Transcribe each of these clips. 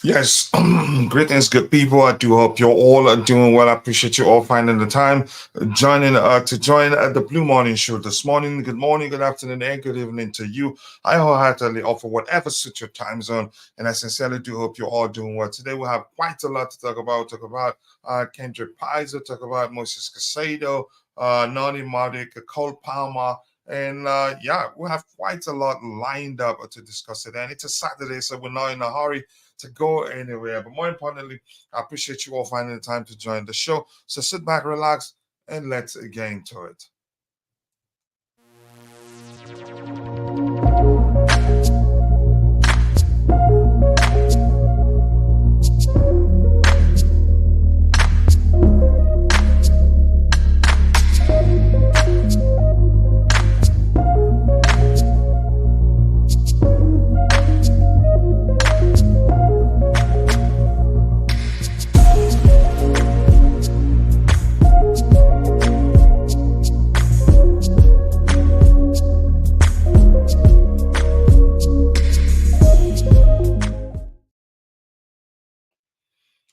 Yes, greetings, good people. I do hope you're all doing well. I appreciate you all finding the time joining to join the Blue Morning Show this morning. Good morning, good afternoon, and good evening to you. I wholeheartedly offer whatever suits your time zone, and I sincerely do hope you're all doing well. Today we have quite a lot to talk about. Talk about Kendry Paez, talk about Moses Casado, Noni Cole Palmer. And yeah, we have quite a lot lined up to discuss today. And it's a Saturday, so we're not in a hurry to go anywhere. But more importantly, I appreciate you all finding the time to join the show. So sit back, relax, and let's get into it.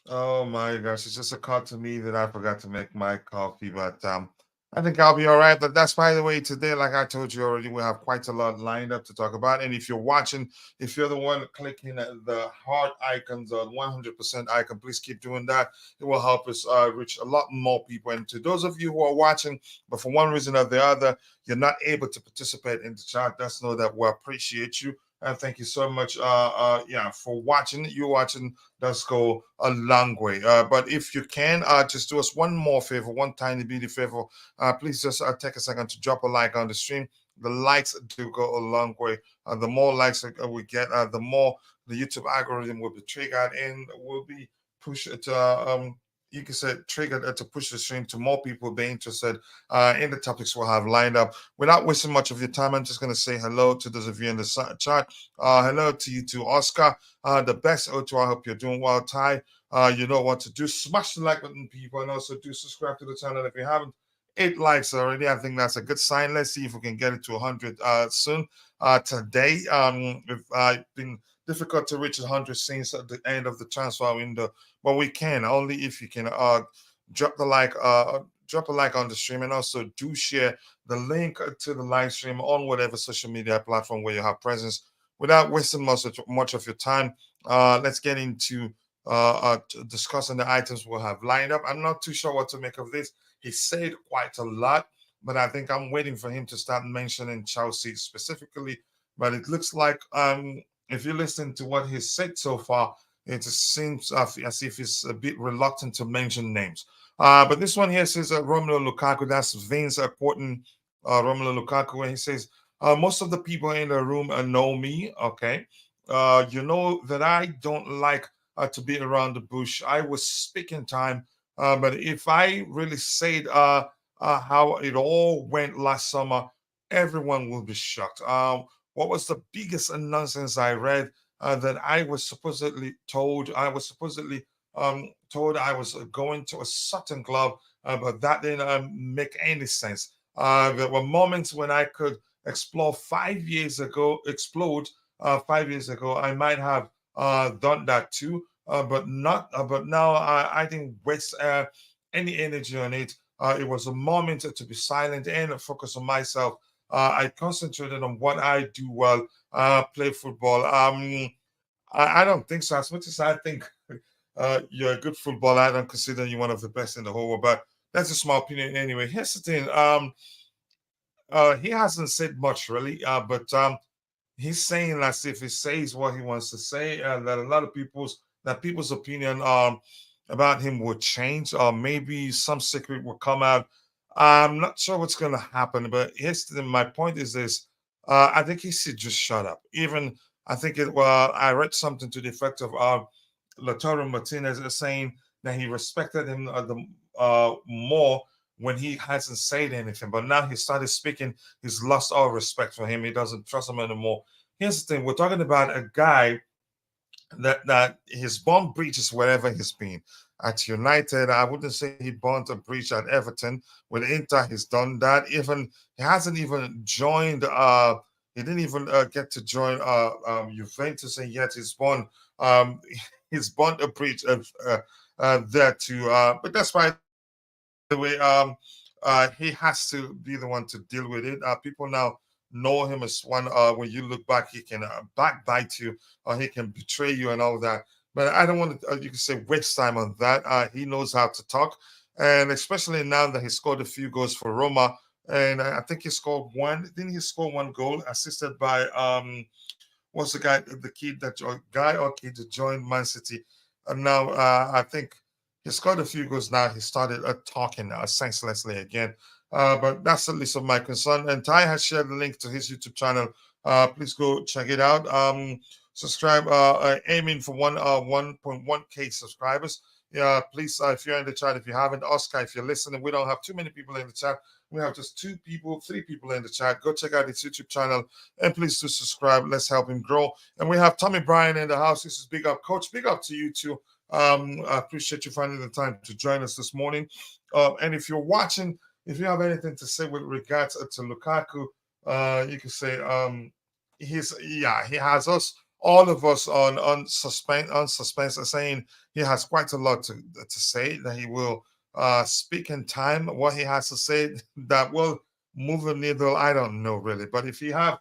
Oh my gosh, it just occurred to me that I forgot to make my coffee, but I think I'll be all right. But that's by the way, today, like I told you already, we have quite a lot lined up to talk about. And if you're watching, if you're the one clicking at the heart icons or 100% icon, please keep doing that. It will help us reach a lot more people. And to those of you who are watching, but for one reason or the other, you're not able to participate in the chat, just know that we appreciate you. And thank you so much, yeah, for watching. You watching does go a long way. But if you can, just do us one more favor, one tiny bitty favor. Please just take a second to drop a like on the stream. The likes do go a long way. The more likes we get, the more the YouTube algorithm will be triggered and will be pushed to you can say triggered to push the stream to more people being interested in the topics we'll have lined up. Without wasting much of your time, I'm just going to say hello to those of you in the chat. Hello to you too, Oscar. The best O2. I hope you're doing well, Ty. You know what to do. Smash the like button, people, and also do subscribe to the channel if you haven't. 8 likes already. I think that's a good sign. Let's see if we can get it to 100 soon. Today, it's been difficult to reach 100 since at the end of the transfer window, but we can only if you can drop the like, drop a like on the stream, and also do share the link to the live stream on whatever social media platform where you have presence. Without wasting much of your time, let's get into discussing the items we'll have lined up. I'm not too sure what to make of this. He said quite a lot, but I think I'm waiting for him to start mentioning Chelsea specifically. But it looks like if you listen to what he's said so far, it just seems as if he's a bit reluctant to mention names. But this one here says Romelu Lukaku. That's Vince quoting Romelu Lukaku, and he says, most of the people in the room know me. Okay. You know that I don't like to beat around the bush. I was speaking time, but if I really said how it all went last summer, everyone will be shocked. What was the biggest nonsense I read that I was supposedly told? I was supposedly told I was going to a certain club, but that didn't make any sense. There were moments when I could explore 5 years ago, explode 5 years ago. I might have done that too, but not. But now I didn't waste any energy on it. It was a moment to be silent and focus on myself. I concentrated on what I do well, play football. I don't think so. As much as I think you're a good footballer, I don't consider you one of the best in the whole world. But that's just my opinion anyway. Here's the thing. He hasn't said much really, but he's saying as if he says what he wants to say, and that a lot of people's opinion about him will change, or maybe some secret will come out. I'm not sure what's going to happen, but my point is this: I think he should just shut up. Even I think it. Well, I read something to the effect of Lautaro Martinez is saying that he respected him more when he hasn't said anything, but now he started speaking. He's lost all respect for him. He doesn't trust him anymore. Here's the thing: we're talking about a guy that his born breaches wherever he's been. At United, I wouldn't say he burnt a breach at Everton. With Inter, he's done that. Even he hasn't even joined. He didn't even get to join Juventus, and yet he's born. Um, he's born a bridge of there too. But that's why the way he has to be the one to deal with it. People now know him as one. When you look back, he can backbite you, or he can betray you, and all that. But I don't want to. You can say waste time on that. He knows how to talk, and especially now that he scored a few goals for Roma, and I think he scored one. Didn't he score one goal assisted by what's the kid that guy or kid that joined Man City, and now I think he scored a few goals. Now he started talking senselessly again. But that's the least of my concern. And Ty has shared the link to his YouTube channel. Please go check it out. Subscribe. Aiming for 1.1k subscribers. Yeah, please. If you're in the chat, if you haven't, Oscar, if you're listening, we don't have too many people in the chat. We have just 3 people in the chat. Go check out his YouTube channel and please do subscribe. Let's help him grow. And we have Tommy Bryan in the house. This is Big Up Coach. Big up to you too. I appreciate you finding the time to join us this morning. And if you're watching, if you have anything to say with regards to Lukaku, you can say he has us, all of us on suspense, saying he has quite a lot to say, that he will speak in time what he has to say that will move the needle. I don't know really, but if you have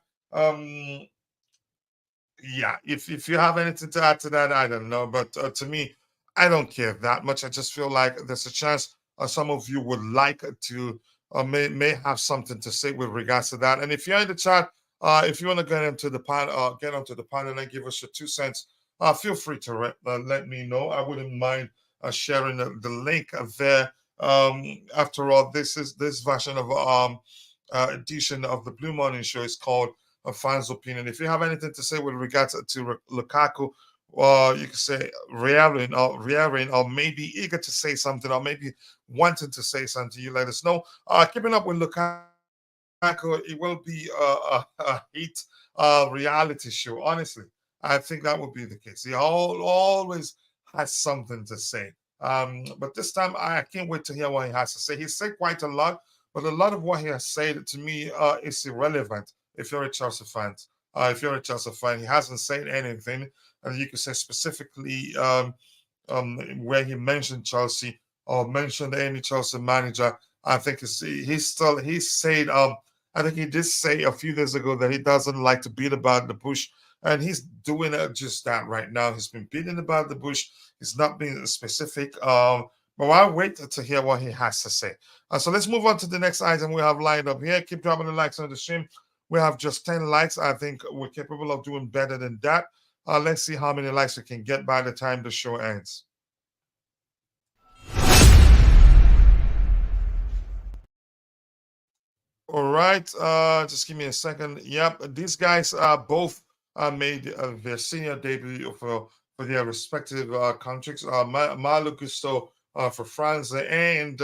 if you have anything to add to that, I don't know. But to me, I don't care that much. I just feel like there's a chance some of you would like to may have something to say with regards to that. And if you're in the chat, if you want to get into the panel, get onto the panel and give us your 2 cents, feel free to let me know. I wouldn't mind sharing the link there. After all, this version of edition of the Blue Morning Show is called A Fan's Opinion. If you have anything to say with regards to Lukaku, you can say rearing or maybe eager to say something, or maybe wanting to say something, you let us know. Keeping up with Lukaku, it will be a hit reality show. Honestly, I think that would be the case. He always has something to say. But this time, I can't wait to hear what he has to say. He said quite a lot, but a lot of what he has said to me is irrelevant. If you're a Chelsea fan, he hasn't said anything, and you could say specifically where he mentioned Chelsea or mentioned any Chelsea manager. I think he said I think he did say a few days ago that he doesn't like to beat about the bush, and he's doing just that right now. He's been beating about the bush. He's not being specific. But I'll wait to hear what he has to say. So let's move on to the next item we have lined up here. Keep dropping the likes on the stream. We have just 10 likes. I think we're capable of doing better than that. Let's see how many likes we can get by the time the show ends. All right. Just give me a second. Yep. These guys both made their senior debut for their respective countries. Malo Gusto for France and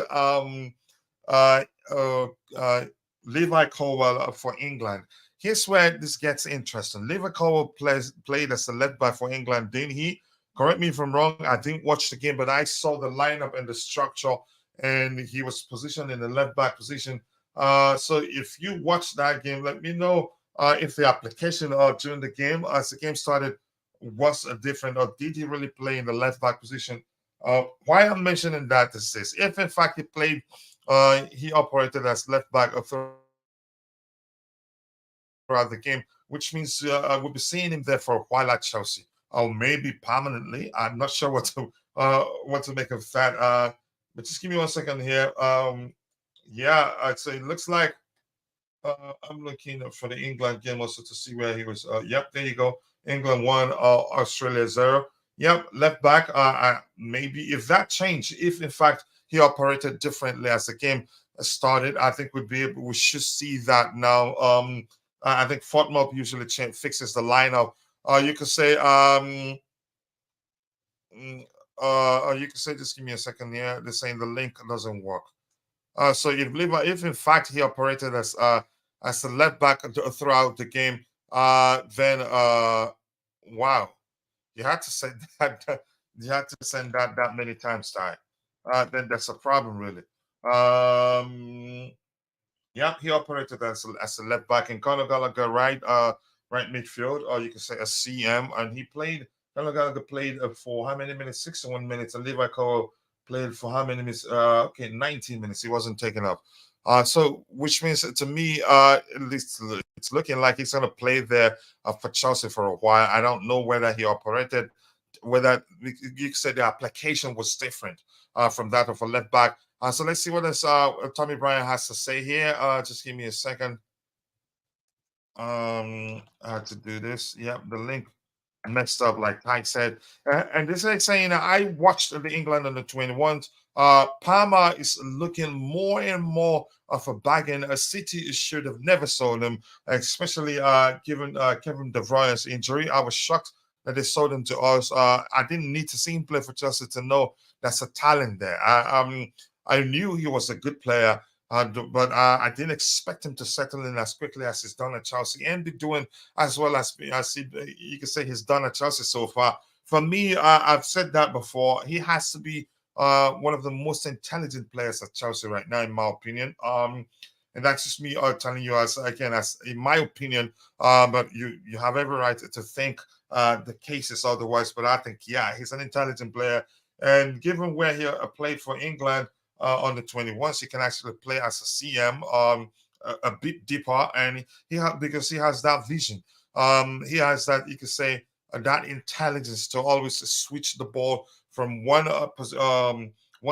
Levi Colwill for England. Here's where this gets interesting. Levi Colwill played as a left back for England, didn't he? Correct me if I'm wrong. I didn't watch the game, but I saw the lineup and the structure, and he was positioned in the left back position. So if you watch that game, let me know if the application during the game, as the game started, was different, or did he really play in the left back position? Why I'm mentioning that is this: if in fact he played, he operated as left back throughout the game, which means we'll be seeing him there for a while at Chelsea, or maybe permanently. I'm not sure what to make of that. But just give me 1 second here. Yeah, I'd say it looks like I'm looking for the England game also to see where he was. Yep, there you go. England 1, Australia 0. Yep, left back. Maybe if that changed, if in fact he operated differently as the game started, I think we should see that now. I think Fortmop usually fixes the lineup. You could say you could say, just give me a second here. They're saying the link doesn't work. So if in fact he operated as a left back throughout the game, then wow, you had to say that you had to send that many times, Ty. Then that's a problem, really. Yeah, he operated as a left back, and Conor Gallagher right midfield, or you could say a CM, and he played Gallagher played for how many minutes? 61 minutes. And Levi Colwill played for how many minutes? Okay, 19 minutes. He wasn't taken off. So which means to me, at least it's looking like he's gonna play there for Chelsea for a while. I don't know whether he operated, whether you said the application was different from that of a left back. So let's see what this Tommy Bryan has to say here. Just give me a second. I had to do this. Yep, the link messed up, like Ty said. And this is like saying I watched the England under 21s. Palmer is looking more and more of a bargain. A City should have never sold him, especially given Kevin De Bruyne's injury. I was shocked that they sold him to us. I didn't need to see him play for Chelsea to know that's a talent there. I knew he was a good player. But I didn't expect him to settle in as quickly as he's done at Chelsea and be doing as well as you could say he's done at Chelsea so far. For me, I've said that before. He has to be one of the most intelligent players at Chelsea right now, in my opinion. And that's just me telling you as again as in my opinion. But you have every right to think the case is otherwise. But I think he's an intelligent player, and given where he played for England on the 21s, he can actually play as a CM a bit deeper, and because he has that vision. He has that, you could say, that intelligence to always switch the ball from one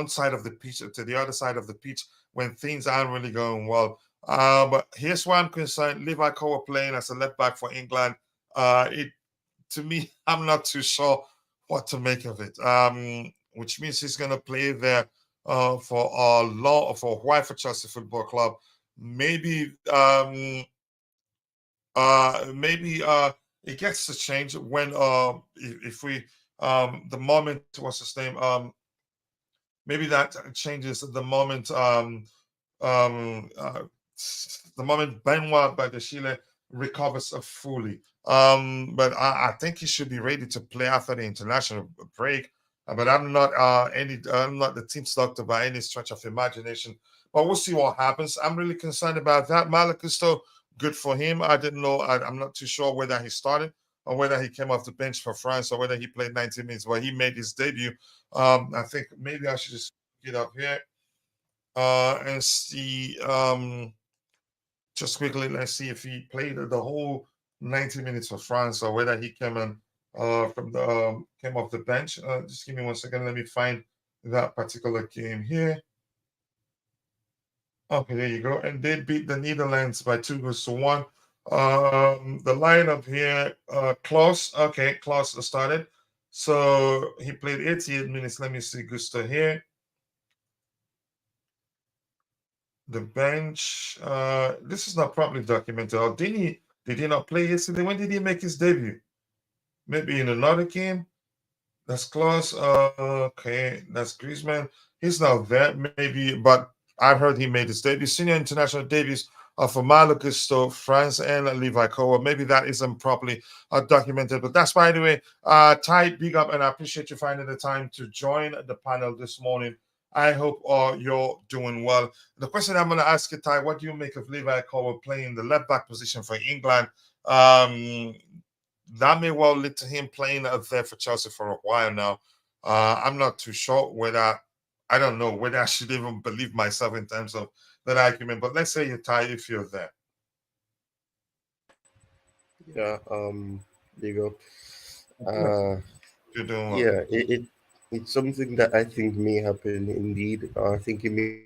side of the pitch to the other side of the pitch when things aren't really going well. But here's why I'm concerned: Levi Colwill playing as a left back for England. It To me, I'm not too sure what to make of it. Which means he's going to play there for a while for Chelsea Football Club. Maybe it gets to change when if we the moment what's his name maybe that changes um uh, the moment Benoit Badiashile recovers fully. But I think he should be ready to play after the international break. But I'm not the team's doctor by any stretch of imagination. But we'll see what happens. I'm really concerned about that. Malagusto, good for him. I didn't know. I'm not too sure whether he started or whether he came off the bench for France or whether he played 90 minutes. But he made his debut. I think maybe I should just get up here and see. Just quickly, let's see if he played the whole 90 minutes for France or whether he came in came off the bench. Just give me 1 second. Let me find that particular game here. Okay, there you go. And they beat the Netherlands by 2-1. The lineup here, Klaus. Okay, Klaus started. So he played 88 minutes. Let me see Gusto here. The bench. This is not properly documented. Or did he not play yesterday? When did he make his debut? Maybe in another game. That's close. Okay, that's Griezmann. He's not there, maybe, but I've heard he made his debut. Senior international debuts for Malagusto, France, and Levi Colwill. Maybe that isn't properly documented, but that's by the way. Ty, big up, and I appreciate you finding the time to join the panel this morning. I hope you're doing well. The question I'm going to ask you, Ty, what do you make of Levi Colwill playing the left back position for England? That may well lead to him playing there for Chelsea for a while now. I'm not too sure whether I don't know whether I should even believe myself in terms of that argument. But let's say you Ty, if you're there. Yeah, there you go. You're doing well. Yeah, it's something that I think may happen indeed. I think he may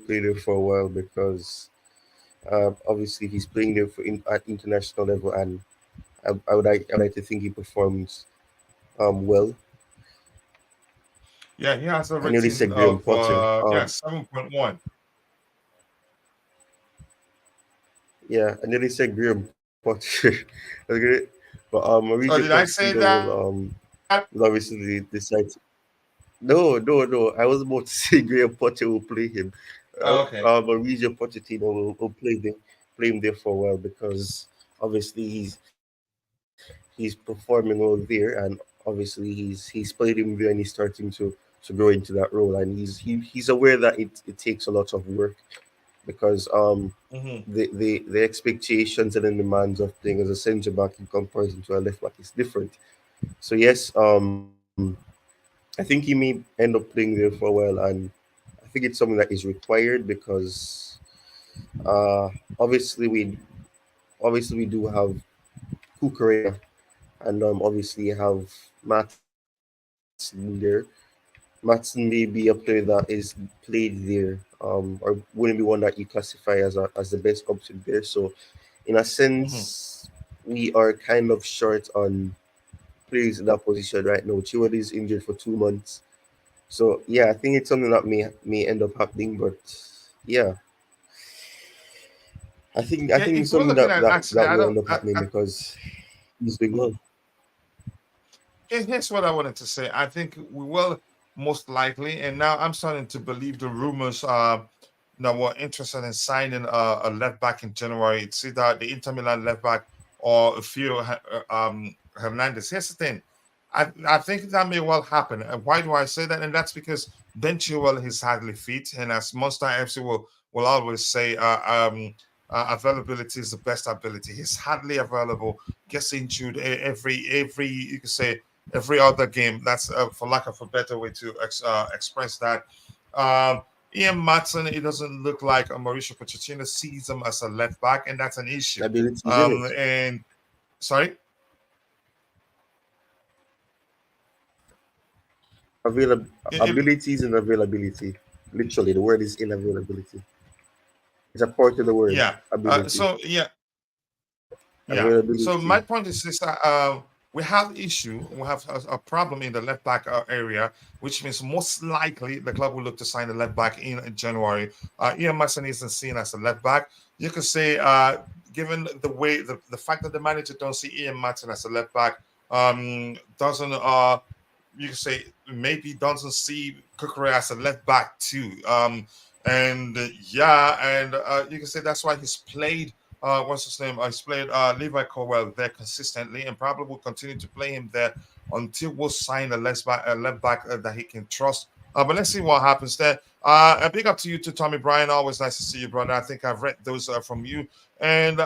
play there for a while because obviously he's playing there at international level, and I would like to think he performs well. Yeah, he has a I nearly rating said Graham of Potter. 7.1. Yeah, I nearly said Graham Potter. Okay, but Mauricio Oh, did I say Pochettino that? will obviously decide. No. I was about to say Graham Potter will play him. Oh, okay. Mauricio Pochettino will play him there for a while because obviously he's performing well there, and obviously he's played him there and he's starting to grow into that role, and he's aware that it takes a lot of work because Mm-hmm. the expectations and the demands of playing as a centre back in comparison to a left back is different. So yes, I think he may end up playing there for a while, and I think it's something that is required because uh, obviously we do have Kukurea, and obviously you have Maatsen there. Maatsen may be a player that is played there, or wouldn't be one that you classify as the best option there. So, in a Mhm. sense, we are kind of short on players in that position right now. Chiwadi is injured for 2 months, so yeah, I think it's something that may end up happening. But yeah, I Yeah, think it's if we're something looking at actually, that I will don't. end up happening because he's doing well. Mhm. Here's what I wanted to say. I think we will most likely, and now I'm starting to believe the rumors that were interested in signing a left back in January. It's either the Inter Milan left back or Hernandez. Here's the thing. I think that may well happen. And why do I say that? And that's because Ben Chilwell is hardly fit, and as Monster FC will always say, availability is the best ability. He's hardly available. Gets injured every you could say every other game. That's for lack of a better way to express that. Um, Ian Maatsen, it doesn't look like Mauricio Pochettino sees him as a left back, and that's an issue. Abilities in it. And sorry, it, Abilities and availability. Literally, the word is inavailability. It's a part of the word yeah. ability. So yeah, yeah. So Availability. my point is this: we have issue, we have a problem in the left back area, which means most likely the club will look to sign a left back in January. Ian Mason isn't seen as a left back. You could say, given the way the fact that the manager don't see Ian Mason as a left back, doesn't you could say maybe doesn't see Kukure as a left back too. And yeah, and you can say that's why he's played what's his name? He's played Levi Colwill there consistently, and probably will continue to play him there until we'll sign a left back that he can trust. But let's see what happens there. A big up to you too, Tommy Bryan. Always nice to see you, brother. I think I've read those from you. And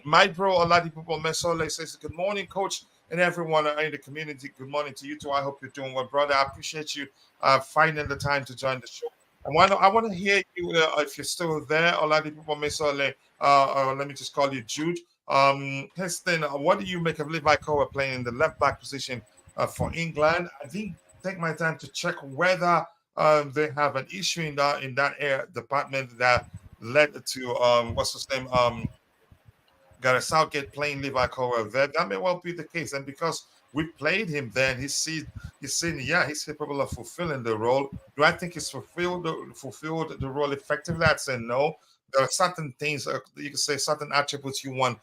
my bro Oladipo Mesole says, "Good morning, coach, and everyone in the community. Good morning to you too. I hope you're doing well, brother. I appreciate you finding the time to join the show. I want to hear you if you're still there, Oladipo Mesole. Let me just call you Jude. Heston, what do you make of Levi Colwill playing in the left back position for England? I didn't take my time to check whether they have an issue in that area department that led to what's his name Gareth Southgate playing Levi Colwell there. That may well be the case. And because we played him then, he's seen, yeah, he's capable of fulfilling the role. Do I think he's fulfilled the role effectively? I'd say no. There are certain things you could say, certain attributes you want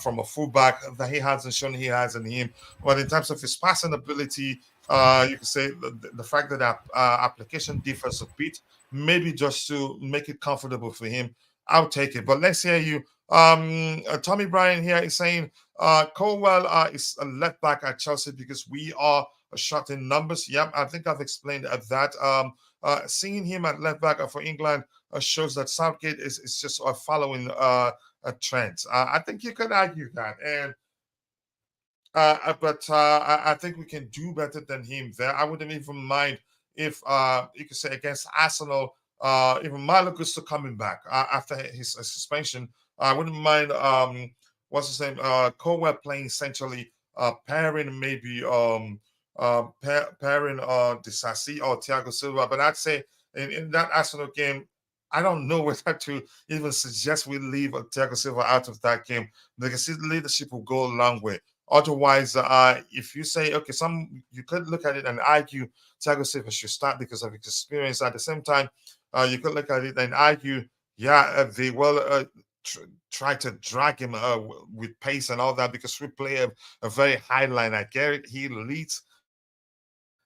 from a fullback that he hasn't shown he has in him. But in terms of his passing ability, you could say the fact that application differs a bit, maybe just to make it comfortable for him. I'll take it. But let's hear you. Tommy Bryan here is saying Colwell is a left back at Chelsea because we are short in numbers. Yep, I think I've explained that. Seeing him at left back for England shows that Southgate is just following a trend. I think you could argue that, and but I think we can do better than him there. I wouldn't even mind if you could say against Arsenal, even Malo Gusto coming back after his suspension. I wouldn't mind what's his name? Colwell playing centrally, pairing maybe pairing Disasi or Thiago Silva. But I'd say in that Arsenal game, I don't know whether to even suggest we leave Thiago Silva out of that game because his leadership will go a long way. Otherwise, if you say, okay, you could look at it and argue Thiago Silva should start because of his experience. At the same time, you could look at it and argue, yeah, they will try to drag him with pace and all that because we play a very high line. I get it. He reads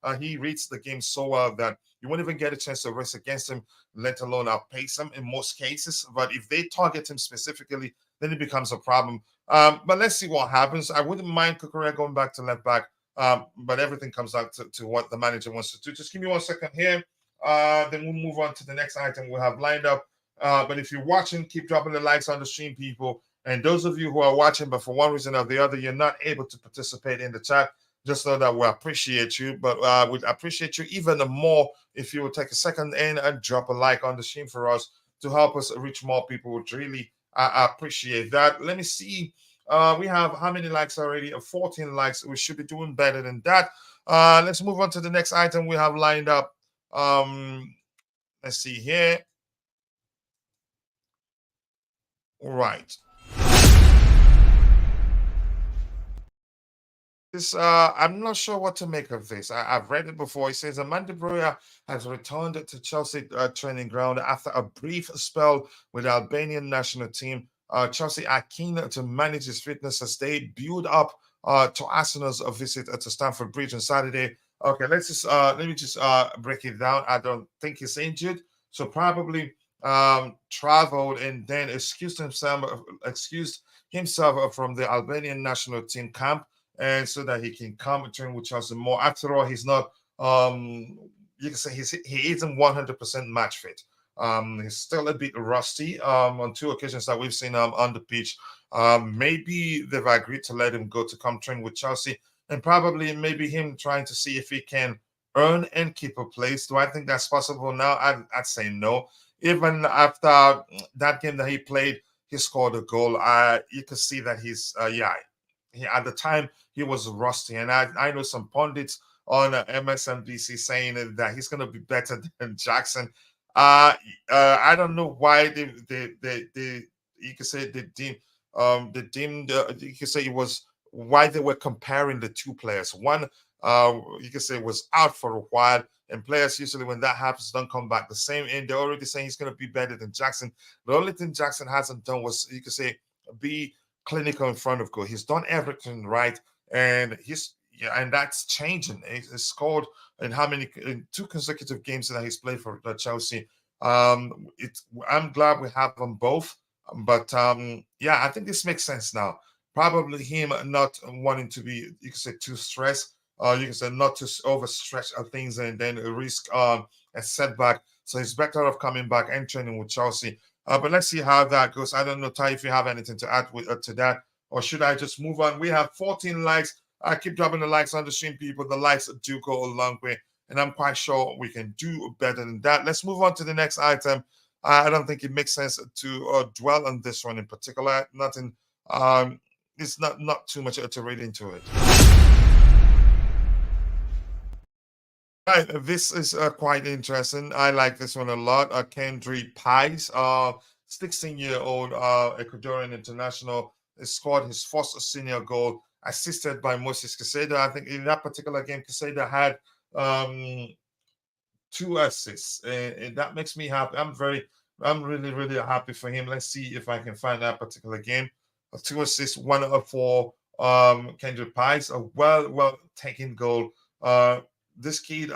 the game so well that you won't even get a chance to race against him, let alone outpace him in most cases. But if they target him specifically, then it becomes a problem. But let's see what happens. I wouldn't mind Kukurea going back to left back, but everything comes out to what the manager wants to do. Just give me 1 second here. Then we'll move on to the next item we have lined up. But if you're watching, keep dropping the likes on the stream, people. And those of you who are watching, but for one reason or the other, you're not able to participate in the chat, Just know that we appreciate you, but we'd appreciate you even more if you would take a second and drop a like on the stream for us to help us reach more people. Would really appreciate that. Let me see. We have how many likes already? 14 likes. We should be doing better than that. Let's move on to the next item we have lined up. Let's see here. Right. This I'm not sure what to make of this. I've read it before. It says Armando Broja has returned to Chelsea training ground after a brief spell with the Albanian national team. Chelsea are keen to manage his fitness as they build up to Arsenal's visit to Stamford Bridge on Saturday. Okay, let me just break it down. I don't think he's injured, so probably traveled and then excused himself from the Albanian national team camp, and so that he can come and train with Chelsea more. After all, he's not you can say he isn't 100% match fit. He's still a bit rusty on two occasions that we've seen on the pitch. Maybe they've agreed to let him go to come train with Chelsea, and probably maybe him trying to see if he can earn and keep a place. Do I think that's possible now? I'd say no. Even after that game that he played, he scored a goal. You can see that at the time he was rusty, and I know some pundits on MSNBC saying that he's going to be better than Jackson. I don't know why they you could say you could say it was why they were comparing the two players. One, you could say was out for a while, and players usually when that happens don't come back the same. And they're already saying he's going to be better than Jackson. The only thing Jackson hasn't done was, you could say, be clinical in front of goal. He's done everything right, and and that's changing. He's scored in two consecutive games that he's played for Chelsea. I'm glad we have them both, but yeah, I think this makes sense now. Probably him not wanting to be, you could say, too stressed. You can say not to overstretch things and then risk a setback. So he's better off coming back and training with Chelsea. But let's see how that goes. I don't know, Ty, if you have anything to add to that, or should I just move on? We have 14 likes. I keep dropping the likes on the stream, people. The likes do go a long way, and I'm quite sure we can do better than that. Let's move on to the next item. I don't think it makes sense to dwell on this one in particular. Nothing. It's not too much to read into it. Right, this is quite interesting. I like this one a lot. Kendry Paez, 16-year-old Ecuadorian international, scored his first senior goal, assisted by Moses Caseda. I think in that particular game, Caseda had um, 2 assists, and that makes me happy. I'm really, really happy for him. Let's see if I can find that particular game. 2 assists, one for Kendry Paez, a well taken goal. This kid,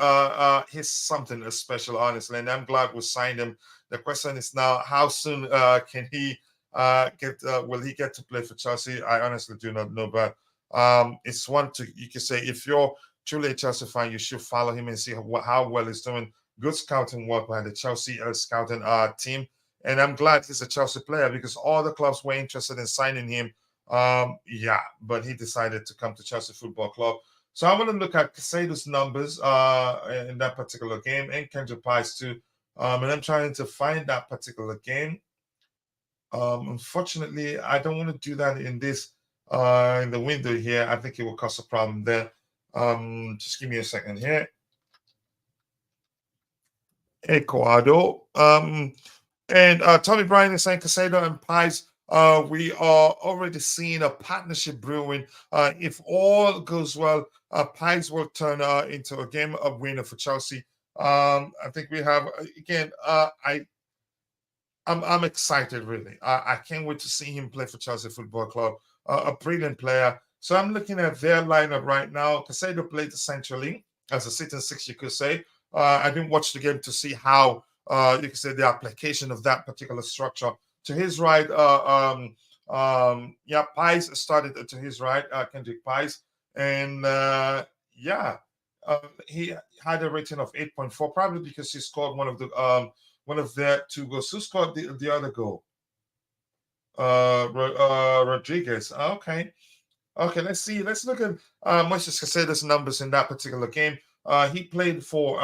he's something special, honestly, and I'm glad we signed him. The question is now, how soon can he will he get to play for Chelsea? I honestly do not know, but it's one to, you can say, if you're truly a Chelsea fan, you should follow him and see how well he's doing. Good scouting work by the Chelsea scouting team, and I'm glad he's a Chelsea player because all the clubs were interested in signing him. Yeah, but he decided to come to Chelsea Football Club. So I'm going to look at Casado's numbers in that particular game, and Kendry Paez too. And I'm trying to find that particular game. Unfortunately, I don't want to do that in this in the window here. I think it will cause a problem there. Just give me a second here. Ecuador. And Tommy Bryan is saying Casado and Paez. We are already seeing a partnership brewing. If all goes well, Paez will turn into a game of winner for Chelsea. I think we have again. I'm excited really. I can't wait to see him play for Chelsea Football Club. A brilliant player. So I'm looking at their lineup right now. Casado played centrally as a sitting six, you could say. I didn't watch the game to see how you could say the application of that particular structure. To his right, Paez started to his right, Kendry Paez, and he had a rating of 8.4, probably because he scored one of their 2 goals. Who scored the other goal? Rodriguez. Okay. Okay, let's see. Let's look at Moises Caicedo's numbers in that particular game. He played for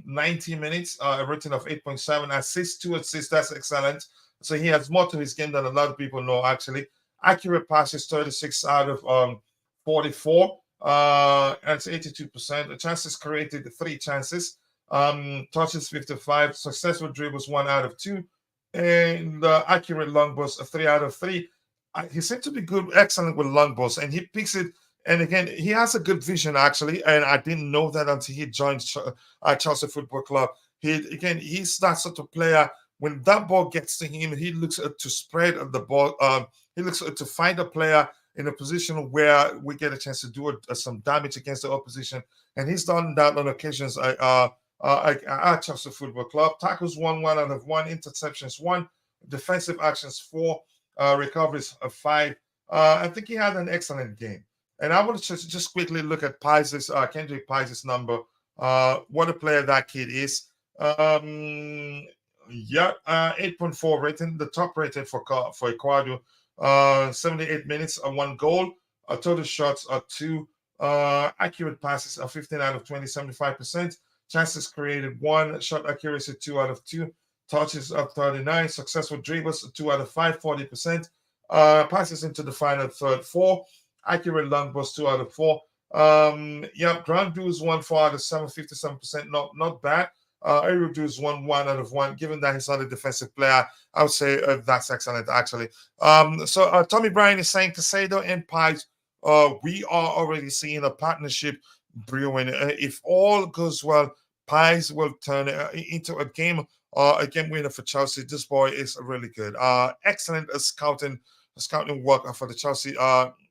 90 minutes, a rating of 8.7, assists, 2 assists. That's excellent. So he has more to his game than a lot of people know, actually. Accurate passes, 36 out of 44. That's 82%. The chances created, 3 chances. Touches, 55. Successful dribbles, 1 out of 2. And accurate long balls, 3 out of 3. He seemed to be good, excellent with long balls, and he picks it. And again, he has a good vision actually, and I didn't know that until he joined Chelsea Football Club. He's that sort of player. When that ball gets to him, he looks to spread the ball. He looks to find a player in a position where we get a chance to do some damage against the opposition, and he's done that on occasions. At Chelsea Football Club, tackles 1 out of 1, interceptions 1, defensive actions 4, recoveries of 5. I think he had an excellent game. And I want to just quickly look at Paez's, Kendry Paez's number. What a player that kid is. Yeah, 8.4 rating, the top rated for Ecuador. 78 minutes, 1 goal. Total shots are 2. Accurate passes are 15 out of 20, 75%. Chances created 1. Shot accuracy 2 out of 2. Touches up 39. Successful dribbles 2 out of 5, 40%. Passes into the final third 4. Accurate long balls 2 out of 4. Yeah, ground duels 1 4 out of 7, 57%. Not bad. Aerial duels 1 out of 1. Given that he's not a defensive player, I would say that's excellent actually. So Tommy Bryan is saying Caicedo and Paez, we are already seeing a partnership brewing. If all goes well, Paez will turn into a game winner for Chelsea. This boy is really good. Excellent scouting work for the Chelsea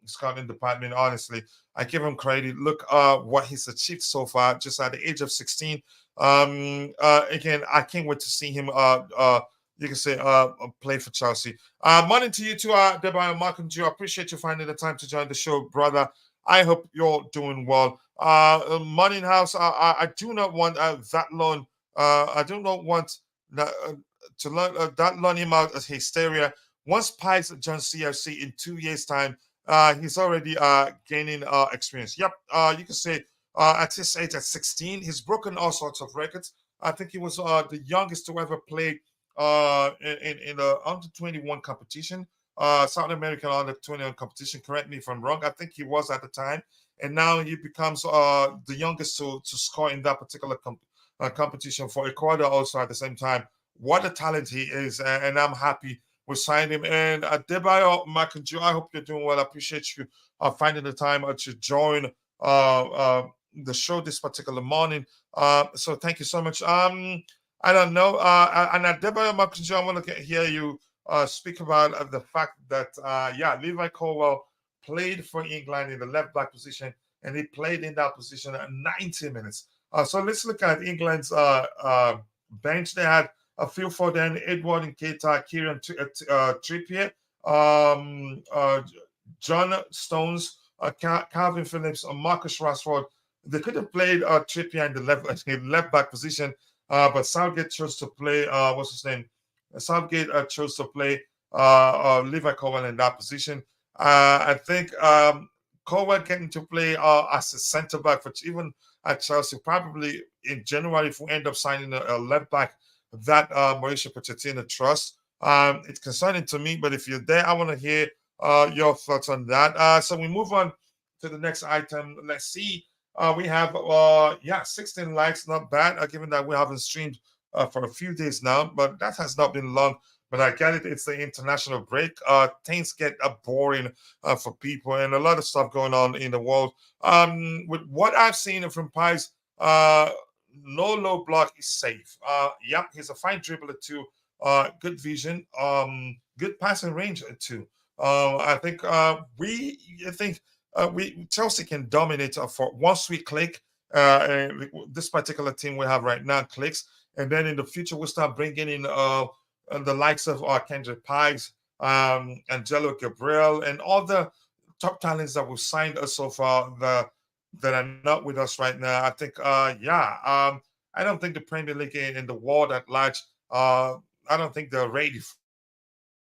scouting department. Honestly, I give him credit. Look, what he's achieved so far, just at the age of 16. Again, I can't wait to see him. You can say play for Chelsea. Morning to you too, Deborah and Malcolm Jew. I appreciate you finding the time to join the show, brother. I hope you're doing well. Morning House. I do not want that loan. I do not want that, to learn that loan him out as hysteria. Once Pies joins CFC in 2 years' time, he's already gaining experience. Yep, you can say at his age, at 16, he's broken all sorts of records. I think he was the youngest to ever play in the under 21 competition, South American under 21 competition. Correct me if I'm wrong. I think he was at the time, and now he becomes the youngest to score in that particular competition for Ecuador. Also at the same time, what a talent he is, and I'm happy we signed him. And Debayo Makanju, I hope you're doing well. I appreciate you finding the time to join the show this particular morning. So thank you so much. I don't know. And Debayo Makanju, I want to hear you speak about the fact that yeah, Levi Colwell played for England in the left back position, and he played in that position at 90 minutes. So let's look at England's bench. They had Phil Foden, Edward Nketiah, Kieran Trippier, John Stones, Calvin Phillips, Marcus Rashford. They could have played Trippier in the left back position, but Southgate chose to play. What's his name? Southgate chose to play Levi Colwill in that position. I think Colwell getting to play as a centre back for even at Chelsea, probably in January if we end up signing a left back that Mauricio Pochettino trusts. It's concerning to me, but if you're there, I want to hear your thoughts on that. So we move on to the next item. Let's see. We have 16 likes, not bad, given that we haven't streamed for a few days now, but that has not been long. But I get it, it's the international break. Things get boring for people, and a lot of stuff going on in the world. With what I've seen from Pies, no low block is safe. Yep, he's a fine dribbler too. Good vision, good passing range too. I think we Chelsea can dominate for once we click. This particular team we have right now clicks, and then in the future we'll start bringing in the likes of Kendry Paez, Angelo Gabriel, and all the top talents that we've signed so far that are not with us right now. I think, I don't think the Premier League and the world at large, I don't think they're ready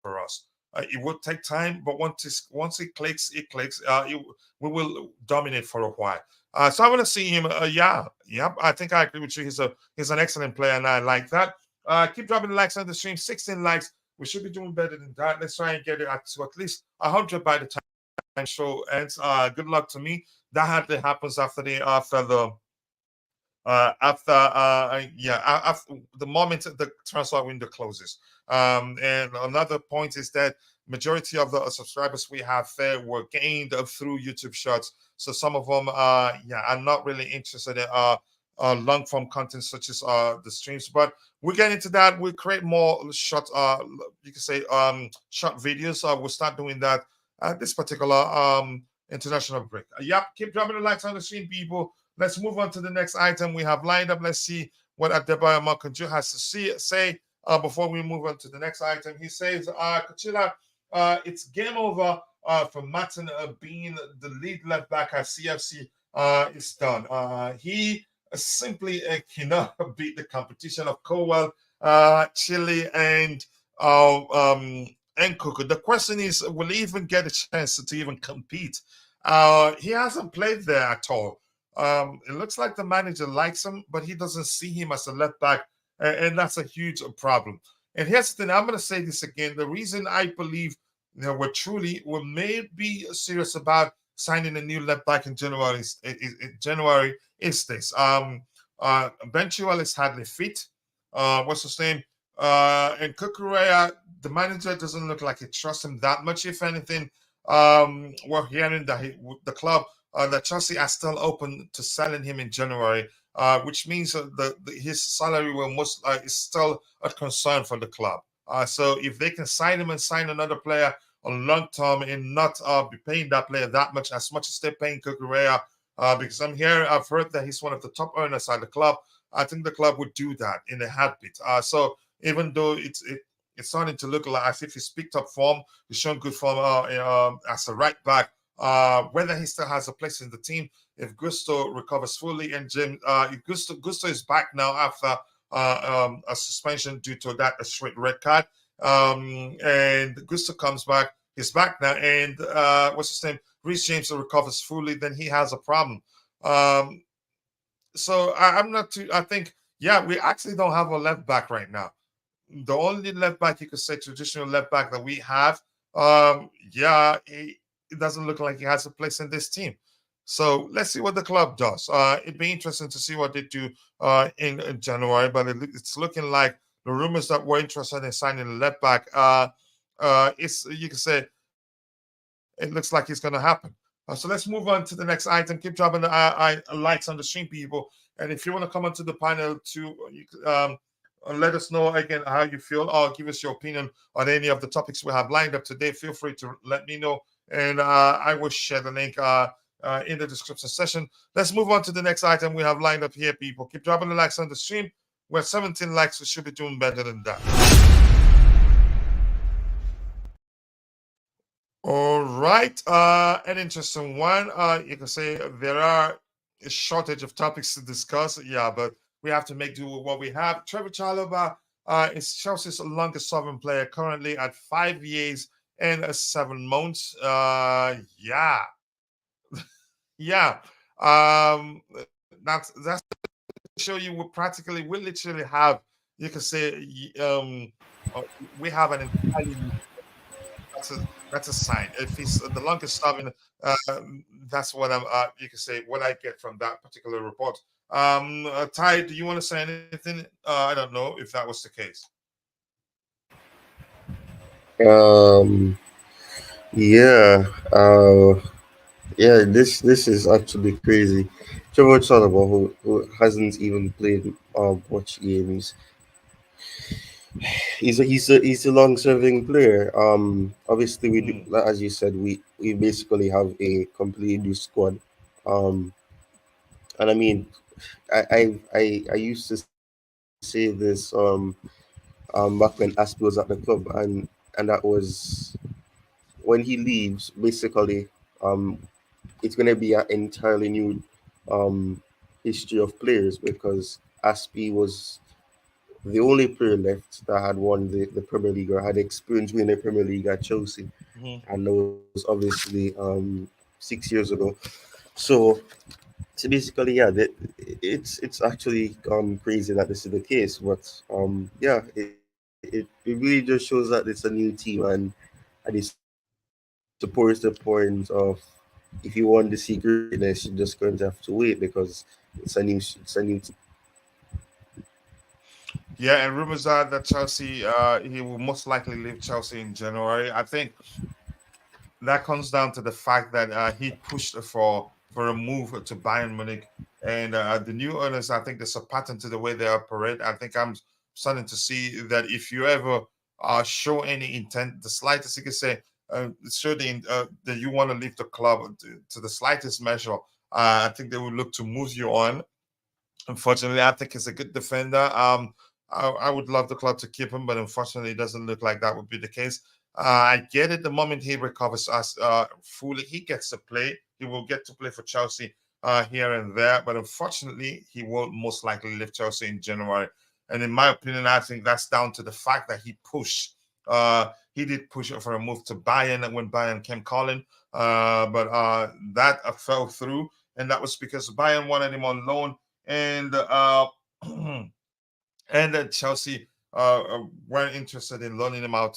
for us. It will take time, but once it clicks, it clicks. We will dominate for a while. So I want to see him. Yeah, yep. I think I agree with you. He's an excellent player, and I like that. Keep dropping the likes on the stream. 16 likes. We should be doing better than that. Let's try and get it to at least 100 by the time show ends. Good luck to me. That hardly happens after the moment the transfer window closes. And another point is that majority of the subscribers we have there were gained through YouTube Shorts. So some of them, are not really interested in long form content such as the streams. But we'll get into that. We'll create more short, you can say, short videos. We'll start doing that at this particular international break. Yep, keep dropping the likes on the stream, people. Let's move on to the next item we have lined up. Let's see what Adebayo Makanju has to say before we move on to the next item. He says, Kachila, it's game over for Maatsen being the lead left back at CFC. It's done. He simply cannot beat the competition of Colwell, Chile, and Kuku. The question is, will he even get a chance to even compete? He hasn't played there at all. It looks like the manager likes him, but he doesn't see him as a left back, and that's a huge problem. And here's the thing: I'm going to say this again. The reason I believe we may be serious about signing a new left back in January is this. Ben Chilwell is hardly fit. What's his name? And Kukurea, the manager doesn't look like he trusts him that much. If anything, we're hearing that the club, that Chelsea are still open to selling him in January, which means that his salary is still a concern for the club. So if they can sign him and sign another player on long term and not be paying that player that much as they're paying Kukurea, because I've heard that he's one of the top earners at the club. I think the club would do that in a heartbeat. So even though it's starting to look like as if he's picked up form, he's shown good form as a right back. Whether he still has a place in the team, if Gusto recovers fully, and Gusto is back now after a suspension due to that a straight red card. And Gusto comes back, he's back now, and what's his name? Reece James recovers fully, then he has a problem. So I'm not too. I think we actually don't have a left back right now. The only left back you could say traditional left back that we have, it doesn't look like he has a place in this team. So let's see what the club does. It'd be interesting to see what they do in January, but it's looking like the rumors that we're interested in signing a left back, you can say it looks like it's going to happen. So let's move on to the next item. Keep dropping the likes on the stream, people. And if you want to come onto the panel to let us know again how you feel, or give us your opinion on any of the topics we have lined up today, feel free to let me know, and I will share the link in the description section. Let's move on to the next item we have lined up here, people. Keep dropping the likes on the stream. We're 17 likes. We should be doing better than that. All right. An interesting one. You can say there are a shortage of topics to discuss. Yeah, but we have to make do with what we have. Trevoh Chalobah is Chelsea's longest serving player, currently at 5 years and 7 months. Yeah. That's to show you we literally have, you can say, we have an entirely that's a sign. If he's the longest serving, that's what you can say what I get from that particular report. Ty, do you want to say anything? I don't know if that was the case. Yeah. This is actually crazy. Trevoh Chalobah, who hasn't even played much games, he's a long-serving player. Obviously we do, as you said, we basically have a completely new squad. And I mean, I used to say this back when Aspi was at the club, and that was when he leaves. Basically, it's gonna be an entirely new history of players, because Aspi was the only player left that had won the Premier League or had experience winning the Premier League at Chelsea, Mhm. and that was obviously 6 years ago. So, so basically, yeah, it's actually crazy that this is the case, but yeah, it really just shows that it's a new team, and it supports the point of if you want to see greatness, you're just going to have to wait because it's a new team. Yeah, and rumors are that Chelsea, he will most likely leave Chelsea in January. I think that comes down to the fact that he pushed for a move to Bayern Munich, and the new owners. I think there's a pattern to the way they operate. I think I'm starting to see that if you ever show any intent, the slightest, you can say, show that you want to leave the club to the slightest measure. I think they will look to move you on. Unfortunately, I think he's a good defender. I would love the club to keep him, but unfortunately, it doesn't look like that would be the case. I get it. The moment he recovers us fully, he gets to play. He will get to play for Chelsea here and there, but unfortunately, he will most likely leave Chelsea in January. And in my opinion, I think that's down to the fact that he pushed. He did push for a move to Bayern when Bayern came calling, but that fell through, and that was because Bayern wanted him on loan and and Chelsea weren't interested in loaning him out.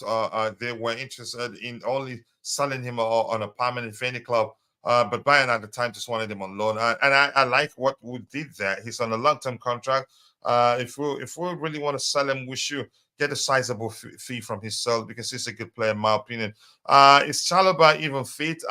They were interested in only selling him on a permanent for any club. But Bayern at the time just wanted him on loan, and I like what we did there. He's on a long-term contract. If we really want to sell him, we should get a sizable fee from his sale because he's a good player, in my opinion. Is Chalobah even fit?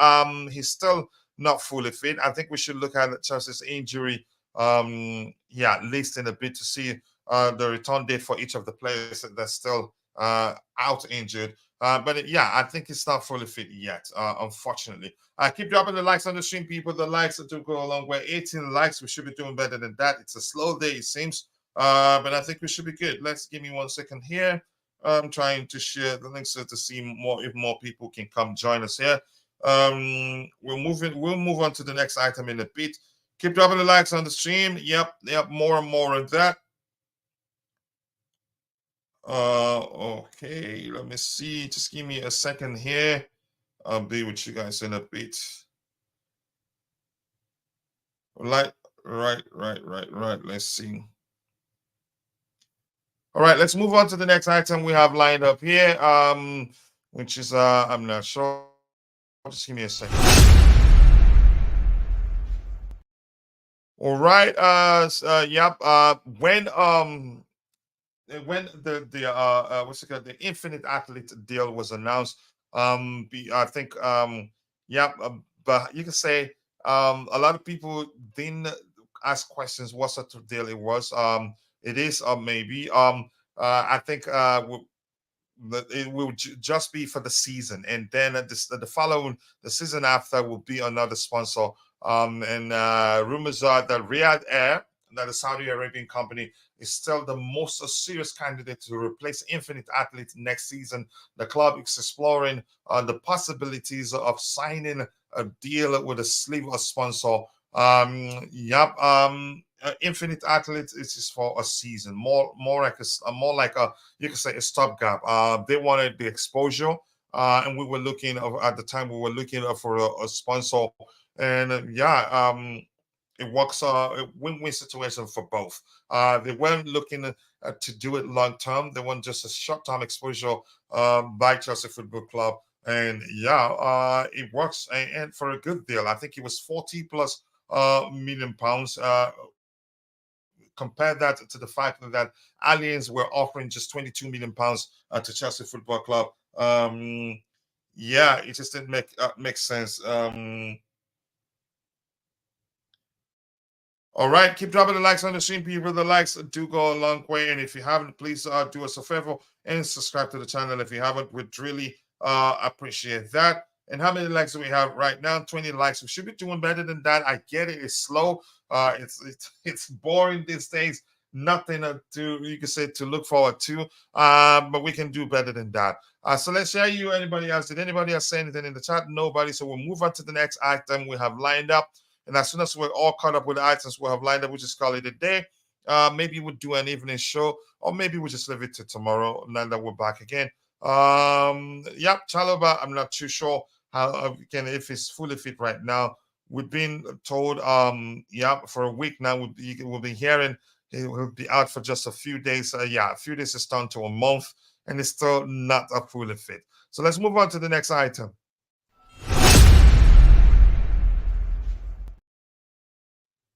He's still not fully fit. I think we should look at Chelsea's injury yeah, list in a bit to see the return date for each of the players that's still out injured. But yeah, I think it's not fully fit yet, unfortunately. Keep dropping the likes on the stream, people. The likes do go a long way. 18 likes. We should be doing better than that. It's a slow day, it seems. But I think we should be good. Let's give me 1 second here. I'm trying to share the links to see more if more people can come join us here. We'll move on to the next item in a bit. Keep dropping the likes on the stream. Yep, more and more of that. Okay, let me see. Just give me a second here. I'll be with you guys in a bit. Right. Let's see. All right, let's move on to the next item we have lined up here. Which is I'm not sure. Just give me a second. All right. Yep. When the what's it called, the Infinite Athlete deal was announced, I think yeah, but you can say a lot of people didn't ask questions what sort of deal it was. It is maybe I think it will just be for the season, and then the following the season after will be another sponsor. And rumors are that Riyadh Air, that the Saudi Arabian company, is still the most serious candidate to replace Infinite Athlete next season. The club is exploring the possibilities of signing a deal with a sleeve of sponsor. Yep. Infinite Athlete is just for a season, more like more like a, you can say, a stopgap. They wanted the exposure, and we were looking at the time we were looking for a sponsor, and yeah, it works a win-win situation for both. They weren't looking to do it long term. They want just a short-term exposure by Chelsea Football Club, and yeah, it works and for a good deal. I think it was 40 plus million pounds. Compare that to the fact that Allianz were offering just 22 million pounds to Chelsea Football Club. Yeah, it just didn't make sense. All right, keep dropping the likes on the stream, people. The likes do go a long way, and if you haven't, please do us a favor and subscribe to the channel. If you haven't, we'd really appreciate that. And how many likes do we have right now? 20 likes. We should be doing better than that. I get it. It's slow. It's boring these days. Nothing to, you can say, to look forward to. But we can do better than that. So let's share you. Anybody else? Did anybody else say anything in the chat? Nobody. So we'll move on to the next item we have lined up. And as soon as we're all caught up with the items we have lined up, we just call it a day. Maybe we'll do an evening show, or maybe we'll just leave it to tomorrow now that we're back again. Yep, Chalobah, I'm not too sure how can if he's fully fit right now. We've been told, yeah, for a week now. We'll be hearing he will be out for just a few days. Yeah, a few days is down to a month, and it's still not a fully fit. So let's move on to the next item.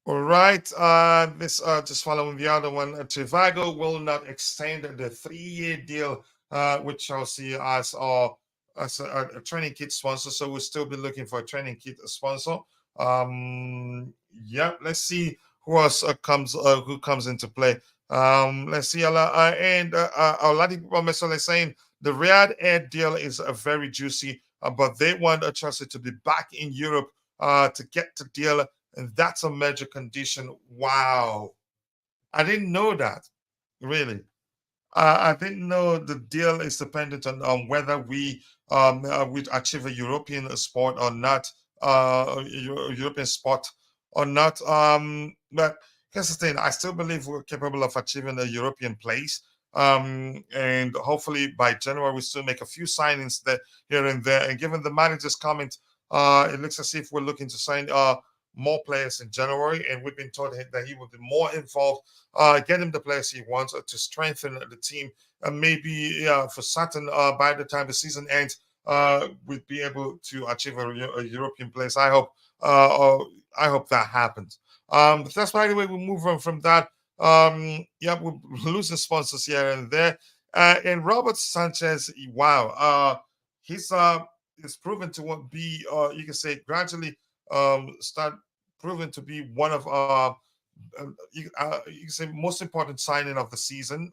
All right. This just following the other one. Trivago will not extend the 3-year deal with Chelsea as a training kit sponsor. So we'll still be looking for a training kit sponsor. Yeah. Let's see who else who comes into play. Let's see. And a lot of people are saying the Riyadh Air deal is very juicy, but they want Chelsea to be back in Europe to get the deal, and that's a major condition. Wow. I didn't know that, really. I didn't know the deal is dependent on whether we achieve a European sport or not, European sport or not. But here's the thing: I still believe we're capable of achieving a European place. And hopefully by January we still make a few signings there here and there. And given the manager's comment, it looks as if we're looking to sign more players in January, and we've been told that he will be more involved, get him the players he wants to strengthen the team, and maybe for certain by the time the season ends, we'll be able to achieve a European place. I hope that happens. But that's by the way we move on from that. Yeah, we're losing sponsors here and there. And Robert Sanchez, wow, he's proven to be, you can say, gradually start proving to be one of you can say most important signing of the season.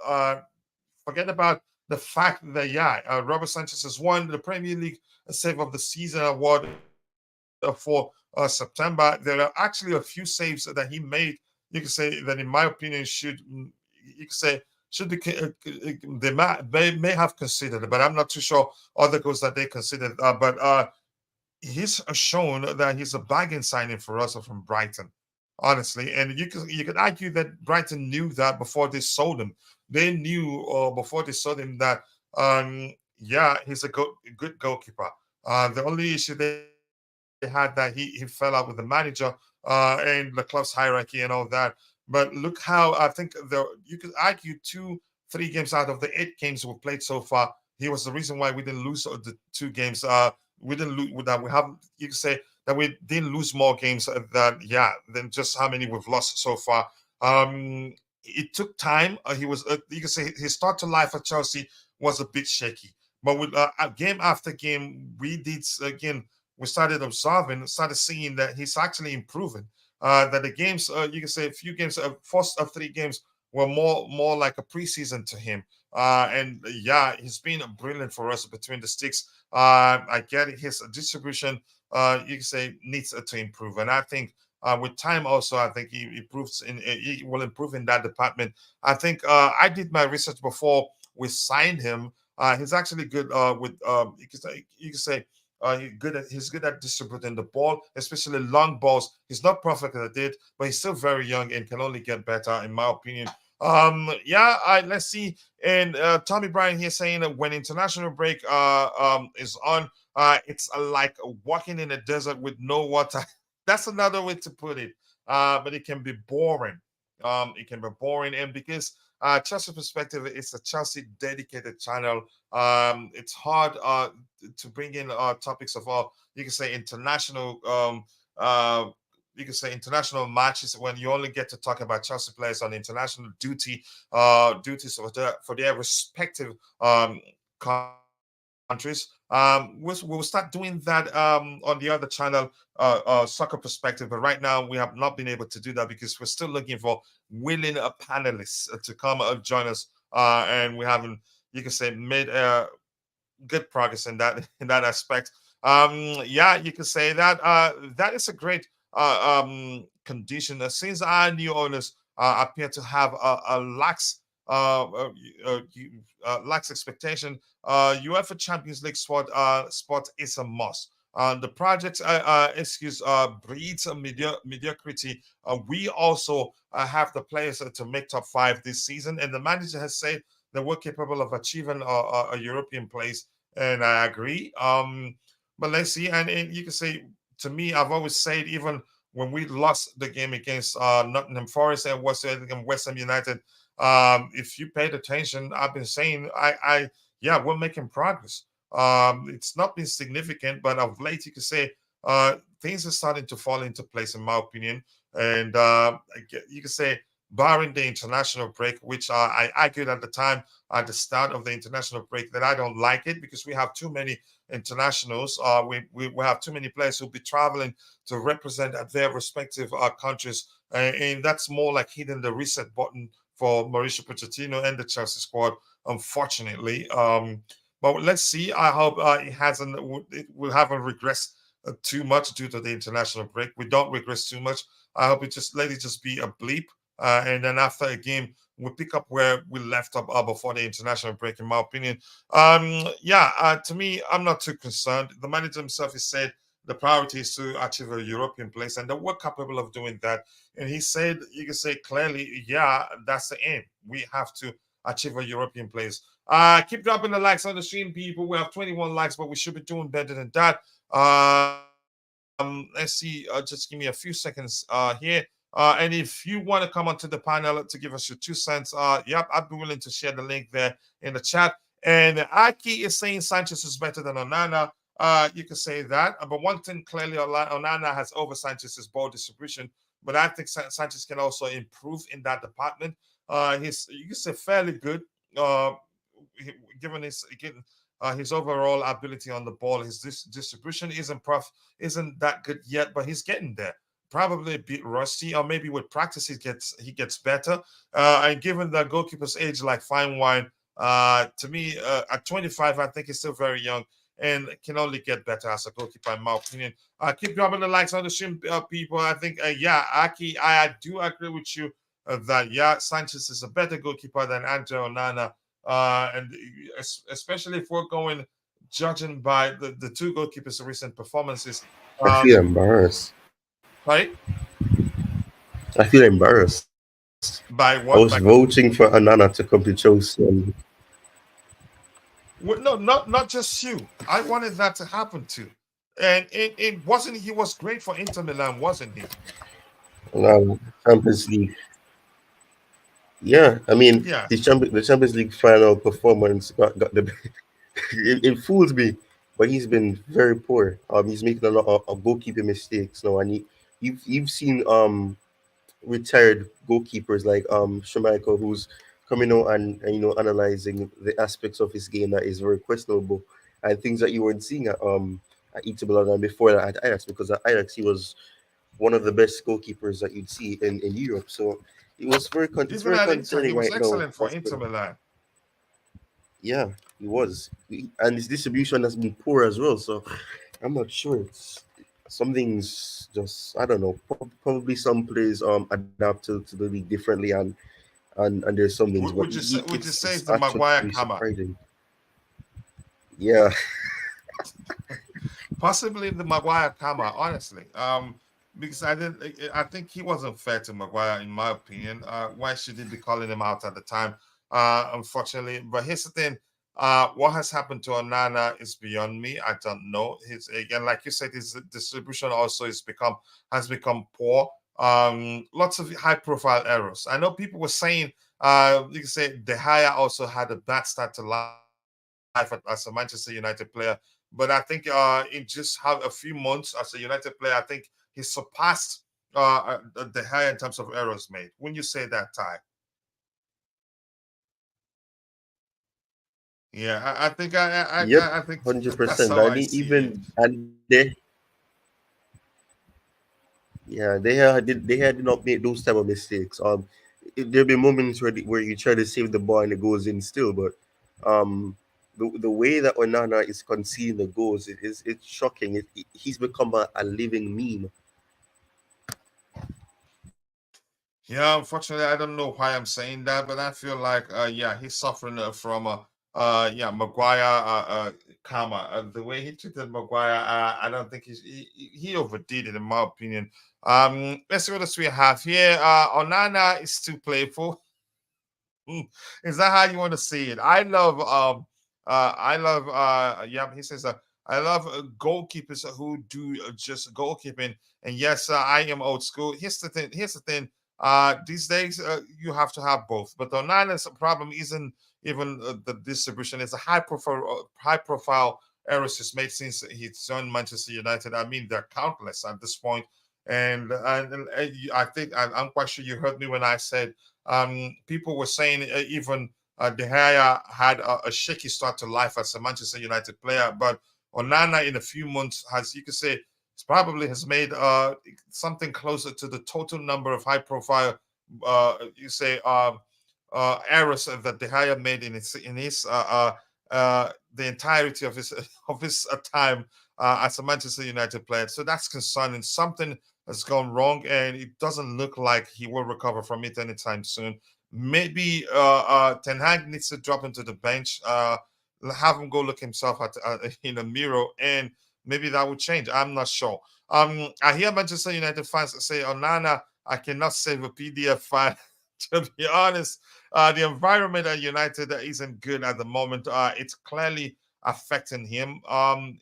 Forget about the fact that Robert Sanchez has won the Premier League Save of the Season award for September. There are actually a few saves that he made. You can say that, in my opinion, should be they may have considered it, but I'm not too sure other goals that they considered. But he's shown that he's a bargain signing for us from Brighton, honestly. And you could argue that Brighton knew that before they sold him. They knew before they sold him that he's a good goalkeeper. The only issue they had that he fell out with the manager and the club's hierarchy and all that. But look how I think you could argue 3 games out of the 8 games we've played so far, he was the reason why we didn't lose the 2 games. We didn't lose that we have. You can say that we didn't lose more games than just how many we've lost so far. It took time. He was you can say his start to life at Chelsea was a bit shaky, but with game after game, we started observing, started seeing that he's actually improving. That the games, you can say a few games, first of 3 games were more like a preseason to him. And he's been brilliant for us between the sticks. I get it. His distribution, you can say, needs to improve, and I think with time also, I think he will improve in that department. I think I did my research before we signed him. He's actually good with you can say he's good at distributing the ball, especially long balls. He's not perfect at it, but he's still very young and can only get better, in my opinion. Let's see. And Tommy Bryan here saying that when international break is on, it's like walking in a desert with no water. That's another way to put it. But it can be boring. It can be boring, and because Chelsea perspective, it's a Chelsea dedicated channel. It's hard to bring in topics of you can say international you can say international matches when you only get to talk about Chelsea players on international duties for their respective countries. We'll start doing that on the other channel, soccer perspective. But right now, we have not been able to do that because we're still looking for willing panelists to come join us, and we haven't, you can say, made good progress in that aspect. You can say that that is a great condition. Since our new owners appear to have a lax expectation, UEFA Champions League spot is a must. The project, excuse, breeds a mediocrity. We also have the players to make top five this season, and the manager has said that we're capable of achieving a European place, and I agree. But let's see, and you can say to me, I've always said even when we lost the game against Nottingham Forest and West Ham United, if you paid attention, I've been saying yeah, we're making progress. It's not been significant, but of late you can say things are starting to fall into place, in my opinion. And you can say, barring the international break, which I argued at the time at the start of the international break that I don't like it because we have too many internationals. We have too many players who'll be traveling to represent at their respective countries, and that's more like hitting the reset button for Mauricio Pochettino and the Chelsea squad, unfortunately. But let's see. I hope it will haven't regressed too much due to the international break. We don't regress too much. I hope let it just be a bleep, and then after a game we pick up where we left up before the international break. In my opinion, yeah. To me, I'm not too concerned. The manager himself has said the priority is to achieve a European place, and that we're capable of doing that. And he said, you can say clearly, yeah, that's the aim. We have to achieve a European place. Keep dropping the likes on the stream, people. We have 21 likes, but we should be doing better than that. Let's see. Just give me a few seconds here. And if you want to come onto the panel to give us your 2 cents, yep, I'd be willing to share the link there in the chat. And Aki is saying Sanchez is better than Onana. You can say that. But one thing clearly, Onana has over Sanchez's ball distribution. But I think Sanchez can also improve in that department. He's, you can say, fairly good. Uh, Given his overall ability on the ball, his distribution isn't that good yet, but he's getting there. Probably a bit rusty, or maybe with practice he gets better. And given the goalkeeper's age, like fine wine, to me, at 25, I think he's still very young and can only get better as a goalkeeper, in my opinion. Keep dropping the likes on the stream, people. I think, yeah, Aki, I do agree with you that, yeah, Sanchez is a better goalkeeper than Andre Onana. And especially if we're going judging by the two goalkeepers' recent performances. I feel embarrassed. Right? I feel embarrassed. I was By what? By voting for Anana to come to Chelsea. And no, not just you. I wanted that to happen too. And it wasn't. He was great for Inter Milan, wasn't he? Champions League. Yeah, I mean Yeah. the Champions League final performance got the it fooled me, but he's been very poor. He's making a lot of goalkeeping mistakes now, and you've seen retired goalkeepers like Schmeichel, who's coming out and analyzing the aspects of his game that is very questionable and things that you weren't seeing at Inter Milan and before that at Ajax, because at Ajax he was one of the best goalkeepers that you'd see in Europe. So it's Even very at Inter, he concerning was right now. excellent for Inter Milan. Yeah, he was, and his distribution has been poor as well. So I'm not sure. It's something's just, I don't know. Probably some players adapt to the league differently, and there's some things, but Would you say it's it's the Maguire actually Kama? surprising. Yeah, Possibly the Maguire Kama, honestly. Because I think he wasn't fair to Maguire, in my opinion. Why should he be calling him out at the time? Unfortunately, but here's the thing. What has happened to Onana is beyond me. I don't know. His, again, like you said, his distribution also has become poor. Lots of high profile errors. I know people were saying, you can say De Gea also had a bad start to life as a Manchester United player. But I think in just a few months as a United player, I think he surpassed De Gea in terms of errors made. When you say that, Ty, yeah, I think yep, I think that's 100%. how And I see it. even and they had not made those type of mistakes. There'll be moments where you try to save the ball and it goes in still, but um, the way that Onana is conceding the goals it's shocking. He's become a living meme. Yeah, unfortunately, I don't know why I'm saying that, but I feel like, yeah, he's suffering from Yeah, Maguire, Karma. The way he treated Maguire, I don't think he overdid it, in my opinion. Let's see what else we have here. Onana is too playful. Is that how you want to see it? Yeah, he says I love goalkeepers who do just goalkeeping. And yes, I am old school. Here's the thing. These days you have to have both. But Onana's problem isn't even the distribution. It's a high profile errors he's made since he's joined Manchester United. I mean, they're countless at this point. And I think I'm quite sure you heard me when I said people were saying even De Gea had a shaky start to life as a Manchester United player, but Onana in a few months has, you could say, probably has made something closer to the total number of high-profile, you say, errors that De Gea made in the entirety of his of his time as a Manchester United player. So that's concerning. Something has gone wrong, and it doesn't look like he will recover from it anytime soon. Maybe Ten Hag needs to drop into the bench, have him go look himself at in a mirror, and maybe that would change. I'm not sure. I hear Manchester United fans say, "Onana, I cannot save a PDF file." To be honest, the environment at United isn't good at the moment. It's clearly affecting him.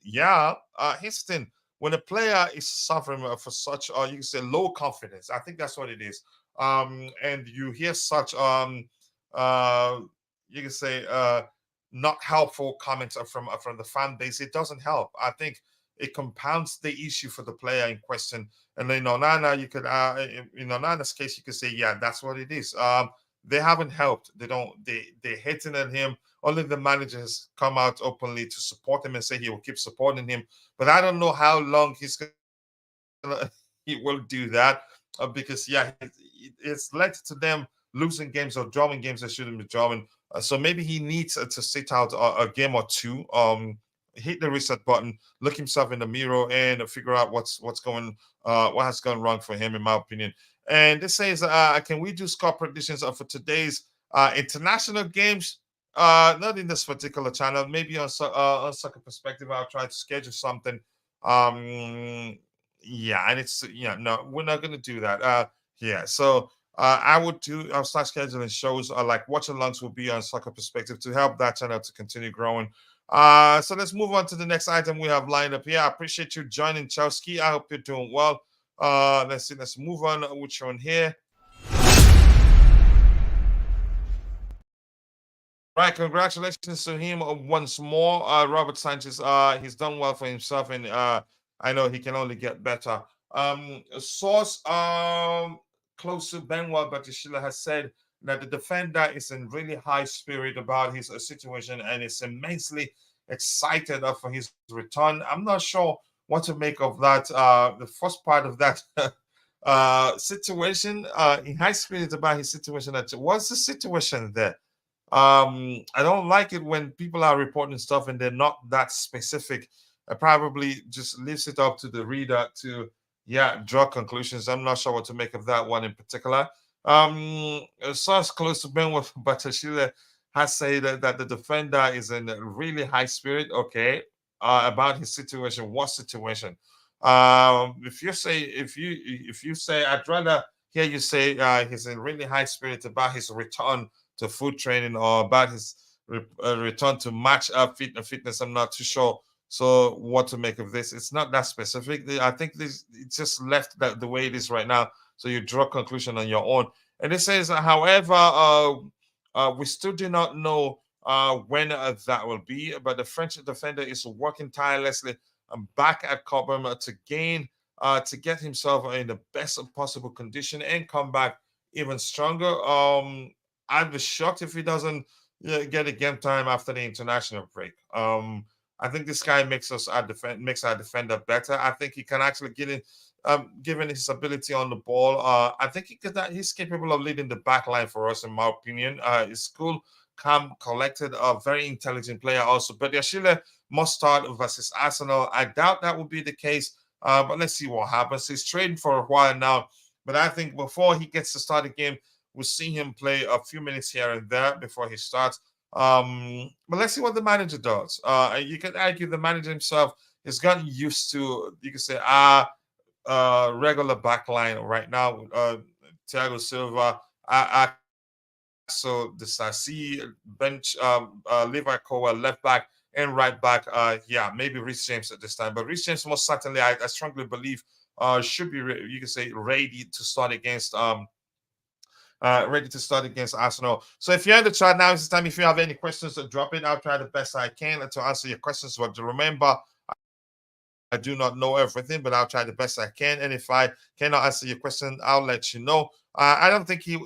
Yeah, here's the thing: when a player is suffering for such, you can say, low confidence, I think that's what it is. And you hear such, uh, you can say, not helpful comments from the fan base. It doesn't help. I think it compounds the issue for the player in question. And in Onana, you could, in Onana's case, you could say, yeah, that's what it is. They haven't helped. They're hating at him. Only the manager has come out openly to support him and say he will keep supporting him. But I don't know how long he will do that because yeah, it's led to them losing games or drawing games they shouldn't be drawing. So maybe he needs to sit out a game or two. Hit the reset button, look himself in the mirror, and figure out what has gone wrong for him, in my opinion. And this says, can we do score predictions for today's international games? Not in this particular channel. Maybe on Soccer Perspective, I'll try to schedule something. Yeah, and it's yeah, no, we're not gonna do that. Yeah, so I'll start scheduling shows like watch alongs will be on Soccer Perspective to help that channel to continue growing. So let's move on to the next item we have lined up here. I appreciate you joining, Chelsea. I hope you're doing well. Let's see, let's move on with one here. Right, congratulations to him once more. Robert Sanchez, he's done well for himself, and I know he can only get better. A source close to Benoit Batishila has said that the defender is in really high spirit about his situation and is immensely excited for his return. I'm not sure what to make of that. The first part of that situation, in high spirit about his situation. What's the situation there? I don't like it when people are reporting stuff and they're not that specific. I probably just leaves it up to the reader to draw conclusions. I'm not sure what to make of that one in particular. A source close to Ben with Batashila has said that the defender is in a really high spirit. Okay, about his situation. What situation? If you say I'd rather hear you say he's in really high spirit about his return to food training or about his return to match up fitness. I'm not too sure. So what to make of this? It's not that specific. I think this it's just left the way it is right now. So you draw conclusion on your own. And it says, however, we still do not know when that will be. But the French defender is working tirelessly back at Cobham to get himself in the best possible condition and come back even stronger. I'd be shocked if he doesn't get a game time after the international break. I think this guy makes our defender better. I think he can actually get in, given his ability on the ball. I think he's capable of leading the back line for us, in my opinion. He's cool, calm, collected, a very intelligent player also. But Yashile must start versus Arsenal. I doubt that will be the case, but let's see what happens. He's trading for a while now, but I think before he gets to start the game, we'll see him play a few minutes here and there before he starts. But let's see what the manager does. You can argue the manager himself has gotten used to, you can say, regular backline right now. Thiago Silva, Axel Disasi, bench, Levi Colwill, left back and right back. Yeah, maybe Reece James at this time, but Reece James most certainly, I strongly believe, should be you can say ready to start against Arsenal. So if you're in the chat now, it's the time. If you have any questions, drop it. I'll try the best I can to answer your questions. But remember, I do not know everything, but I'll try the best I can. And if I cannot answer your question, I'll let you know. I don't think he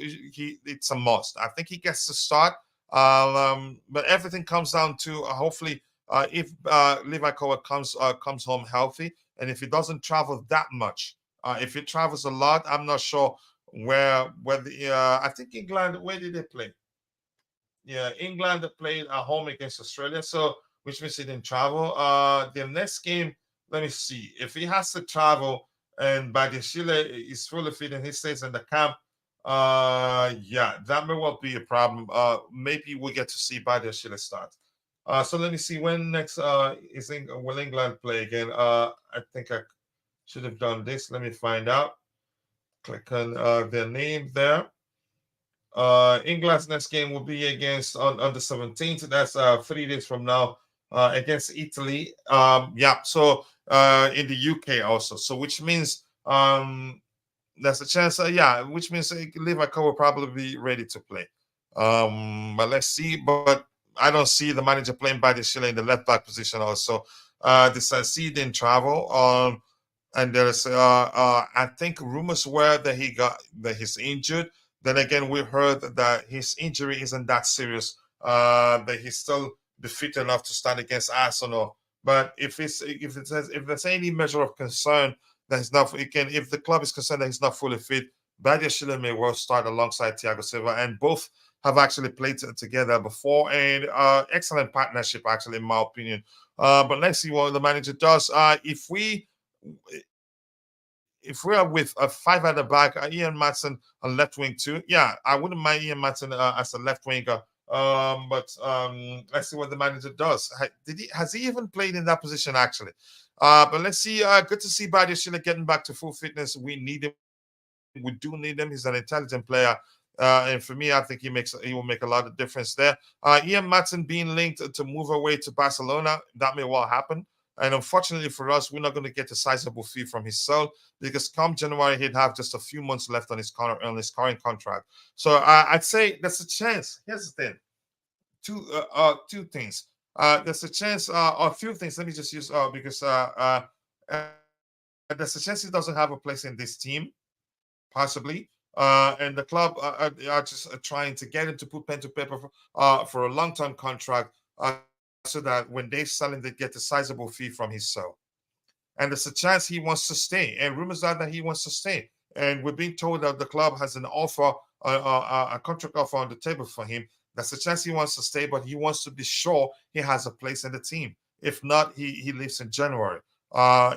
it's a must. I think he gets to start. But everything comes down to hopefully if Levi Colwill comes home healthy, and if he doesn't travel that much, if he travels a lot, I'm not sure where the I think England, where did they play? Yeah, England played at home against Australia, so which means he didn't travel. The next game, let me see. If he has to travel and Badiashile is fully fit and he stays in the camp, yeah, that may well be a problem. Maybe we'll get to see Badiashile start. So let me see when next will England play again? I think I should have done this. Let me find out. Click on their name there. England's next game will be against on the 17th. That's 3 days from now against Italy. Yeah, so in the UK also. So which means there's a chance. Yeah, which means Levi will probably be ready to play. But let's see. But I don't see the manager playing by the Chile in the left back position also. The Sansi didn't travel. And there's I think rumors were that he's injured. Then again, we heard that his injury isn't that serious. That he's still be fit enough to stand against Arsenal. But if there's any measure of concern that he's not, if the club is concerned that he's not fully fit, Badiashile may well start alongside Thiago Silva, and both have actually played together before, and excellent partnership actually, in my opinion. But let's see what the manager does. If we are with a five at the back, Ian Maatsen on left wing too. Yeah, I wouldn't mind Ian Maatsen as a left winger. But let's see what the manager does. Has he even played in that position actually? But let's see. Good to see Badiashile getting back to full fitness. We need him. We do need him. He's an intelligent player. And for me, I think he will make a lot of difference there. Ian Maatsen being linked to move away to Barcelona, that may well happen. And unfortunately for us, we're not going to get a sizable fee from his sale because come January, he'd have just a few months left on his current contract. So I'd say there's a chance. Here's the thing. Two things. There's a chance, or a few things. Let me just use because there's a chance he doesn't have a place in this team, possibly. And the club are just trying to get him to put pen to paper for a long-term contract so that when they sell him, they get a sizable fee from his sale. And there's a chance he wants to stay. And rumors are that he wants to stay. And we're being told that the club has an offer, a contract offer on the table for him. There's a chance he wants to stay, but he wants to be sure he has a place in the team. If not, he leaves in January.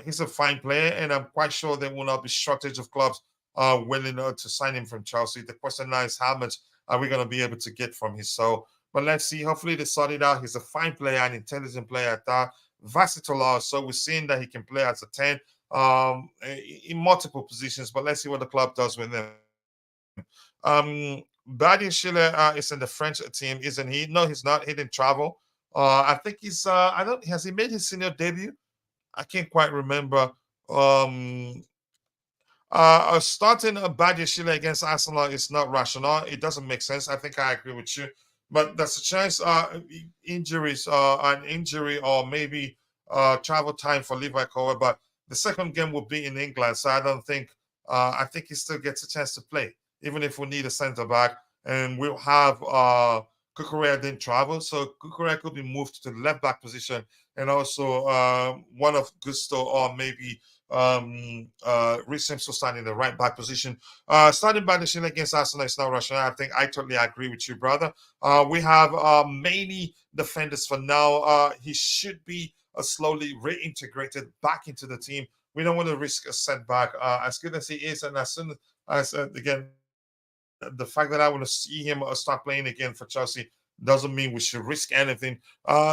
He's a fine player, and I'm quite sure there will not be shortage of clubs willing to sign him from Chelsea. The question now is how much are we going to be able to get from his soul? But let's see. Hopefully they sort it out. He's a fine player, an intelligent player at that. Versatile. So we're seeing that he can play as a 10 in multiple positions. But let's see what the club does with him. Badi Schiller is in the French team, isn't he? No, he's not. He didn't travel. I think he's I don't has he made his senior debut? I can't quite remember. Starting a Badiashile against Arsenal is not rational. It doesn't make sense. I think I agree with you. But there's a chance injuries, an injury, or maybe travel time for Levi Colwill. But the second game will be in England, so I don't think. I think he still gets a chance to play, even if we need a centre back. And we'll have Kukurea didn't travel, so Kukurea could be moved to the left back position, and also one of Gusto or maybe Reece James will stand in the right back position. Starting by the Shine against Arsenal is not rational. I think I totally agree with you, brother. We have many defenders for now. He should be slowly reintegrated back into the team. We don't want to risk a setback. As good as he is, and as soon as again, the fact that I want to see him start playing again for Chelsea, doesn't mean we should risk anything.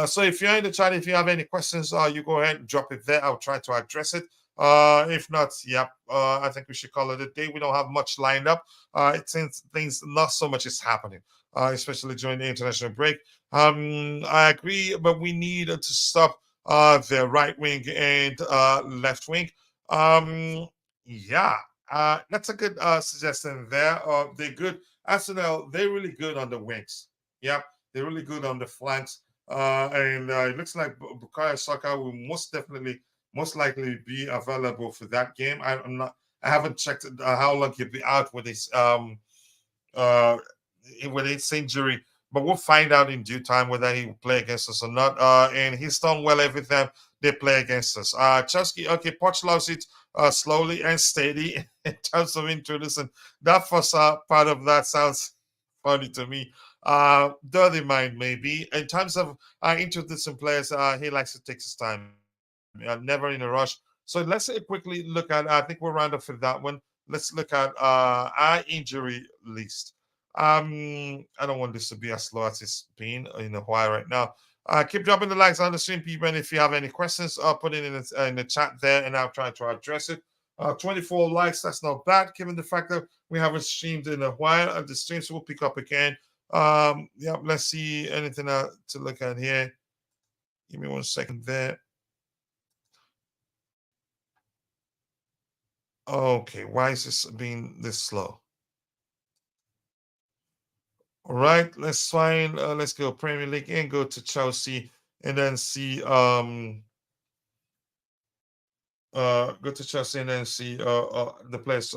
So if you're in the chat, if you have any questions, you go ahead and drop it there. I'll try to address it. If not, yep, I think we should call it a day. We don't have much lined up. It seems things not so much is happening, especially during the international break. I agree, but we need to stop the right wing and left wing. Yeah, that's a good suggestion there. They're good. Arsenal, they're really good on the wings. Yep, they're really good on the flanks. And it looks like Bukayo Saka will most likely be available for that game. I'm not. I haven't checked how long he'll be out uh, with his injury, but we'll find out in due time whether he will play against us or not. And he's done well every time they play against us. Chelsea, okay, Poch loves it slowly and steady in terms of introducing. That first part of that sounds funny to me. Dirty mind, maybe. In terms of introducing players, he likes to take his time, never in a rush. So let's quickly look at, I think we'll round up for that one. Let's look at our injury list. I don't want this to be as slow as it's been in a while right now. Keep dropping the likes on the stream, people. And if you have any questions, put it in the chat there, and I'll try to address it. 24 likes, that's not bad, given the fact that we haven't streamed in a while, and the streams will pick up again. Yeah, let's see anything to look at here. Give me 1 second there. Okay, why is this being this slow? All right, let's find. Let's go Premier League and go to Chelsea, and then see. Go to Chelsea and then see the players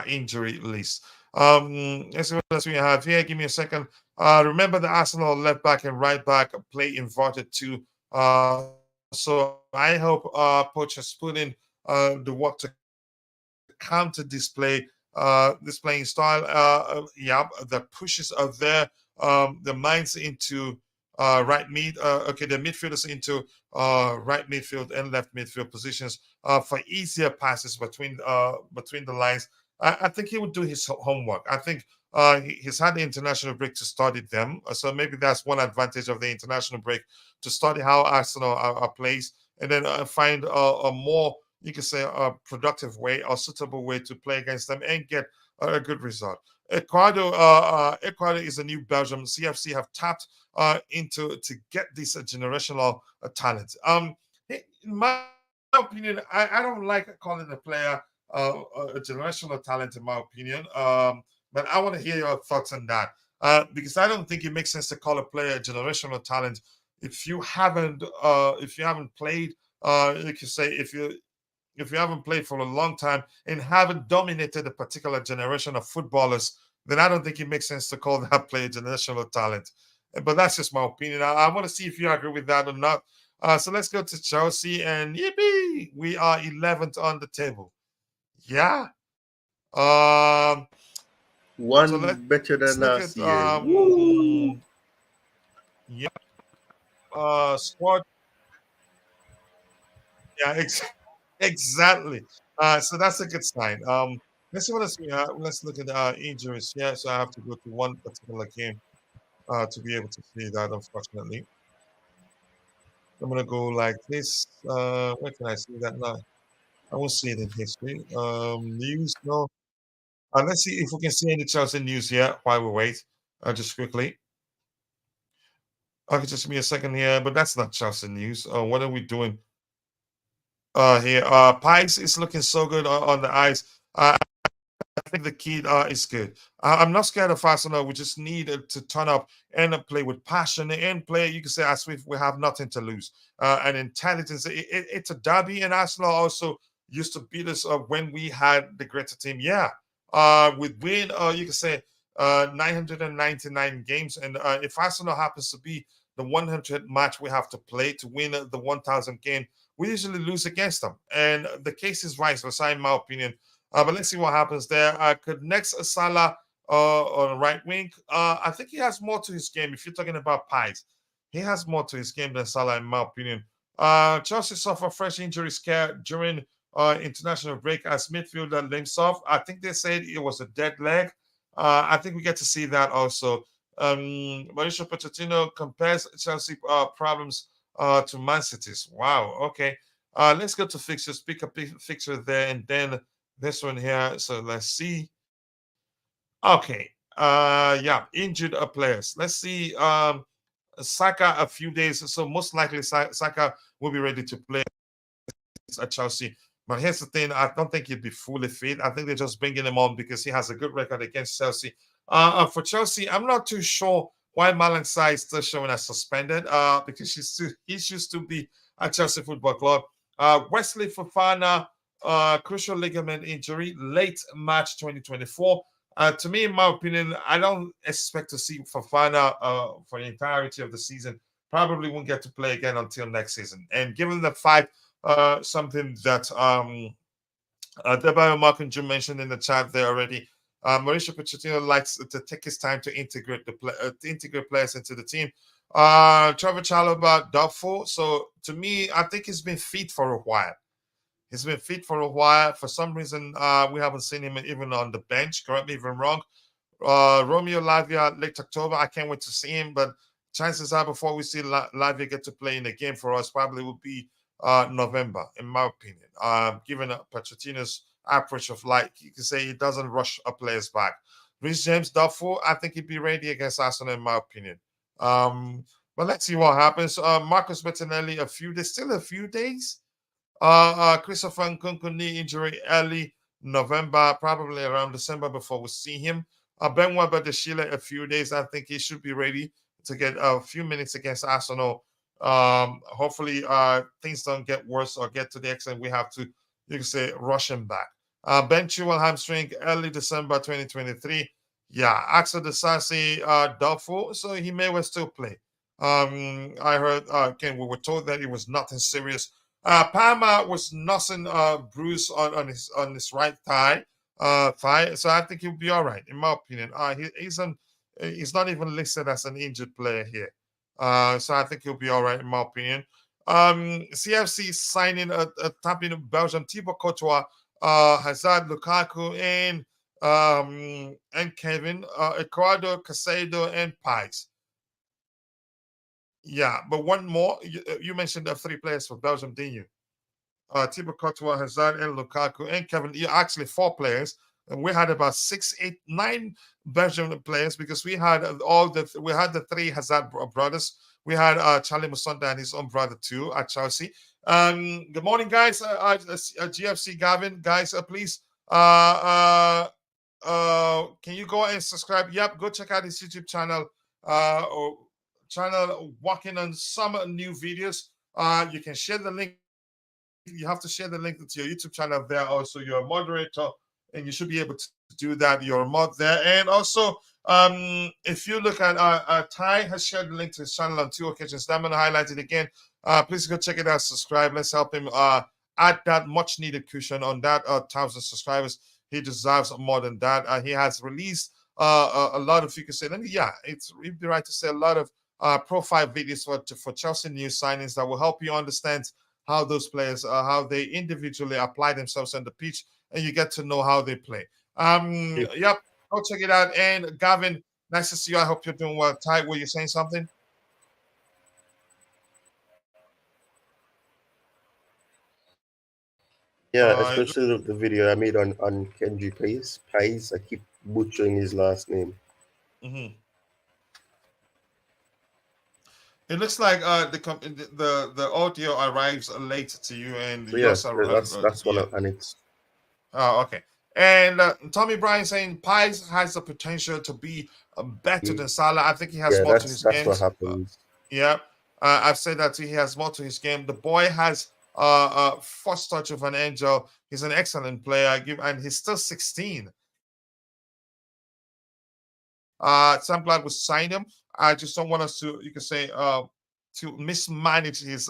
injury list. Let's see what else we have here. Give me a second. Remember the Arsenal left back and right back play inverted too. So I hope Poch has put in the work to counter display this playing style. Yeah, the pushes are there. The minds into right mid. Okay, the midfielders into right midfield and left midfield positions for easier passes between the lines. I think he would do his homework. I think he's had the international break to study them, so maybe that's one advantage of the international break, to study how Arsenal plays, and then find a more, you can say, a productive way or suitable way to play against them and get a good result. Ecuador is a new Belgium. CFC have tapped into to get this generational talent. In my opinion, I don't like calling a player a generational talent. In my opinion, but I want to hear your thoughts on that, because I don't think it makes sense to call a player a generational talent if you haven't played. You can say if you haven't played for a long time and haven't dominated a particular generation of footballers, then I don't think it makes sense to call that player generational talent. But that's just my opinion. I want to see if you agree with that or not. So let's go to Chelsea, and yippee, we are 11th on the table. Yeah. So One let's better look than at last year. Woo! yeah, squad. Yeah, exactly. So that's a good sign. Let's see what else let's look at injuries. Yeah, so I have to go to one particular game to be able to see that. Unfortunately, I'm gonna go like this. Where can I see that now? I won't see it in history. News, no. Let's see if we can see any Chelsea news here while we wait. Just quickly. Okay, just give me a second here, but that's not Chelsea news. What are we doing here? Pies is looking so good on the ice. I think the kid is good. I'm not scared of Arsenal. We just need to turn up and play with passion and play. You can say as if we have nothing to lose. And intelligence. It's a derby, and Arsenal also used to beat us when we had the greater team. Yeah, with win, you can say 999 games, and if Arsenal happens to be the 100th match we have to play to win the 1,000 game, we usually lose against them. And the case is vice versa, in my opinion. But let's see what happens there. Could next Salah on the right wing? I think he has more to his game. If you're talking about Pies, he has more to his game than Salah, in my opinion. Chelsea suffered fresh injury scare during international break as midfielder Linsov. I think they said it was a dead leg. I think we get to see that also. Mauricio Pochettino compares Chelsea problems to Man City's. Wow. Okay. Let's go to fixtures. Pick a fixture there, and then this one here. So let's see. Okay. Yeah, injured players. Let's see. Saka a few days. So most likely Saka will be ready to play at Chelsea. But here's the thing: I don't think he'd be fully fit. I think they're just bringing him on because he has a good record against Chelsea. For Chelsea, I'm not too sure why Malang Sai is still showing as suspended. Because he used to be at Chelsea Football Club. Wesley Fofana, crucial ligament injury, late March 2024. To me, in my opinion, I don't expect to see Fofana for the entirety of the season. Probably won't get to play again until next season. And given the fact something that Debayo Markinju mentioned in the chat there already. Mauricio Pochettino likes to take his time to integrate players into the team. Trevoh Chalobah doubtful. So to me, I think he's been fit for a while. He's been fit for a while. For some reason, we haven't seen him even on the bench. Correct me if I'm wrong. Romeo Lavia late October. I can't wait to see him, but chances are before we see Lavia get to play in the game for us, probably will be November, in my opinion. Given Pochettino's approach of you can say he doesn't rush players back. Reece James doubtful. I think he'd be ready against Arsenal, in my opinion. But let's see what happens. Marcus Bettinelli, still a few days. Christopher Nkunku knee injury early November, probably around December before we see him. Ben Weber a few days. I think he should be ready to get a few minutes against Arsenal. Hopefully, things don't get worse or get to the extent we have to, you can say, rush him back. Ben Chilwell hamstring early December 2023. Yeah, Axel Disasi doubtful, so he may well still play. I heard again we were told that it was nothing serious. Palmer was nursing bruise on his right thigh, so I think he'll be all right, in my opinion. He's not even listed as an injured player here, so I think he'll be all right, in my opinion. CFC signing tapping Belgium, Thibaut Courtois, Hazard, Lukaku, and Kevin, Ecuador, Casado, and Paez. Yeah, but one more. You mentioned the three players for Belgium, didn't you? Thibaut Courtois, Hazard, and Lukaku, and Kevin. You actually four players, and we had about 6, 8, 9 Belgian players because we had the three Hazard brothers. We had Charlie Musonda and his own brother too at Chelsea. Good morning, guys. GFC Gavin, guys, please. Can you go and subscribe? Yep, go check out his YouTube channel. Working on some new videos. You can share the link. You have to share the link to your YouTube channel there. Also, you're a moderator, and you should be able to do that. You're a mod there, and also, if you look at Ty has shared the link to his channel on 2 occasions. I'm going to highlight it again. Please go check it out. Subscribe. Let's help him add that much needed cushion on that 1,000 subscribers. He deserves more than that. He has released a lot of, you can say, it'd be right to say a lot of profile videos for Chelsea new signings that will help you understand how those players, how they individually apply themselves on the pitch, and you get to know how they play. Yep, go check it out. And Gavin, nice to see you. I hope you're doing well. Ty, were you saying something? Yeah, especially the video I made on Kendry Paez. I keep butchering his last name. Mm-hmm. It looks like the audio arrives late to you, and yes, that's one of, and it's. Oh, okay. And Tommy Bryan saying Paez has the potential to be better than Salah. I think he has more to his game. That's what happens. Yeah, I've said that he has more to his game. The boy has first touch of an angel. He's an excellent player, and he's still 16. So I'm glad we signed him. I just don't want us to, you can say, to mismanage his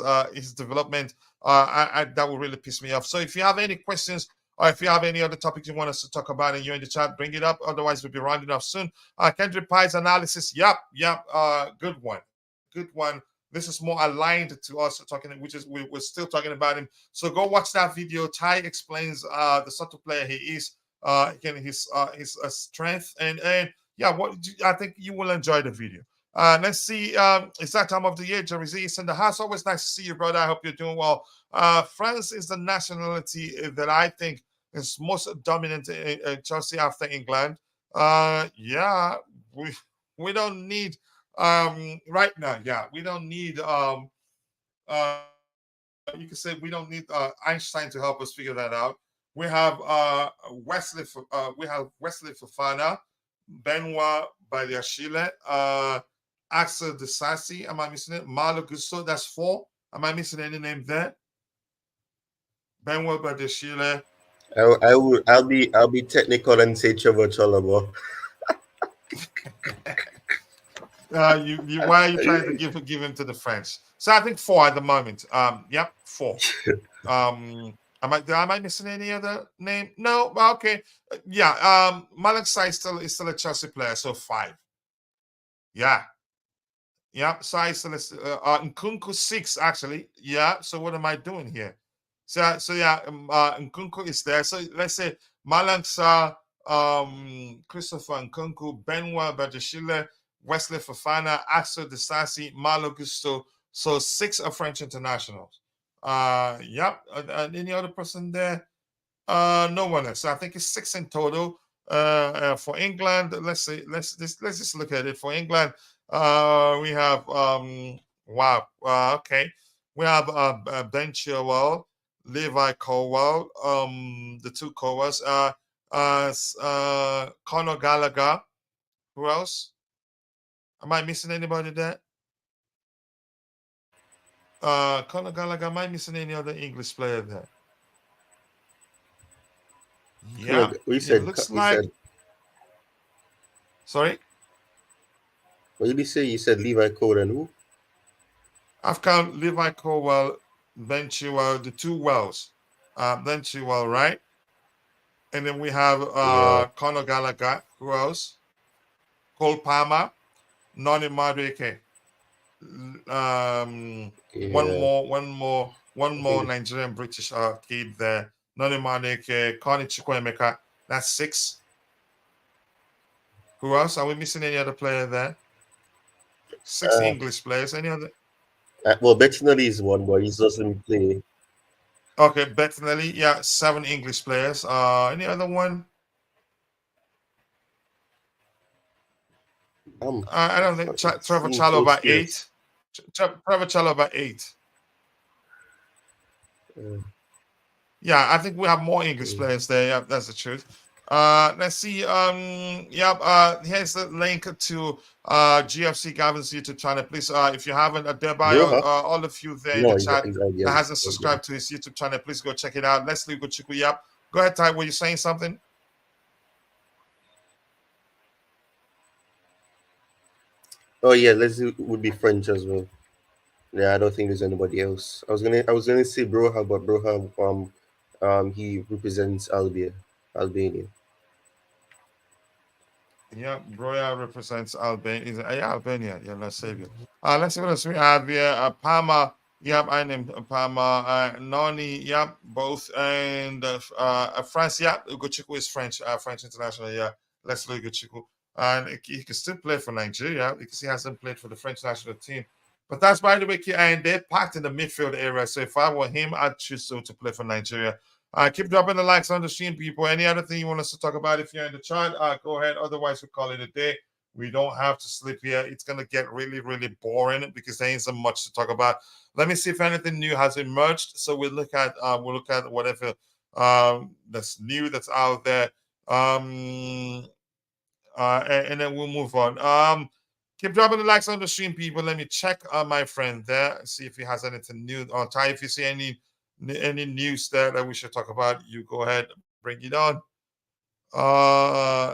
development. That will really piss me off. So if you have any questions or if you have any other topics you want us to talk about and you're in the chat, bring it up. Otherwise, we'll be rounding off soon. Kendry Paez analysis. Yep. Good one. Good one. This is more aligned to us talking, which is we're still talking about him. So go watch that video. Ty explains the sort of player he is, again, his strength and yeah, I think you will enjoy the video. Let's see. It's that time of the year. Jersey is in the house. Always nice to see you, brother. I hope you're doing well. France is the nationality that I think is most dominant in Chelsea after England. Yeah, we don't need right now. Yeah, we don't need you can say we don't need Einstein to help us figure that out. We have we have Wesley Fofana, Benoit Badiashile, Axel Disasi. Am I missing it? Malo Gusto. That's four. Am I missing any name there? Benoit Badiashile. I'll be technical and say Trevoh Chalobah. You why are you trying to give him to the French? So I think four at the moment. Yep, four. Am I missing any other name? No. Well, okay. Yeah. Malik Sai is still a Chelsea player, so five. Yeah. Yeah. Sai is Nkunku six actually. Yeah. So what am I doing here? So yeah. Nkunku is there. So let's say Malang Sarr, Christopher Nkunku, Benoit Badiashile, Wesley Fofana, Axel Disasi, Malo Gusto. So six are French internationals. Yep. Any other person there? No one else. So I think it's six in total. For England, let's just look at it. For England, we have wow. Okay, we have Ben Chilwell, Levi Colwell, the two Colwells, Conor Gallagher. Who else? Am I missing anybody there? Conor Gallagher. Am I missing any other English player there? Yeah, We it said looks we like. said. Sorry, What did you say? You said Levi Colwill and who? I've counted Levi Colwell, Ben Chilwell, the two Wells, Ben Chilwell, right? And then we have Yeah, Conor Gallagher. Who else? Cole Palmer, Noni Madueke. yeah. One I more think Nigerian British kid there. Noni Madueke, Connie Chukwemeka. That's six. Who else? Are we missing any other player there? Six uh, English players. Any other? well, Bettinelli is one, but he doesn't play. Okay, Bettinelli. Yeah, seven English players. Any other one? I don't think It Trevoh seems so Chalobah scarce. eight. Trevoh Chalobah eight. Uh, Yeah, I think we have more English mm. players there. Yeah, that's the truth. Let's see. Yep. Here's the link to GFC Gavin's YouTube channel. Please, if you haven't, Adebayo, Broha? all of you there in No, the chat yeah, that hasn't yeah. subscribed to his YouTube channel, please go check it out. Leslie Gochuku. Yep. Go ahead, Ty. Were you saying something? Oh yeah, Leslie would be French as well. Yeah, I don't think there's anybody else. I was gonna say Broha, but Broha he represents Albania. Yeah, Broya represents Albania. Yeah, Albania. Yeah, let's save it. Let's see what else we have here. Palma. Yep, I named Palma. Noni. Yep, both. And France. Yep, Ugochukwu is French. French international. Yeah, let's look at Ugochukwu. And he can still play for Nigeria because he hasn't played for the French national team. But that's by the way, and they're packed in the midfield area. So if I were him, I'd choose to play for Nigeria. Keep dropping the likes on the stream, people. Any other thing you want us to talk about if you're in the chat, go ahead. Otherwise, we call it a day. We don't have to sleep here. It's going to get really, really boring because there ain't so much to talk about. Let me see if anything new has emerged. So we'll look at whatever that's new that's out there. And then we'll move on. Keep dropping the likes on the stream, people. Let me check on my friend there, see if he has anything new on Ty. If you see any news there that we should talk about, you go ahead, bring it on.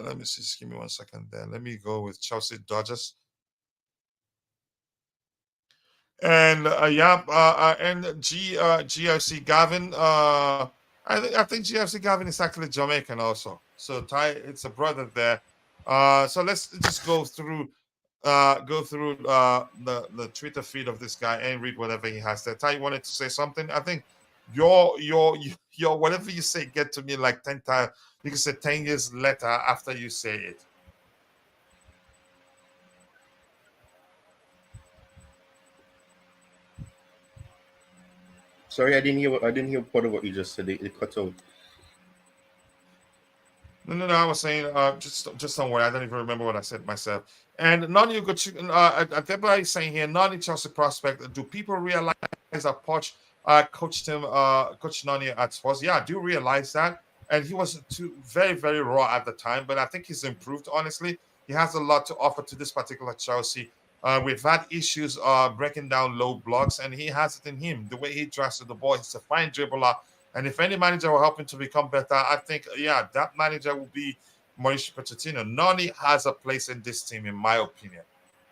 Let me see. Just give me 1 second there. Let me go with Chelsea Dodgers. And GFC Gavin. I think GFC Gavin is actually Jamaican also. So Ty, it's a brother there. So let's just go through the Twitter feed of this guy and read whatever he has there. Ty wanted to say something. I think your whatever you say get to me like 10 times. You can say 10 years later after you say it. Sorry, I didn't hear part of what you just said. It cut out. No. I was saying, just don't worry. I don't even remember what I said myself. And Noni, you could, everybody saying here, Noni Chelsea prospect. Do people realize that Poch coached him, coached Noni at Spurs? Yeah, I do realize that. And he was too very, very raw at the time, but I think he's improved. Honestly, he has a lot to offer to this particular Chelsea. We've had issues breaking down low blocks, and he has it in him. The way he drives to the ball, he's a fine dribbler. And if any manager will help him to become better, I think, yeah, that manager will be Mauricio Pochettino. Noni has a place in this team, in my opinion.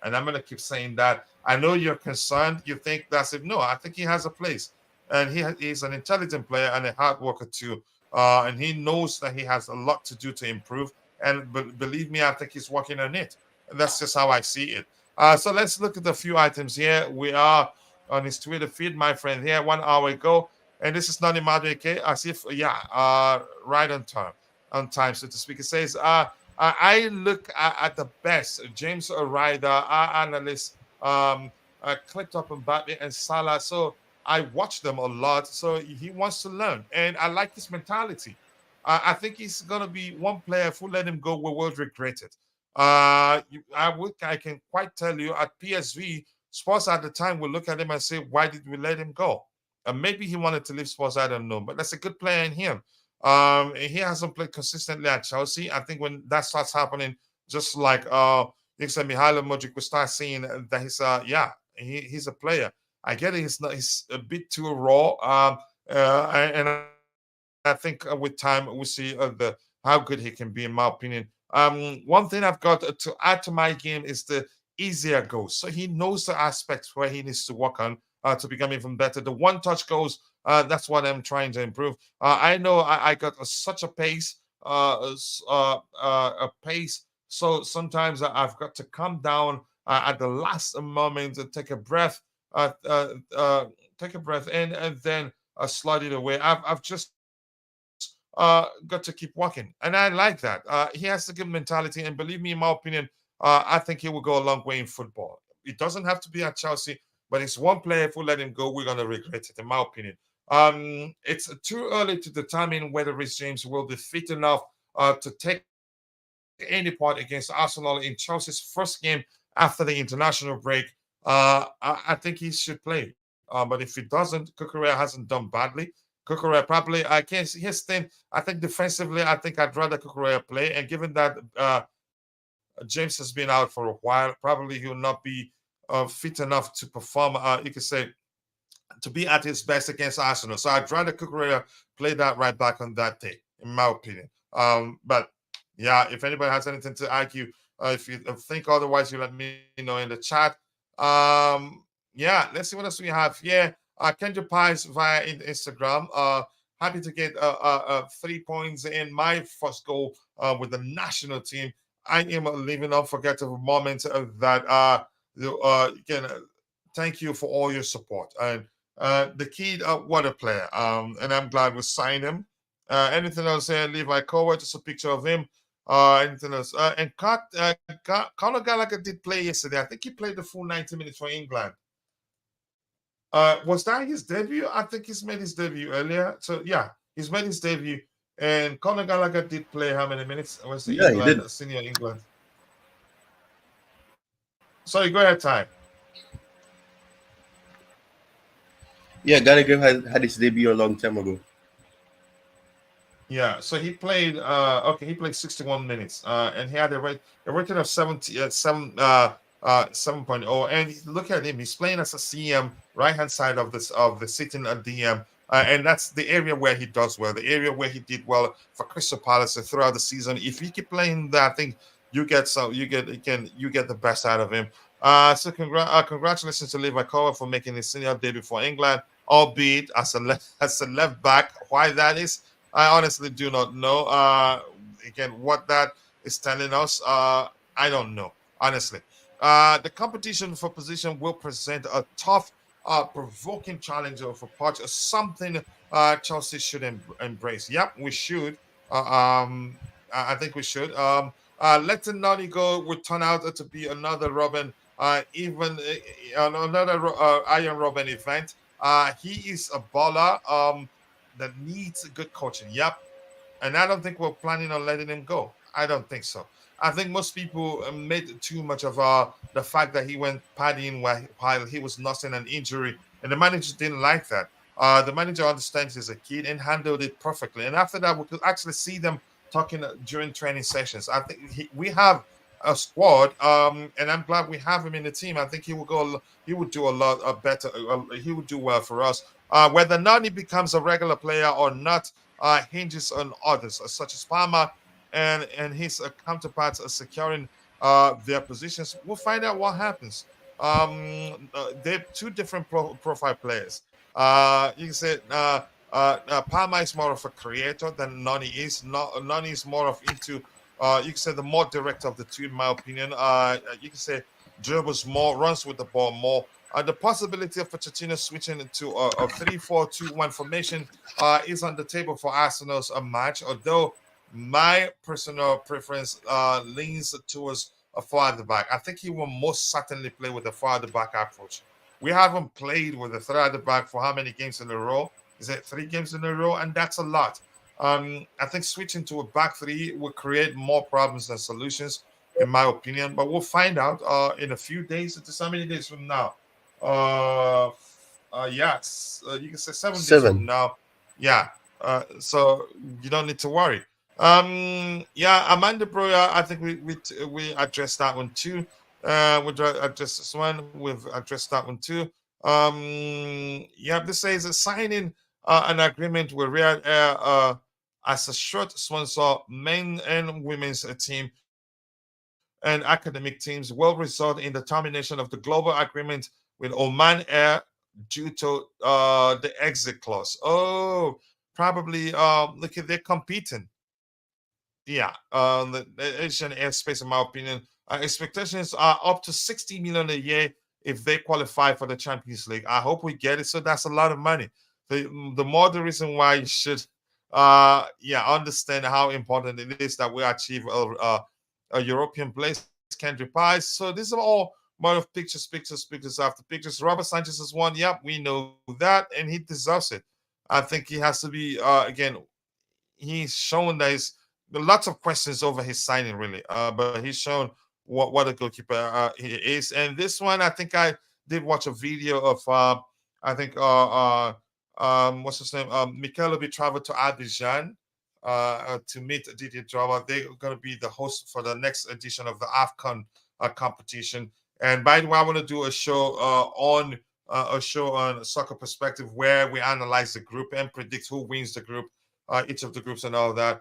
And I'm going to keep saying that. I know you're concerned. You think that's it. No, I think he has a place. And he's an intelligent player and a hard worker too. And he knows that he has a lot to do to improve. And believe me, I think he's working on it. And that's just how I see it. So let's look at a few items here. We are on his Twitter feed, my friend, here 1 hour ago. And this is Nani Madueke, as if, yeah, right on time, so to speak. It says, I look at the best. James Ryder, our analyst, clicked up Mbappe and Salah. So I watch them a lot. So he wants to learn. And I like his mentality. I think he's going to be one player. If we let him go, we will regret it. I can quite tell you at PSV, Sports at the time will look at him and say, why did we let him go? Maybe he wanted to leave Sports, I don't know. But that's a good player in him. He hasn't played consistently at Chelsea. I think when that starts happening, just like you said, Mihailo Modric, we start seeing that he's a player. I get it. He's a bit too raw. And I think with time we see how good he can be, in my opinion. One thing I've got to add to my game is the easier goals. So he knows the aspects where he needs to work on to become even better. The one touch goals, that's what I'm trying to improve. I know I got such a pace, a pace. So sometimes I've got to come down at the last moment to take a breath, take a breath in, and then slide it away. I've just got to keep working, and I like that. He has a good mentality, and believe me, in my opinion, I think he will go a long way in football. It doesn't have to be at Chelsea, but it's one player. If we let him go, we're going to regret it, in my opinion. It's too early to determine whether Rhys James will be fit enough to take any part against Arsenal in Chelsea's first game after the international break. I think he should play. But if he doesn't, Kukurea hasn't done badly. Kukurea probably, I can't see his thing. I think defensively, I think I'd rather Kukurea play. And given that James has been out for a while, probably he'll not be fit enough to perform. You could say to be at his best against Arsenal. So I'd rather Kukurea play that right back on that day, in my opinion. But yeah, if anybody has anything to argue, if you think otherwise, you let me know in the chat. Yeah, let's see what else we have here. Kendry Paez via Instagram. Happy to get 3 points in my first goal with the national team. I am living unforgettable moments that again, thank you for all your support. And the kid, what a player. And I'm glad we signed him. Anything else here? Levi Colwill, just a picture of him. Anything else? Conor Gallagher did play yesterday. I think he played the full 90 minutes for England. Was that his debut? I think he's made his debut earlier. So yeah, he's made his debut. And Conor Gallagher did play how many minutes? Was the Yeah, he did. senior England? Sorry, go ahead, Ty. Yeah, Gallagher had his debut a long time ago. Yeah, so he played he played 61 minutes. And he had a rating of 7.0. And look at him, he's playing as a CM, right hand side of the sitting DM. And that's the area where he does well, the area where he did well for Crystal Palace throughout the season. If he keep playing that, I think you get the best out of him. So congratulations to Levi Colwill for making his senior debut for England, albeit as a left back. Why that is, I honestly do not know. Again, what that is telling us, I don't know, honestly. The competition for position will present a tough, provoking challenge for Poch, something Chelsea should embrace. Yep, we should. I think we should. Letting Noni go would turn out to be another Robin, even another Iron Robin event. He is a baller that needs good coaching. Yep. And I don't think we're planning on letting him go. I don't think so. I think most people made too much of the fact that he went partying while he was nursing an injury, and the manager didn't like that. The manager understands he's a kid and handled it perfectly. And after that, we could actually see them talking during training sessions. I think we have a squad, and I'm glad we have him in the team. I think he will go. He would do a lot better. He would do well for us. Whether Noni becomes a regular player or not hinges on others, such as Palmer and his counterparts are securing their positions. We'll find out what happens. They're two different profile players. You can say Palmer is more of a creator than Noni is. Noni is more of into, you can say, the more direct of the two, in my opinion. You can say dribbles more, runs with the ball more. The possibility of Pochettino switching into a 3-4-2-1 formation is on the table for Arsenal's match, although my personal preference leans towards a four at the back. I think he will most certainly play with a four at the back approach. We haven't played with a three at the back for how many games in a row? Is it 3 games in a row? And that's a lot. I think switching to a back three will create more problems than solutions, in my opinion. But we'll find out in a few days. It's how many days from now? Yes, you can say 7 days from 7. now. Yeah. So you don't need to worry. Yeah, Armando Broja, I think we addressed that one too. We addressed this one. We've addressed that one too. Yeah, this says signing an agreement with Real Air as a short sponsor, men and women's team and academic teams will result in the termination of the global agreement with Oman Air due to the exit clause. Oh, probably look, they're competing. Yeah, the Asian airspace, in my opinion, expectations are up to 60 million a year if they qualify for the Champions League. I hope we get it. So that's a lot of money. The more the reason why you should, yeah, understand how important it is that we achieve a European place, Kendry Paez. So these are all more of pictures after pictures. Robert Sanchez has won. Yep, we know that, and he deserves it. I think he has to be again, he's shown that lots of questions over his signing, really. But he's shown what a goalkeeper he is. And this one, I think I did watch a video of, I think, what's his name? Mikel will be traveled to Abidjan to meet Didier Drogba. They're going to be the host for the next edition of the AFCON competition. And by the way, I want to do a show on Soccer Perspective where we analyze the group and predict who wins the group, each of the groups and all that.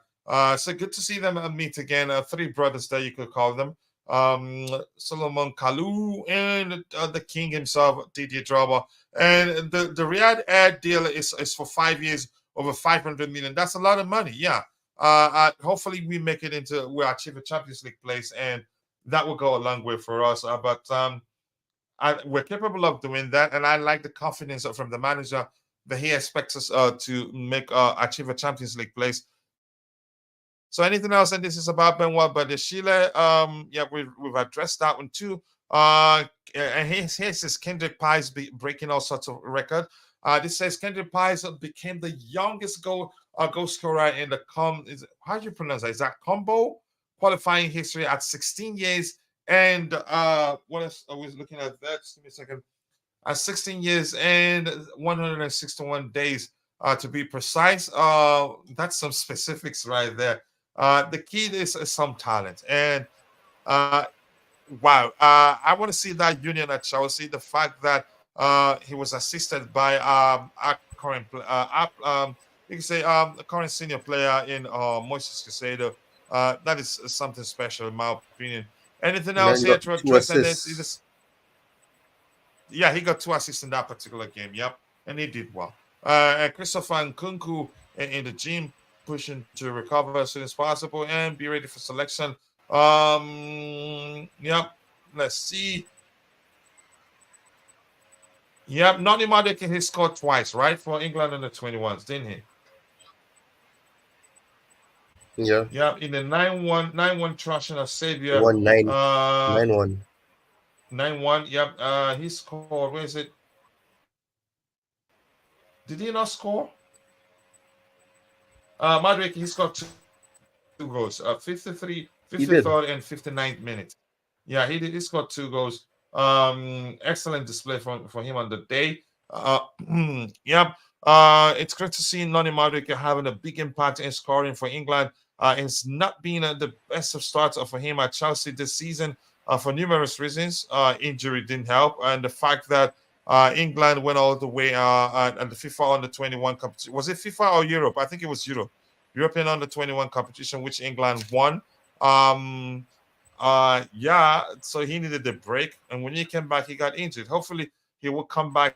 So good to see them meet again. 3 brothers there, you could call them. Solomon Kalou and the king himself, Didier Drogba. And the Riyadh Air deal is for 5 years, over 500 million. That's a lot of money. Yeah. Hopefully we we achieve a Champions League place, and that will go a long way for us. We're capable of doing that, and I like the confidence from the manager that he expects us to achieve a Champions League place. So anything else? And this is about Benoit Badiashile. Yeah, we've addressed that one too. And here's this Kendry Paez breaking all sorts of record. This says Kendry Paez became the youngest goal scorer in the how do you pronounce that? Is that combo qualifying history at 16 years? And what else are we looking at? That just give me a second. 16 years and 161 days to be precise. That's some specifics right there. The key is some talent. And wow, I want to see that union at Chelsea. The fact that he was assisted by our current, you can say, a current senior player in Moises Caicedo. That is something special in my opinion. Anything And else then here got to 2 address? And assists. yeah, he got 2 assists in that particular game. Yep, and he did well. And Christopher Nkunku in the gym, pushing to recover as soon as possible and be ready for selection. Yep. Let's see. Yep, Noni Madueke, he scored twice, right, for England in the 21s, didn't he? Yeah. Yep, in the 9-1 thrashing of Savior. 1-9. Uh 9-1. 9-1. Yep. He scored. Where is it? Did he not score? Madrid, he scored two goals, 53rd and He did. 59th minute. Yeah, he did. He scored two goals. Excellent display for him on the day. Uh, yeah. It's great to see Noni Madrid having a big impact in scoring for England. It's not been the best of starts for him at Chelsea this season for numerous reasons. Injury didn't help, and the fact that England went all the way at the FIFA Under 21 competition. Was it FIFA or Europe? I think it was Europe. European Under 21 competition, which England won. Um, yeah, so he needed the break, and when he came back, he got injured. Hopefully, he will come back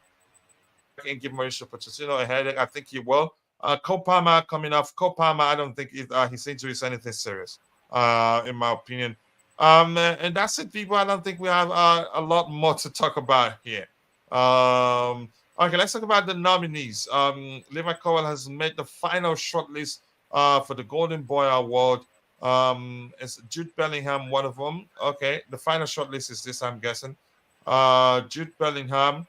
and give Mauricio Pochettino a headache. I think he will. Cole Palmer coming off. Cole Palmer, I don't think his injury is anything serious, in my opinion. And that's it, people. I don't think we have a lot more to talk about here. Okay, let's talk about the nominees. Levi Colwill has made the final shortlist for the Golden Boy Award. Is Jude Bellingham one of them? Okay, the final shortlist is this, I'm guessing. Jude Bellingham,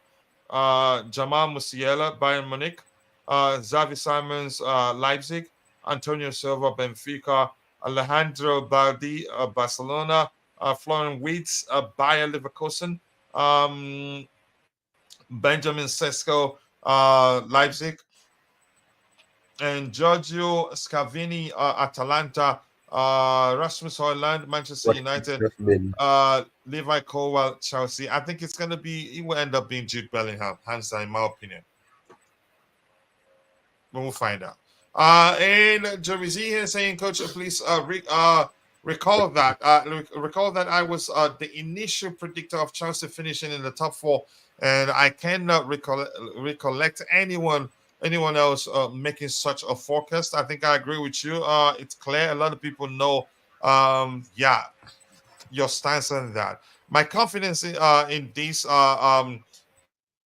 Jamal Musiala, Bayern Munich, Xavi Simons, Leipzig, Antonio Silva, Benfica, Alejandro Baldi, Barcelona, Florian Wirtz, Bayer Leverkusen, um, Benjamin Sesko, Leipzig, and Giorgio Scavini, Atalanta, Rasmus Højlund, Manchester What could United, have been. Levi Colwill, Chelsea. I think it's going to be, it will end up being Jude Bellingham, hands down, in my opinion. But we'll find out. And Jeremy Z here saying, Coach, please recall that I was the initial predictor of Chelsea finishing in the top four, and I cannot recollect anyone else making such a forecast. I think I agree with you. It's clear a lot of people know. Yeah, your stance on that. My confidence in this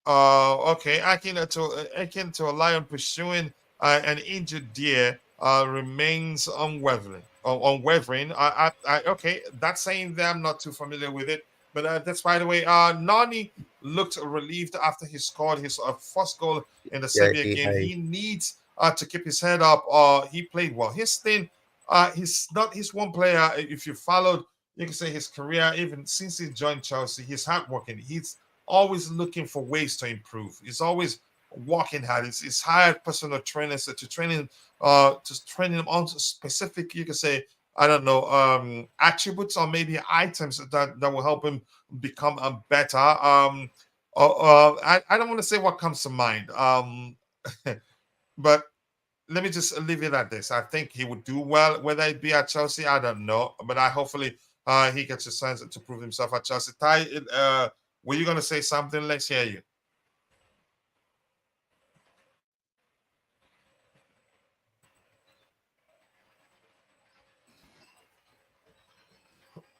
okay, akin to a lion pursuing an injured deer remains unwavering. Okay, that's saying that I'm not too familiar with it, but that's by the way. Noni looked relieved after he scored his first goal in the Yeah, Serbia game. I He needs to keep his head up. He played well. His thing, he's not his one player. If you followed, you can say his career, even since he joined Chelsea, he's hardworking. He's always looking for ways to improve. He's always working hard. It's hired personal trainers to train him on specific, you can say, I don't know, attributes or maybe items that will help him become a better. I don't want to say what comes to mind. But let me just leave it at this. I think he would do well, whether it be at Chelsea, I don't know. But I hopefully he gets a chance to prove himself at Chelsea. Ty, were you gonna say something? Let's hear you.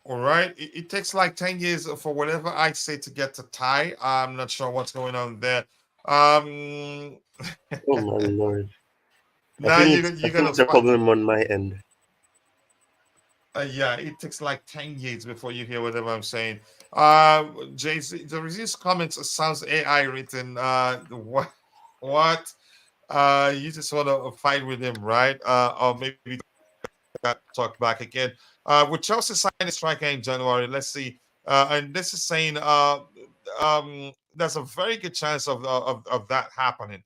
All right. It takes like 10 years for whatever I say to get to Ty. I'm not sure what's going on there. Um oh my lord. now I you're think gonna it's a fight. problem on my end. Yeah, it takes like 10 years before you hear whatever I'm saying. JC, the resist comments sounds AI written. What? You just want to fight with him, right? Or maybe talk back again. With Chelsea signing a striker in January, let's see. And this is saying there's a very good chance of that happening.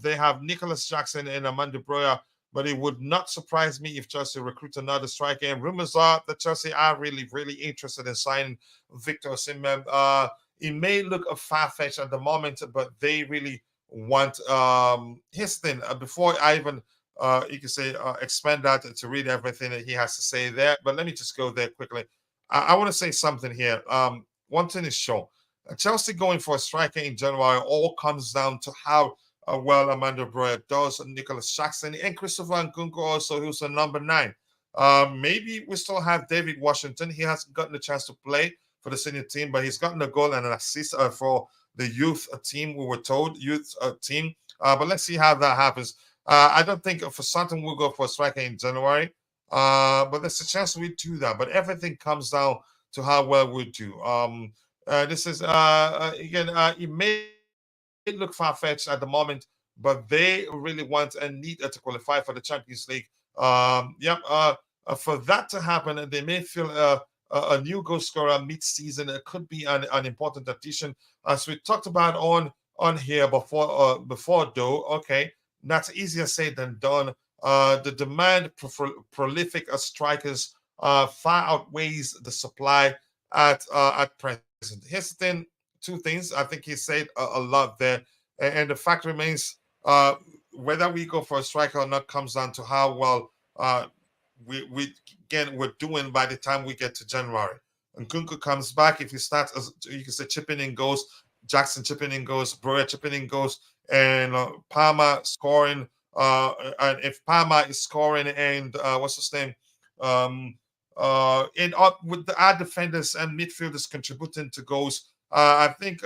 They have Nicholas Jackson and Armando Broja, but it would not surprise me if Chelsea recruit another striker. And rumors are that Chelsea are really, really interested in signing Victor Osimhen. It may look a far-fetched at the moment, but they really want his thing. Before I even you can say expand that to read everything that he has to say there. But let me just go there quickly. I want to say something here. One thing is sure. Chelsea going for a striker in January all comes down to how well Armando Broja does, Nicholas Jackson, and Christopher Nkunku also, who's a number 9. Maybe we still have David Washington. He hasn't gotten a chance to play for the senior team, but he's gotten a goal and an assist for the youth team. We were told youth team. But let's see how that happens. I don't think for something we'll go for a striker in January, but there's a chance we do that. But everything comes down to how well we do. This is again, it may look far fetched at the moment, but but they really want and need to qualify for the Champions League. For that to happen, and they may feel a new goal scorer mid-season. It could be an important addition, as we talked about on here before though. Okay, that's easier said than done. The demand for prolific strikers far outweighs the supply at present. Here's the thing: two things. I think he said a lot there, and the fact remains: whether we go for a striker or not comes down to how well we're doing by the time we get to January. And Nkunku comes back. If he starts, as you can say, chipping in goals, Jackson chipping in goals, Broja chipping in goals, and Palmer scoring. And if Palmer is scoring, and what's his name, in up with our defenders and midfielders contributing to goals, I think,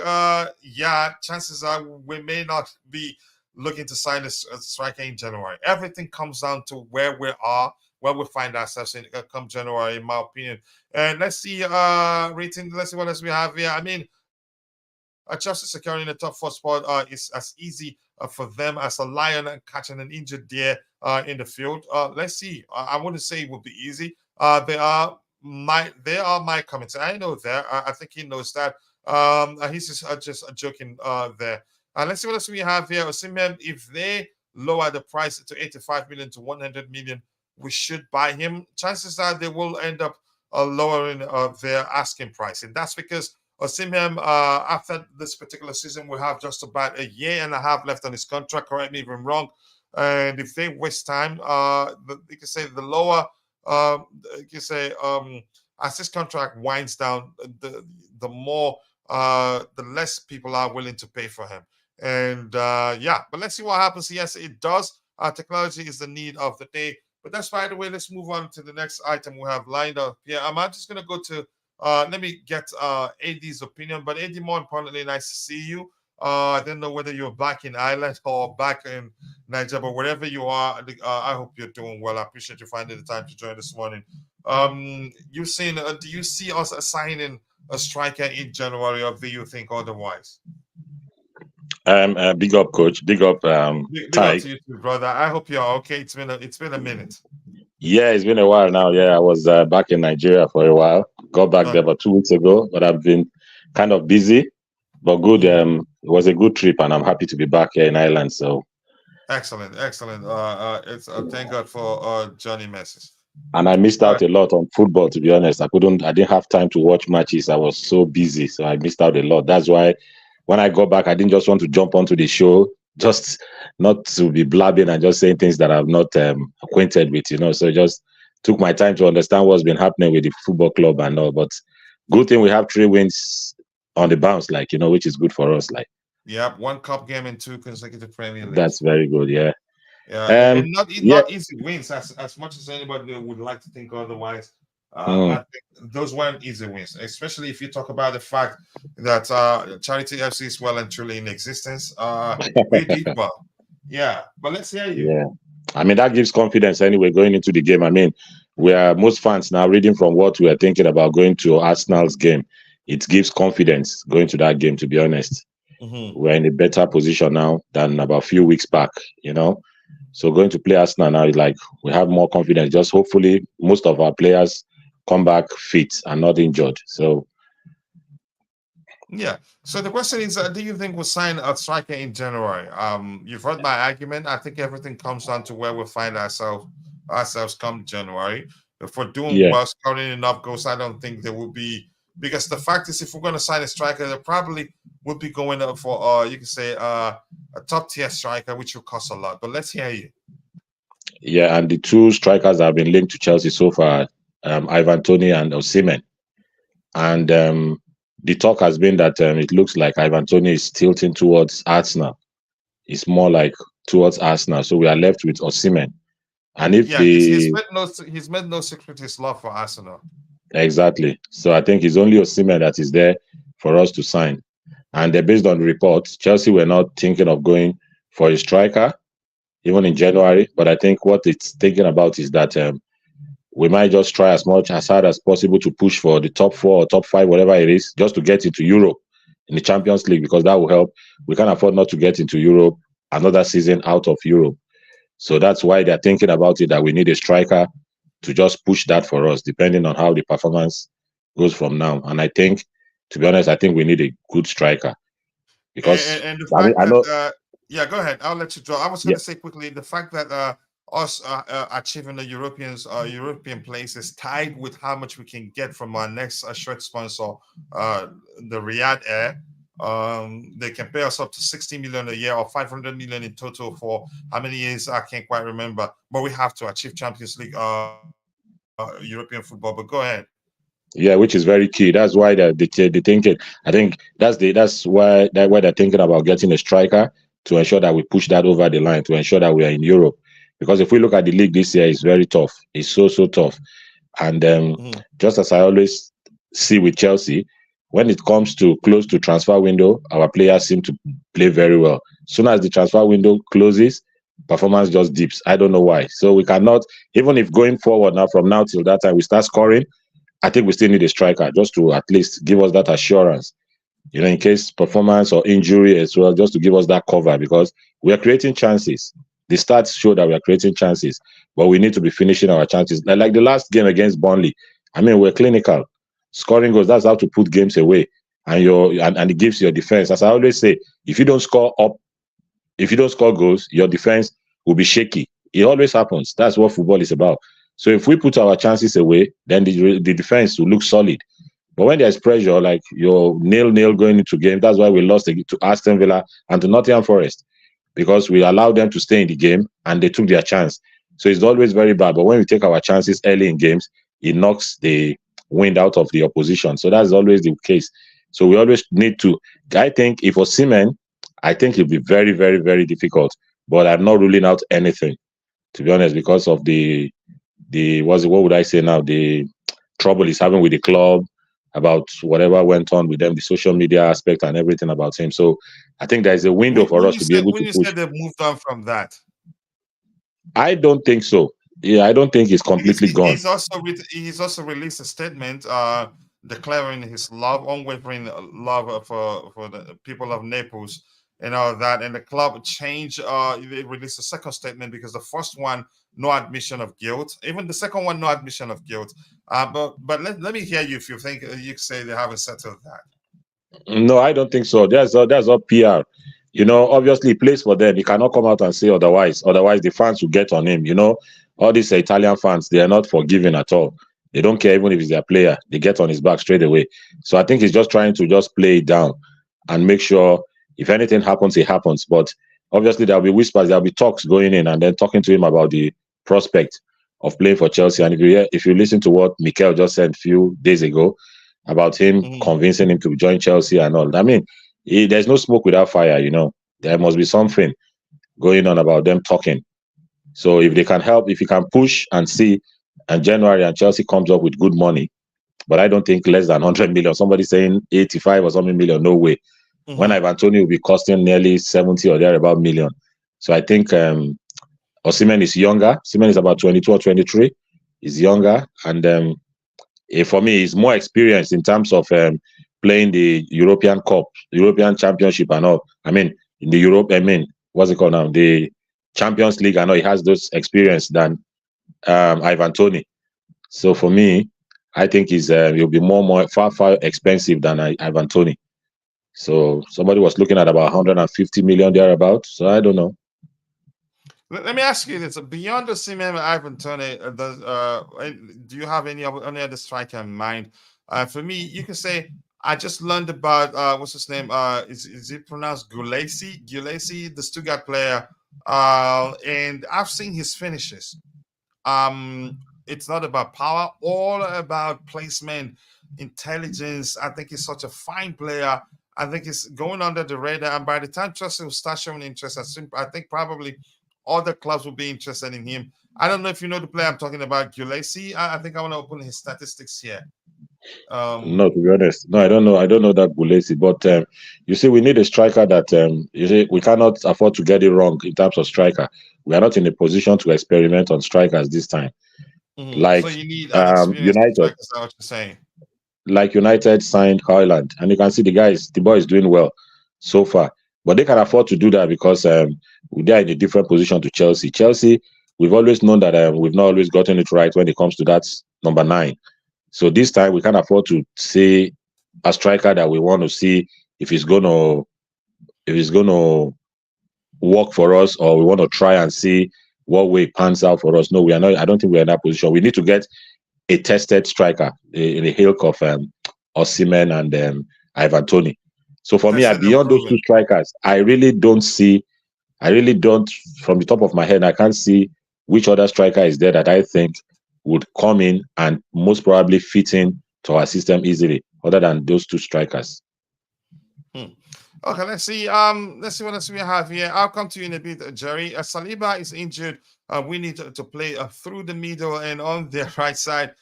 chances are we may not be looking to sign a striker in January. Everything comes down to where we are, where we find ourselves in come January, in my opinion. And let's see rating. Let's see what else we have here. I mean, Chelsea securing the top 4 spot is as easy for them as a lion catching an injured deer in the field. Let's see. I wouldn't say it would be easy. They are my comments. I know that. I think he knows that. He's just joking there. Let's see what else we have here. Osimhen, if they lower the price to 85 million to 100 million, we should buy him. Chances are they will end up lowering their asking price, and that's because Osimhen, after this particular season, will have just about a year and a half left on his contract. Correct me if I'm wrong. And if they waste time, you can say the lower, you can say as this contract winds down, the more, the less people are willing to pay for him. And but let's see what happens. Yes, it does. Technology is the need of the day. But that's by the way. Let's move on to the next item we have lined up. Yeah, I'm just gonna go to. Let me get AD's opinion. But AD, more importantly, nice to see you. I don't know whether you're back in Ireland or back in Nigeria, but wherever you are, I hope you're doing well. I appreciate you finding the time to join this morning. You seen? Do you see us assigning a striker in January, or do you think otherwise? Big up, coach. Big up, big up to you too, brother. I hope you're okay. It's been a minute. Yeah, it's been a while now. Yeah, I was back in Nigeria for a while. Got back there about 2 weeks ago, but I've been kind of busy. But good. It was a good trip, and I'm happy to be back here in Ireland. So excellent. It's thank God for Johnny Messi. And I missed out a lot on football. To be honest, I didn't have time to watch matches. I was so busy, so I missed out a lot. That's why when I got back, I didn't just want to jump onto the show, just not to be blabbing and just saying things that I'm not acquainted with, So just took my time to understand what's been happening with the football club and all. But good thing we have 3 wins on the bounce, which is good for us. Yep, 1 cup game and 2 consecutive Premier League. That's very good, yeah. Yeah, and not easy wins as much as anybody would like to think otherwise. I think those weren't easy wins, especially if you talk about the fact that Charity FC is well and truly in existence. We did well. Yeah, but let's hear you. Yeah, I mean, that gives confidence anyway going into the game. I mean, we are most fans now reading from what we are thinking about going to Arsenal's game. It gives confidence going to that game, to be honest. We're in a better position now than about a few weeks back, So going to play Arsenal now is like we have more confidence. Just hopefully most of our players come back fit and not injured. So yeah. So the question is, do you think we'll sign a striker in January? You've heard my argument. I think everything comes down to where we'll find ourselves come January. If we're doing well, scoring enough goals, I don't think there will be, because the fact is, if we're going to sign a striker, they probably would be going up for you can say a top tier striker, which will cost a lot. But let's hear you. Yeah, and the 2 strikers that have been linked to Chelsea so far, Ivan Toney and Osimhen. And the talk has been that it looks like Ivan Toney is tilting towards Arsenal. It's more like towards Arsenal. So we are left with Osimhen. And if he's made no secret his love for Arsenal. Exactly. So I think it's only Osimhen that is there for us to sign. And based on reports, Chelsea were not thinking of going for a striker, even in January. But I think what it's thinking about is that we might just try as hard as possible to push for the top 4 or top 5, whatever it is, just to get into Europe in the Champions League, because that will help. We can't afford not to get into Europe another season out of Europe. So that's why they're thinking about it, that we need a striker to just push that for us, depending on how the performance goes from now. And I think, to be honest, I think we need a good striker because And the I mean fact I that know yeah, go ahead. I'll let you draw. I was going yeah to say quickly the fact that us achieving the European place is tied with how much we can get from our next shirt sponsor, uh, the Riyadh Air. They can pay us up to 60 million a year or 500 million in total for how many years I can't quite remember. But we have to achieve Champions League, European football. But go ahead. yeah, which is very key. That's why they thinking. I think that's why they're thinking about getting a striker to ensure that we push that over the line, to ensure that we are in Europe. Because if we look at the league this year, it's very tough. It's so tough. And Mhm. just as I always see with Chelsea, when it comes to close to transfer window, our players seem to play very well. Soon as the transfer window closes, performance just dips. I don't know why. So we cannot, even if going forward now from now till that time we start scoring, I think we still need a striker just to at least give us that assurance, in case performance or injury as well, just to give us that cover because we are creating chances. The stats show that we are creating chances, but we need to be finishing our chances. Like the last game against Burnley, I mean, we're clinical. Scoring goals, that's how to put games away. And it gives your defense. As I always say, if you don't score up, if you don't score goals, your defense will be shaky. It always happens. That's what football is about. So if we put our chances away, then the defense will look solid. But when there's pressure, like you're nil-nil going into game, that's why we lost to Aston Villa and to Nottingham Forest, because we allowed them to stay in the game and they took their chance. So it's always very bad. But when we take our chances early in games, it knocks the wind out of the opposition. So that's always the case. So we always need to, I think if Osimhen, I think it'll be very, very, very difficult. But I'm not ruling out anything, to be honest, because of what would I say now? The trouble he's having with the club, about whatever went on with them, the social media aspect and everything about him. So I think there's a window for us to be able When to you push. said they've moved on from that, I don't think so. Yeah, I don't think he's because completely gone. he's also released a statement declaring his unwavering love for the people of Naples and all that. And the club changed. They released a second statement because the first one, no admission of guilt. Even the second one, no admission of guilt. But let me hear you if you think you say they haven't settled that. No, I don't think so. That's all PR. Obviously he plays for them. He cannot come out and say otherwise. Otherwise, the fans will get on him. All these Italian fans, they are not forgiving at all. They don't care even if it's their player. They get on his back straight away. So I think he's just trying to just play it down and make sure if anything happens, it happens. But obviously there'll be whispers, there'll be talks going in and then talking to him about the prospect of playing for Chelsea. And if you listen to what Mikel just said a few days ago about him Mhm. convincing him to join Chelsea and all, I mean, there's no smoke without fire. There must be something going on about them talking. So if they can help, if you can push and see, and January and Chelsea comes up with good money, but I don't think less than 100 million. Somebody saying 85 or something million, no way. When Mhm. Ivan Toney will be costing nearly 70 or thereabout million. So I think Osimhen is younger. Osimhen is about 22 or 23. He's younger, and for me, he's more experienced in terms of playing the European Cup, European Championship, and all. I mean, in the Europe, I mean, what's it called now? The Champions League. I know he has those experience than Ivan Toney. So for me, I think he'll be more far expensive than Ivan Toney. So somebody was looking at about 150 million thereabout. So I don't know. Let me ask you this: beyond the Osimhen and Ivan Toney, do you have any other striker in mind? For me, you can say I just learned about what's his name? Is it pronounced Gulasi? Gulasi, the Stuttgart player, and I've seen his finishes. It's not about power, all about placement, intelligence. I think he's such a fine player. I think he's going under the radar, and by the time Chelsea will start showing interest, I think probably other clubs will be interested in him. I don't know if you know the player I'm talking about, Gulasi. I think I want to open his statistics here. No, to be honest, no, I don't know. I don't know that Bulesi, but you see, we need a striker that you see we cannot afford to get it wrong in terms of striker. We are not in a position to experiment on strikers this time. So Like you need an experienced United, striker. Is that what you're saying? United signed Haaland, and you can see the boy is doing well so far. But they can afford to do that because they are in a different position to Chelsea. Chelsea, we've always known that we've not always gotten it right when it comes to that number 9. So this time we can't afford to say a striker that we want to see if he's gonna work for us, or we want to try and see what way it pans out for us. No, we are not. I don't think we're in that position. We need to get a tested striker in the ilk of Osimhen and Ivan Toney. So for me, beyond those two strikers, I really don't, from the top of my head, I can't see which other striker is there that I think would come in and most probably fit in to our system easily, other than those two strikers. Okay, let's see what else we have here. I'll come to you in a bit, Jerry. Saliba is injured. We need to play through the middle and on the right side.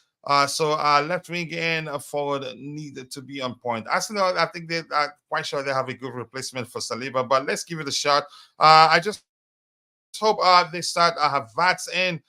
So left wing and forward need to be on point. Arsenal, I think they're quite sure they have a good replacement for Saliba, but let's give it a shot. I just hope they start Havertz and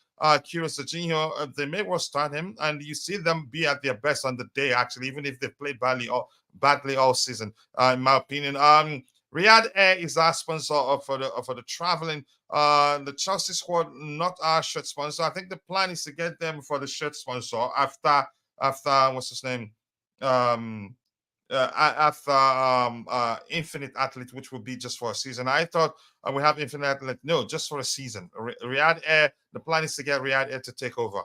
Kieran Jorginho. They may well start him, and you see them be at their best on the day, actually, even if they played badly all season, in my opinion. Riyadh Air is our sponsor for the traveling. The Chelsea squad, not our shirt sponsor. I think the plan is to get them for the shirt sponsor after what's his name? After Infinite Athlete, which will be just for a season. I thought we have Infinite Athlete. No, just for a season. Riyadh Air, the plan is to get Riyadh Air to take over.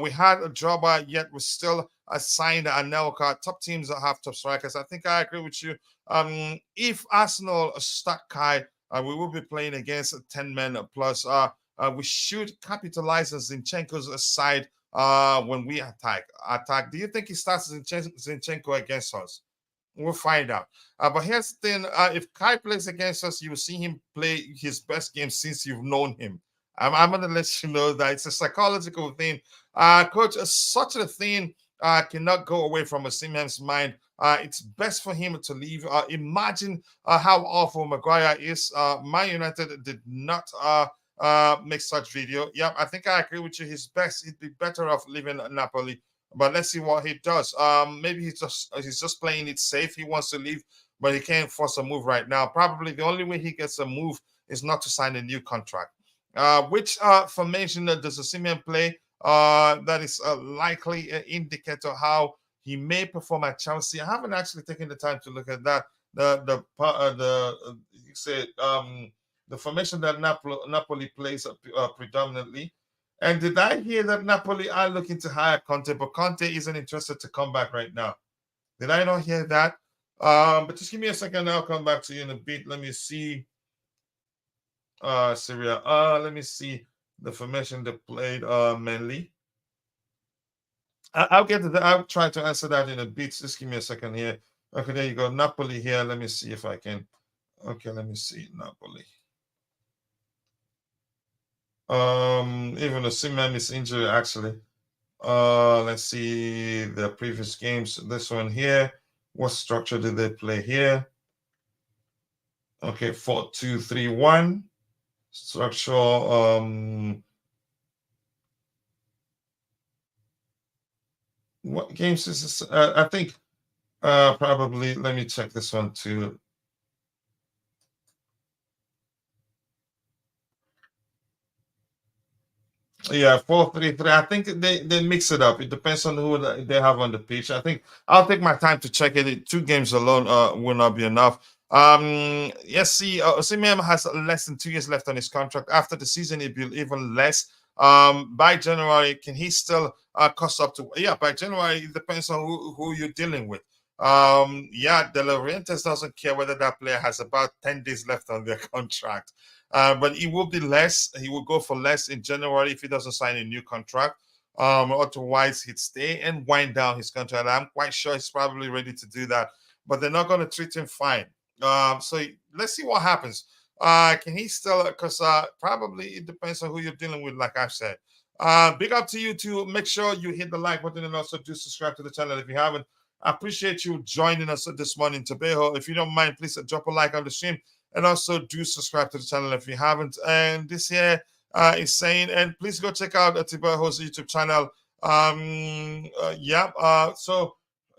We had a Drogba, yet we still assigned Anelka. Top teams that have top strikers. I think I agree with you. If Arsenal start Kai, we will be playing against 10 men plus. We should capitalize on Zinchenko's side when we attack. Do you think he starts Zinchenko against us? We'll find out. But here's the thing. If Kai plays against us, you will see him play his best game since you've known him. I'm going to let you know that it's a psychological thing. Coach, such a thing cannot go away from Osimhen's mind. It's best for him to leave. Imagine how awful Maguire is. Man United did not make such video. Yeah, I think I agree with you. He'd be better off leaving Napoli. But let's see what he does. Maybe he's just playing it safe. He wants to leave, but he can't force a move right now. Probably the only way he gets a move is not to sign a new contract. Which formation does Osimhen play? That is a likely indicator how he may perform at Chelsea. I haven't actually taken the time to look at that. The formation that Napoli plays predominantly. And did I hear that Napoli are looking to hire Conte, but Conte isn't interested to come back right now? Did I not hear that? But just give me a second. I'll come back to you in a bit. Let me see. Syria. Let me see the formation they played mainly. I'll get to that. I'll try to answer that in a bit. Just give me a second here. Okay, there you go. Napoli here. Let me see if I can. Okay, let me see. Napoli. Even Osimhen is injured actually. Let's see the previous games. This one here. What structure did they play here? Okay, 4-2-3-1 structure. What games is this? I think probably. Let me check this one too. Yeah, 4-3-3. I think they mix it up. It depends on who they have on the pitch. I think I'll take my time to check it. 2 games alone will not be enough. Yes, see, Osimhen has less than 2 years left on his contract. After the season, it will be even less. By January, can he still cost up to? Yeah, by January, it depends on who you're dealing with. Yeah, De Laurentiis doesn't care whether that player has about 10 days left on their contract. But it will be less. He will go for less in January if he doesn't sign a new contract. Otherwise, he'd stay and wind down his contract. I'm quite sure he's probably ready to do that. But they're not going to treat him fine. So let's see what happens. Can he still? Because probably it depends on who you're dealing with, like I've said. Big up to you too. Make sure you hit the like button and also do subscribe to the channel if you haven't. I appreciate you joining us this morning, Tobeho. If you don't mind, please drop a like on the stream. And also do subscribe to the channel if you haven't. And this here is saying, and please go check out Tibeho's YouTube channel. So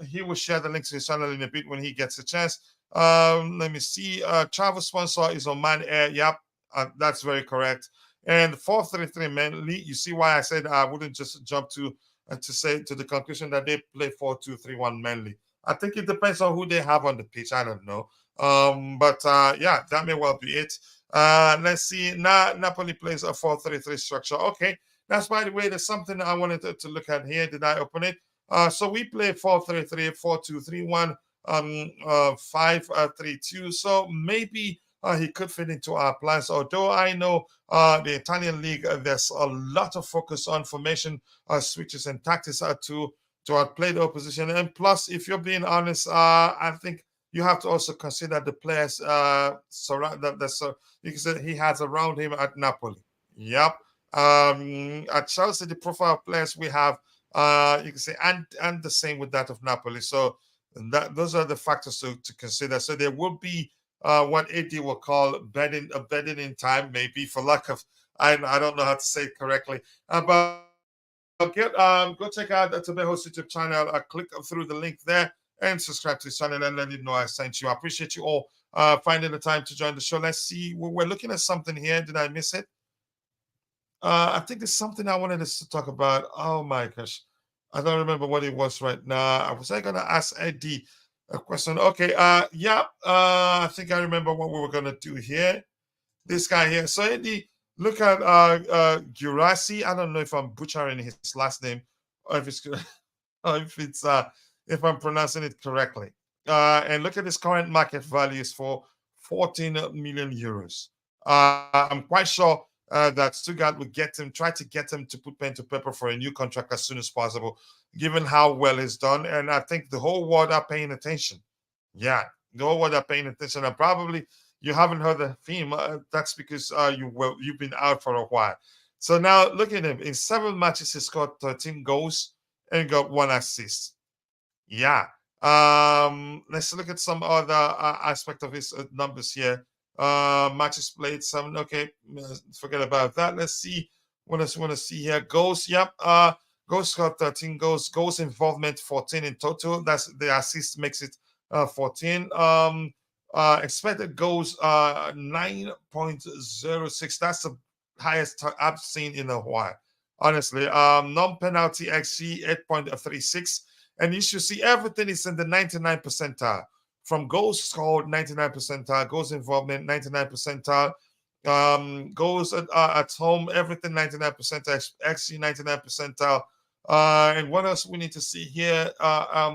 he will share the links to his channel in a bit when he gets a chance. Let me see. Travel sponsor is Oman Air. Yep, that's very correct. And 4-3-3 mainly. You see why I said I wouldn't just jump to say to the conclusion that they play 4-2-3-1 mainly. I think it depends on who they have on the pitch. I don't know. But yeah, that may well be it. Let's see. Now Napoli plays a 4-3-3 structure. Okay, that's by the way. There's something I wanted to look at here. Did I open it? So we play 4-3-3, 4-2-3-1, 5-3-2. So maybe he could fit into our plans. Although I know the Italian league, there's a lot of focus on formation switches and tactics to outplay the opposition. And plus, if you're being honest, I think you have to also consider the players surround that you can say he has around him at Napoli. Yep. At Chelsea, the profile of players we have, you can say, and the same with that of Napoli. So those are the factors to consider. So there will be what AD will call bedding in time, maybe for lack of I don't know how to say it correctly. But go check out the Tobeho's YouTube channel. Click through the link there and subscribe to his channel and let him know I sent you. I appreciate you all finding the time to join the show. Let's see. We're looking at something here. Did I miss it? I think there's something I wanted us to talk about. Oh my gosh. I don't remember what it was right now. Was I gonna ask Eddie a question? Okay, yeah. I think I remember what we were gonna do here. This guy here. So Eddie, look at Gurasi. I don't know if I'm butchering his last name or if it's or if I'm pronouncing it correctly. And look at his current market values for 14 million euros. I'm quite sure that Stuttgart would try to get him to put pen to paper for a new contract as soon as possible, given how well he's done. And I think the whole world are paying attention. Yeah, the whole world are paying attention. And probably you haven't heard the theme. That's because you've been out for a while. So now look at him. In 7 matches, he scored 13 goals and got 1 assist. Yeah. Let's look at some other aspect of his numbers here. Matches played 7. Okay, forget about that. Let's see. What else we want to see here? Goals. Yep. Goals scored 13 goals. Goals involvement 14 in total. That's the assist makes it 14. Expected goals 9.06. That's the highest I've seen in a while. Honestly. Non-penalty XG 8.36. And you should see everything is in the 99 percentile. From goals scored, 99 percentile. Goals involvement, 99 percentile. Goals at home, everything 99 percentile. XG 99 percentile. And what else we need to see here?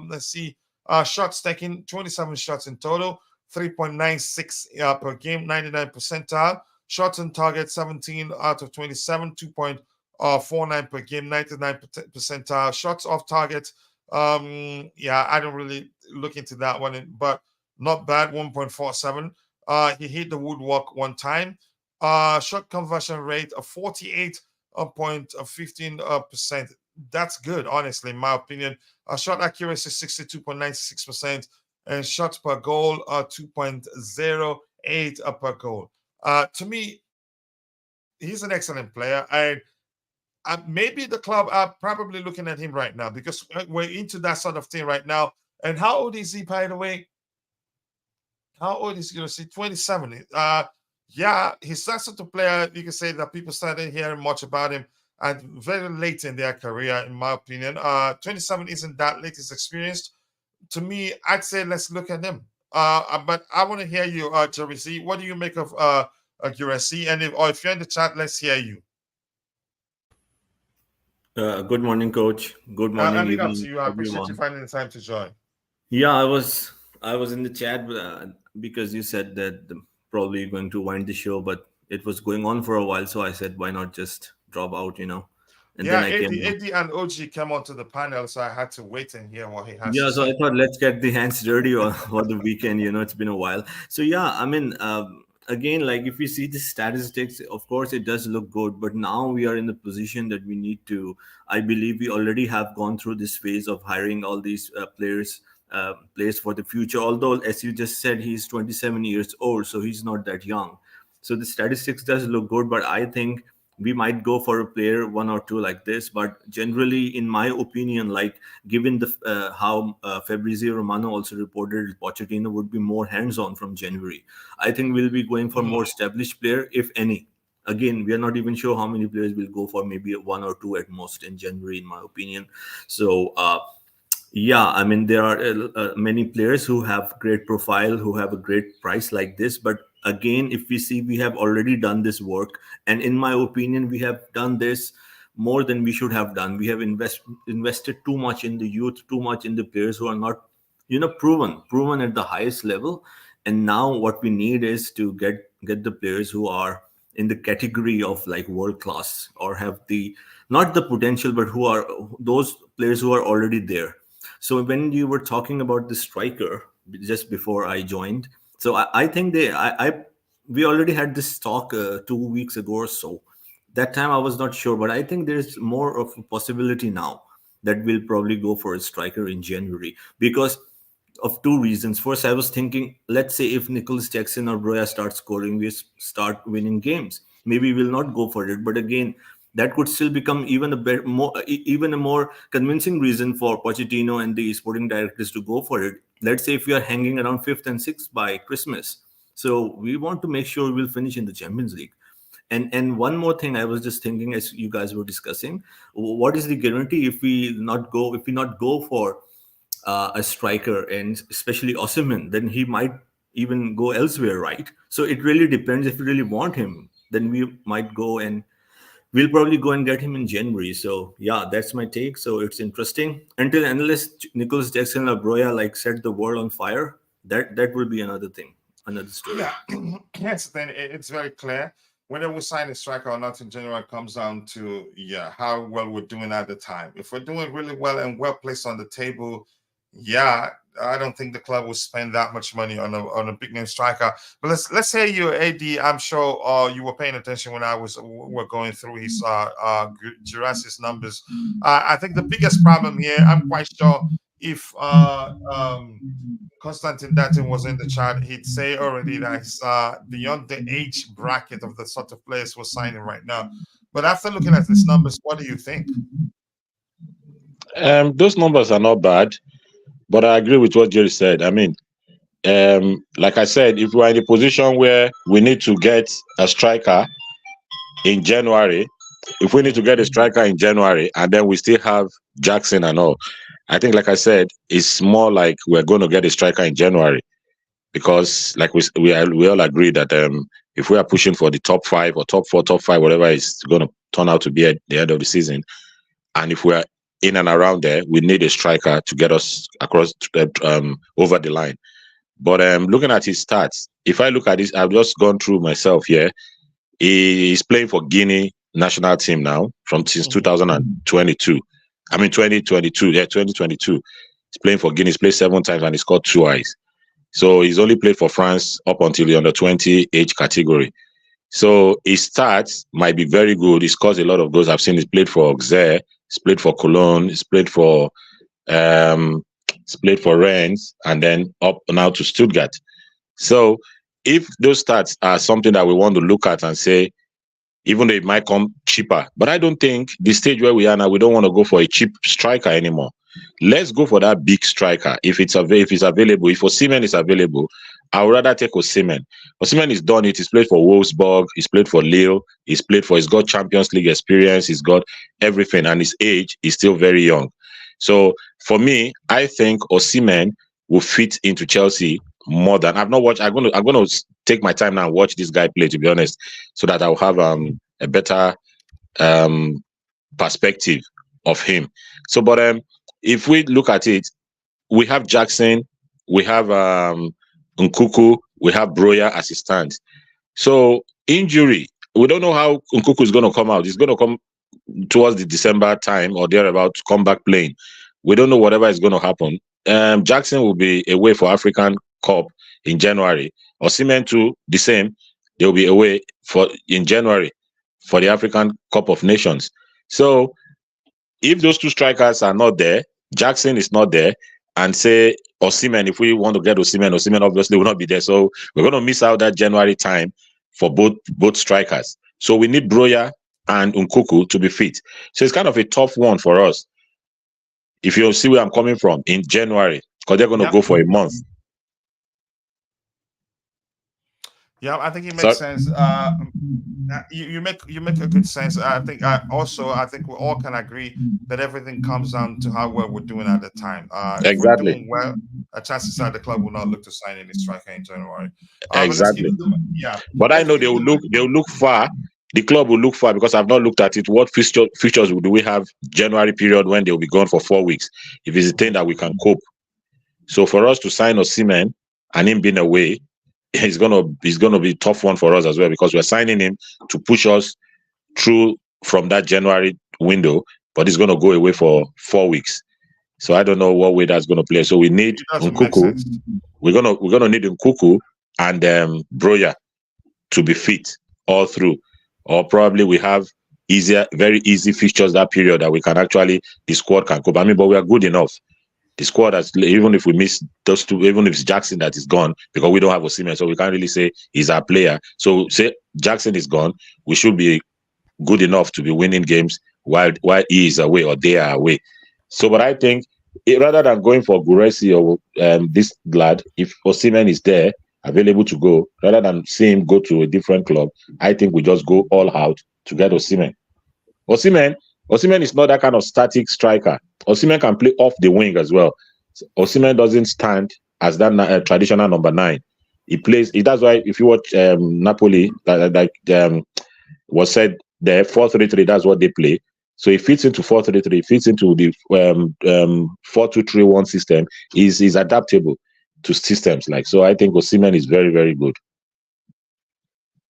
Let's see. Shots taken, 27 shots in total, 3.96 per game, 99 percentile. Shots on target, 17 out of 27, 2.49 per game, 99 percentile. Shots off target. Yeah, I don't really look into that one, but not bad, 1.47. He hit the woodwork 1 time. Shot conversion rate of 48.15%. That's good, honestly, in my opinion. Shot accuracy 62.96%, and shots per goal 2.08 per goal. To me, he's an excellent player. Maybe the club are probably looking at him right now because we're into that sort of thing right now. And how old is he, by the way? How old is he? You see, 27. Yeah, he's that sort of player. You can say that people started hearing much about him and very late in their career, in my opinion. 27 isn't that late. He's experienced. To me, I'd say let's look at him. But I want to hear you, Jerry C. What do you make of Gurasi? And if you're in the chat, let's hear you. Good morning, coach. Good morning, big up to evening, you. I appreciate everyone. you finding the time to join. Yeah, I was in the chat because you said that probably going to wind the show, but it was going on for a while, so I said, why not just drop out, And yeah, then I came. Eddie and OG came onto the panel, so I had to wait and hear what he has Yeah, to so say. I thought let's get the hands dirty for the weekend. It's been a while. So yeah, I mean, again, like if you see the statistics, of course it does look good, but now we are in the position that we need to. I believe we already have gone through this phase of hiring all these players for the future. Although, as you just said, he's 27 years old, so he's not that young. So the statistics does look good, but I think we might go for a player one or two like this, but generally, in my opinion, like given the how Fabrizio Romano also reported, Pochettino would be more hands-on from January. I think we'll be going for more established player, if any. Again, we are not even sure how many players will go for, maybe one or two at most in January, in my opinion. So yeah, I mean, there are many players who have great profile, who have a great price like this. But again, if we see, we have already done this work, and in my opinion, we have done this more than we should have done. We have invested too much in the youth, too much in the players who are not, proven at the highest level. And now what we need is to get the players who are in the category of like world class, or have the not the potential, but who are those players who are already there. So when you were talking about the striker just before I joined, so I think we already had this talk 2 weeks ago or so. That time I was not sure, but I think there's more of a possibility now that we'll probably go for a striker in January, because of two reasons. First, I was thinking, let's say if Nicholas Jackson or Broja start scoring, we start winning games. Maybe we'll not go for it, but again, that could still become even even a more convincing reason for Pochettino and the sporting directors to go for it. Let's say if we are hanging around 5th and 6th by Christmas, so we want to make sure we'll finish in the Champions League. And one more thing I was just thinking, as you guys were discussing, what is the guarantee if we not go for a striker, and especially Osimhen, then he might even go elsewhere, right? So it really depends. If we really want him, then we might go, and we'll probably go and get him in January. So yeah, that's my take. So it's interesting. Until analyst Nicholas Jackson or Broja like set the world on fire, that will be another thing, another story. Yeah, yes, then it's very clear. Whether we sign a striker or not in January comes down to how well we're doing at the time. If we're doing really well and well placed on the table, I don't think the club will spend that much money on a big name striker. But let's say you're AD. I'm sure you were paying attention when we're going through his Jurassic numbers. I think the biggest problem here, I'm quite sure if Konstantin Datin was in the chat, he'd say already that he's beyond the age bracket of the sort of players we're signing right now. But after looking at these numbers, what do you think? Those numbers are not bad. But I agree with what Jerry said. I mean, like I said, if we're in a position where we need to get a striker in January, and then we still have Jackson and all, I think, like I said, it's more like we're going to get a striker in January, because like we all agree that if we are pushing for the top 5 or top 4, top 5, whatever it's going to turn out to be at the end of the season, and if we are in and around there, we need a striker to get us across over the line. But looking at his stats, if I look at this, I've just gone through myself here. He's playing for Guinea national team now since 2022. I mean 2022. Yeah, 2022. He's playing for Guinea. He's played 7 times and he scored twice. So he's only played for France up until the under 20 age category. So his stats might be very good. He scores a lot of goals. I've seen he's played for Auxerre. He's played for Cologne. He's played for Rennes, and then up now to Stuttgart. So if those stats are something that we want to look at and say, even though it might come cheaper, but I don't think the stage where we are now, we don't want to go for a cheap striker anymore. Let's go for that big striker if it's available. If Osimhen is available, I would rather take Osimhen. Osimhen has done it. He's played for Wolfsburg. He's played for Lille. He's got Champions League experience. He's got everything, and his age is still very young. So for me, I think Osimhen will fit into Chelsea more than I've not watched. I'm going to take my time now and watch this guy play, to be honest, so that I'll have a better perspective of him. So, but if we look at it, we have Jackson, we have Nkuku, we have Broja as it stands. So injury, we don't know how Nkuku is going to come out. He's going to come towards the December time or thereabout to come back playing. We don't know whatever is going to happen. Jackson will be away for African Cup in January. Osimhen too, the same. They'll be away in January for the African Cup of Nations. So if those two strikers are not there, Jackson is not there, and say Osimhen, if we want to get Osimhen obviously will not be there. So we're going to miss out that January time for both strikers. So we need Broja and Nkuku to be fit. So it's kind of a tough one for us. If you see where I'm coming from, in January, because they're going to go for a month. Yeah, I think it So makes sense. You make a good sense. I think I think we all can agree that everything comes down to how well we're doing at the time. If we're exactly, doing well, chances are the club will not look to sign any striker in January. But let's keep exactly. yeah. But I Let's know keep they'll look far. The club will look far because I've not looked at it. What fixtures do we have January period when they'll be gone for 4 weeks? If it's a thing that we can cope. So for us to sign Osimhen and him being away, it's gonna be a tough one for us as well because we're signing him to push us through from that January window, but he's gonna go away for 4 weeks. So I don't know what way that's gonna play. So we need It doesn't make Nkuku. sense. We're gonna need Nkuku and Broja to be fit all through, or probably we have very easy fixtures that period that we can actually the squad can cope. I mean, but we are good enough. The squad has, even if we miss those two, even if it's Jackson that is gone, because we don't have Osimhen, so we can't really say he's our player. So say Jackson is gone, we should be good enough to be winning games while he is away or they are away. So, but I think rather than going for Guresi or this lad, if Osimhen is there available to go, rather than seeing him go to a different club, I think we just go all out to get Osimhen. Osimhen is not that kind of static striker. Osimhen can play off the wing as well. Osimhen doesn't stand as that traditional number 9. He plays. That's why if you watch Napoli, was said there 4-3-3. That's what they play. So he fits into 4-3-3. Fits into the 4-2-3-1 system. He's adaptable to systems like. So I think Osimhen is very, very good.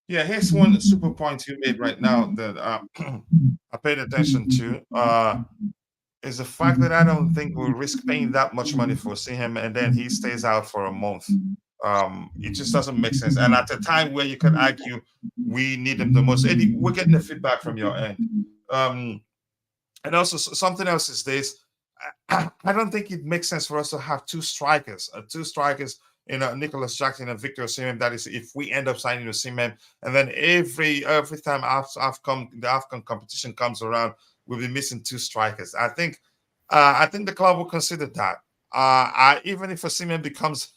Yeah, here's one super point you made right now that I paid attention to. Is the fact that I don't think we'll risk paying that much money for seeing him and then he stays out for a month. It just doesn't make sense. And at a time where you can argue we need him the most, Eddie, we're getting the feedback from your end. And also something else is this: I don't think it makes sense for us to have two strikers, Nicholas Jackson and Victor Osimhen. That is, if we end up signing Osimhen, and then every time the AFCON competition comes around, we'll be missing two strikers. I think the club will consider that. Even if Osimhen becomes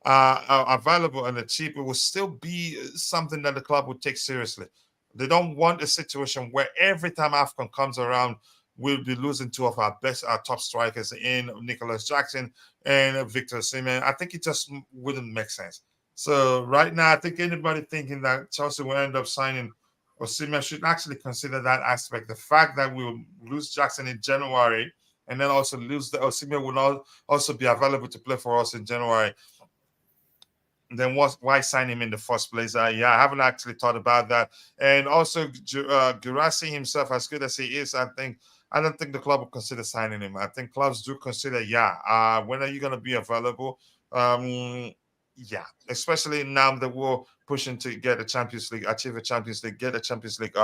available and cheap, it will still be something that the club would take seriously. They don't want a situation where every time AFCON comes around, we'll be losing two of our top strikers in Nicholas Jackson and Victor Osimhen. I think it just wouldn't make sense. So right now, I think anybody thinking that Chelsea will end up signing Osimhen should actually consider that aspect. The fact that we will lose Jackson in January and then also lose the Osimhen will also be available to play for us in January. Then why sign him in the first place? I haven't actually thought about that. And also, Guirassy himself, as good as he is, I don't think the club will consider signing him. I think clubs do consider, when are you going to be available? Especially now that we're pushing to get a Champions League, achieve a Champions League, get a Champions League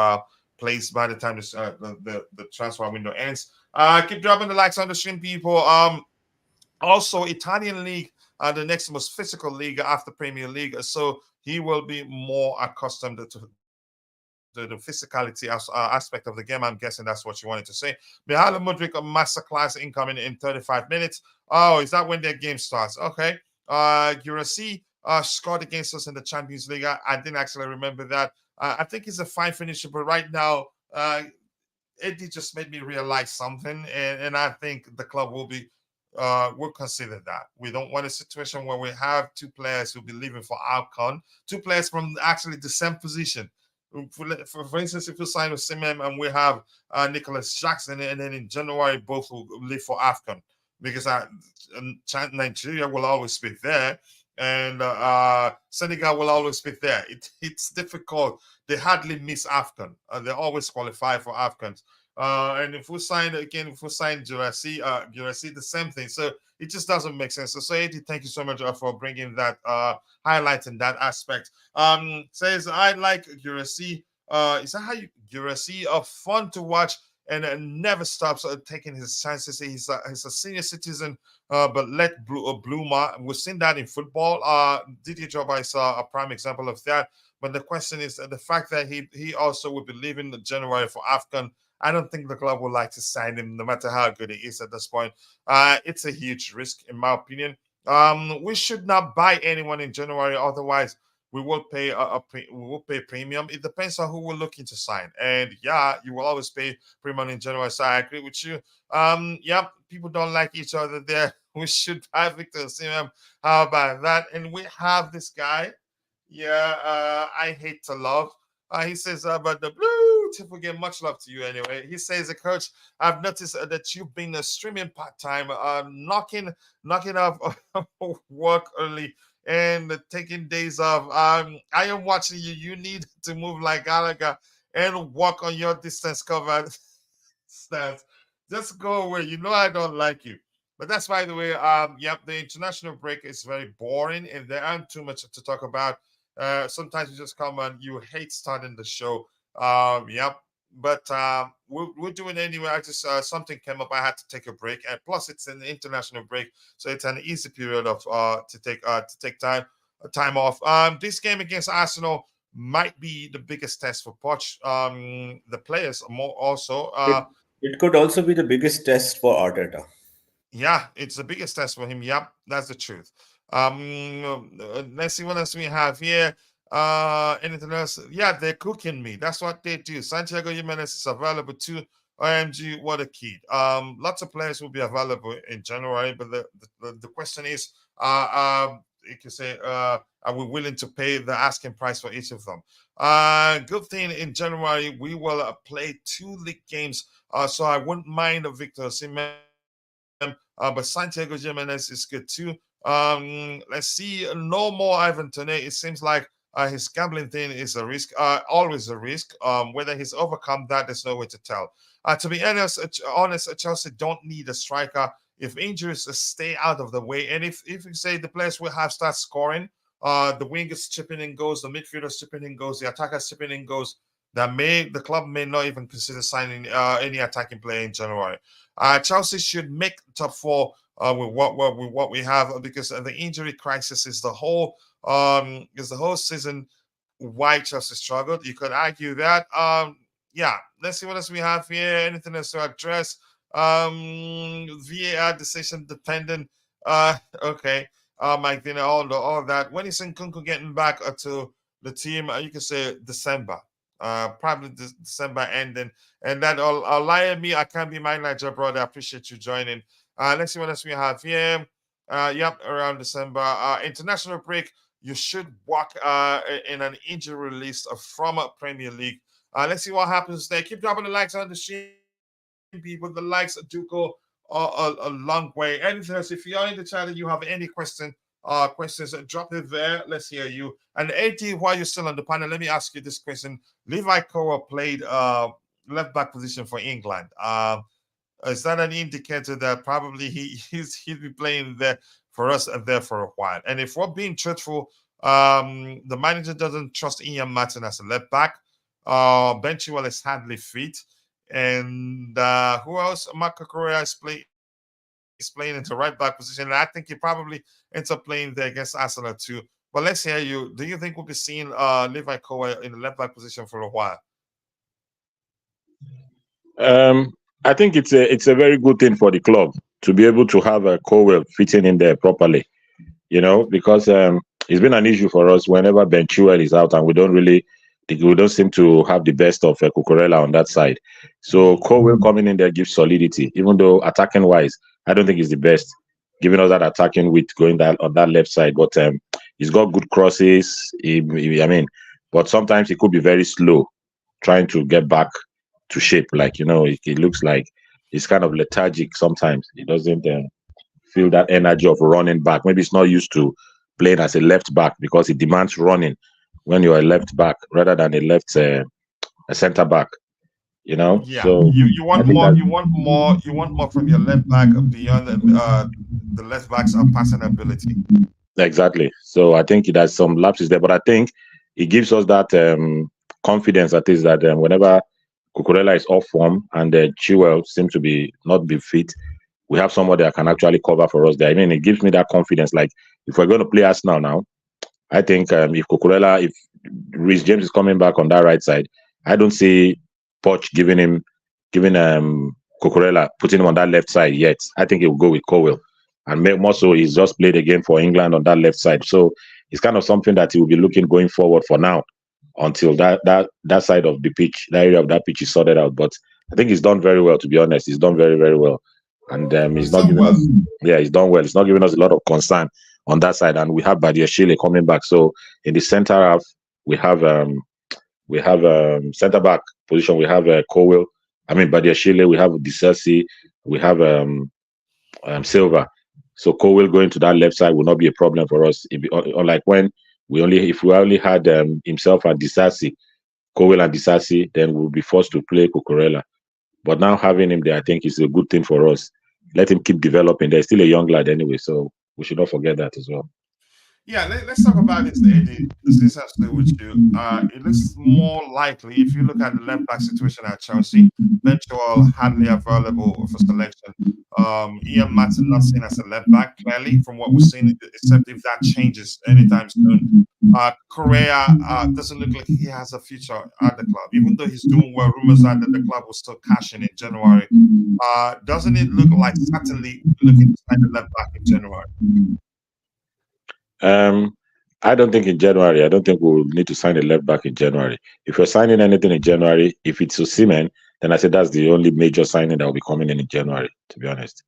place by the time the transfer window ends. Keep dropping the likes on the stream, people. Also, Italian league, the next most physical league after Premier League, so he will be more accustomed to the physicality aspect of the game. I'm guessing that's what you wanted to say. Mihailo Mudryk, a masterclass incoming in 35 minutes. Oh, is that when their game starts? Okay. Guirassy scored against us in the Champions League. I didn't actually remember that. I think he's a fine finisher, but right now, Eddie just made me realize something, and I think the club will consider that. We don't want a situation where we have two players who'll be leaving for Alcon, two players from actually the same position. For instance, if we sign with Osimhen and we have Nicholas Jackson, and then in January both will leave for AFCON, because Nigeria will always be there, and Senegal will always be there. It's difficult. They hardly miss AFCON. They always qualify for AFCONs. And if we sign Guirassy, the same thing. So it just doesn't make sense. So Eddie, thank you so much for bringing that, highlighting that aspect. Says, I like Guirassy. Is that how you Guirassy? Fun to watch and never stops taking his chances. He's a senior citizen, but let bloomer. We've seen that in football. Didier Drogba is a prime example of that. But the question is the fact that he also will be leaving in January for AFCON. I don't think the club would like to sign him, no matter how good he is at this point. It's a huge risk, in my opinion. We should not buy anyone in January, otherwise we will pay we will pay premium. It depends on who we're looking to sign, and yeah, you will always pay premium in January. So I agree with you. Yeah, people don't like each other there. We should buy Victor Osimhen. How about that? And we have this guy. Yeah, I hate to love. He says, but the blue to forget, much love to you anyway. He says, Coach, I've noticed that you've been streaming part-time, knocking off work early and taking days off. I am watching you. You need to move like Gallagher and walk on your distance covered stance. Just go away. You know I don't like you. But that's, by the way, yep, the international break is very boring and there aren't too much to talk about. Sometimes you just come and you hate starting the show. Yep. But we'll do it anyway. I just something came up. I had to take a break, and plus it's an international break, so it's an easy period of to take time off. This game against Arsenal might be the biggest test for Poch. The players more also. It could also be the biggest test for Arteta. Yeah, it's the biggest test for him. Yep, that's the truth. Let's see what else we have here. Anything else? Yeah, they're cooking me. That's what they do. Santiago Jimenez is available too. OMG, what a kid. Lots of players will be available in January, but the question is, you can say, are we willing to pay the asking price for each of them? Good thing in January we will play 2 league games, so I wouldn't mind a Victor Osimhen, but Santiago Jimenez is good too. Let's see, no more Ivan Toney. It seems like his gambling thing is a risk, always a risk. Whether he's overcome that, there's no way to tell. To be honest, Chelsea don't need a striker. If injuries stay out of the way, and if you say the players will have start scoring, the wingers chipping in goals, the midfielders chipping in goals, the attackers chipping in goals, the club may not even consider signing any attacking player in January. Chelsea should make top 4 with what we have, because the injury crisis is the whole season why Chelsea struggled. You could argue that. Yeah, let's see what else we have here. Anything else to address? VAR decision dependent. Okay. Mike Dina, all that. When is Nkunku getting back to the team? You can say December. Probably December ending. And that all lie at me. I can't be my Niger brother. I appreciate you joining. Let's see what else we have here. Yep, around December. International break. You should walk in an injury list from a Premier League. Let's see what happens there. Keep dropping the likes on the stream, people. The likes do go a long way. Anything else? If you're in the chat and you have any questions, drop it there. Let's hear you. And AD, while you're still on the panel, let me ask you this question. Levi Colwill played left back position for England. Is that an indicator that probably he'll be playing there for us and there for a while? And if we're being truthful, the manager doesn't trust Ian Maatsen as a left back. Ben Chilwell is hardly fit, and who else? Marco Correa is playing into right back position, and I think he probably ends up playing there against Arsenal too. But let's hear you. Do you think we'll be seeing Levi Colwill in the left back position for a while? I think it's a very good thing for the club to be able to have a Colwell fitting in there properly, because it's been an issue for us whenever Ben Chilwell is out, and we don't seem to have the best of Cucurella on that side. So Colwell coming in there gives solidity, even though attacking wise, I don't think he's the best, giving us that attacking width going on that left side. But he's got good crosses. But sometimes he could be very slow trying to get back to shape. It looks like he's kind of lethargic sometimes. He doesn't feel that energy of running back. Maybe he's not used to playing as a left back because it demands running when you're a left back rather than a center back. Yeah. So you want more from your left back beyond the left back's passing ability. Exactly. So I think it has some lapses there, but I think it gives us that confidence, that is, that whenever Cucurella is off form, and Chilwell seems to be not be fit. We have somebody that can actually cover for us there. I mean, it gives me that confidence. Like, if we're going to play Arsenal now, I think if Cucurella, if Reece James is coming back on that right side, I don't see Poch giving Cucurella, putting him on that left side yet. I think he will go with Colwell. And more so, he's just played again for England on that left side. So it's kind of something that he will be looking going forward for now until that side of the pitch, that area of that pitch is sorted out. But I think he's done very well, to be honest. He's done very, very well. And he's not giving us, he's done well. He's not giving us a lot of concern on that side. And we have Badiashile coming back. So in the center half, we have center back position. We have Colwell. I mean Badiashile. We have Disasi. We have Silva. So Colwell going to that left side will not be a problem for us. Unlike when if we only had himself and Disasi, Colwell and Disasi, then we'll be forced to play Cucurella. But now having him there, I think is a good thing for us. Let him keep developing. There's still a young lad anyway, so we should not forget that as well. Yeah, let's talk about this, Eddie. This has to do with you. It looks more likely, if you look at the left back situation at Chelsea, Benchwell hardly available for selection. Ian Maatsen not seen as a left back, clearly, from what we've seen, except if that changes anytime soon. Correa doesn't look like he has a future at the club, even though he's doing well. Rumors are that the club will still cash in January. Doesn't it look like certainly looking to sign the left back in January? I don't think in January. I don't think we'll need to sign a left back in January. If we're signing anything in January, if it's Osimhen, then I said that's the only major signing that will be coming in January. To be honest,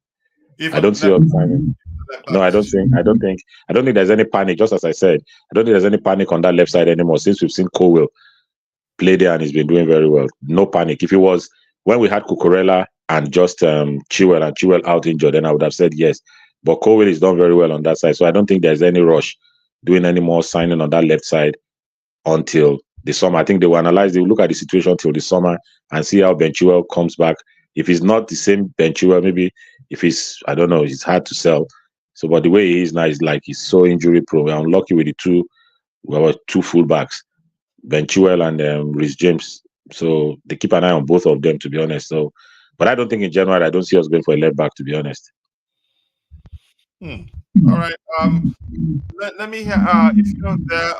I don't see us signing. No, I don't think there's any panic. Just as I said, I don't think there's any panic on that left side anymore since we've seen Colwell play there and he's been doing very well. No panic. If it was when we had Cucurella and just Chilwell out injured, then I would have said yes. But Colwell is done very well on that side. So I don't think there's any rush doing any more signing on that left side until the summer. I think they will look at the situation till the summer and see how Benchwell comes back. If it's not the same Benchwell, maybe if he's, I don't know, it's hard to sell. So, but the way he is now is like he's so injury prone. I'm lucky with the two fullbacks, Benchwell and Reece James. So they keep an eye on both of them, to be honest. So, but I don't think in January, I don't see us going for a left back, to be honest. All right. Let me hear if you're there.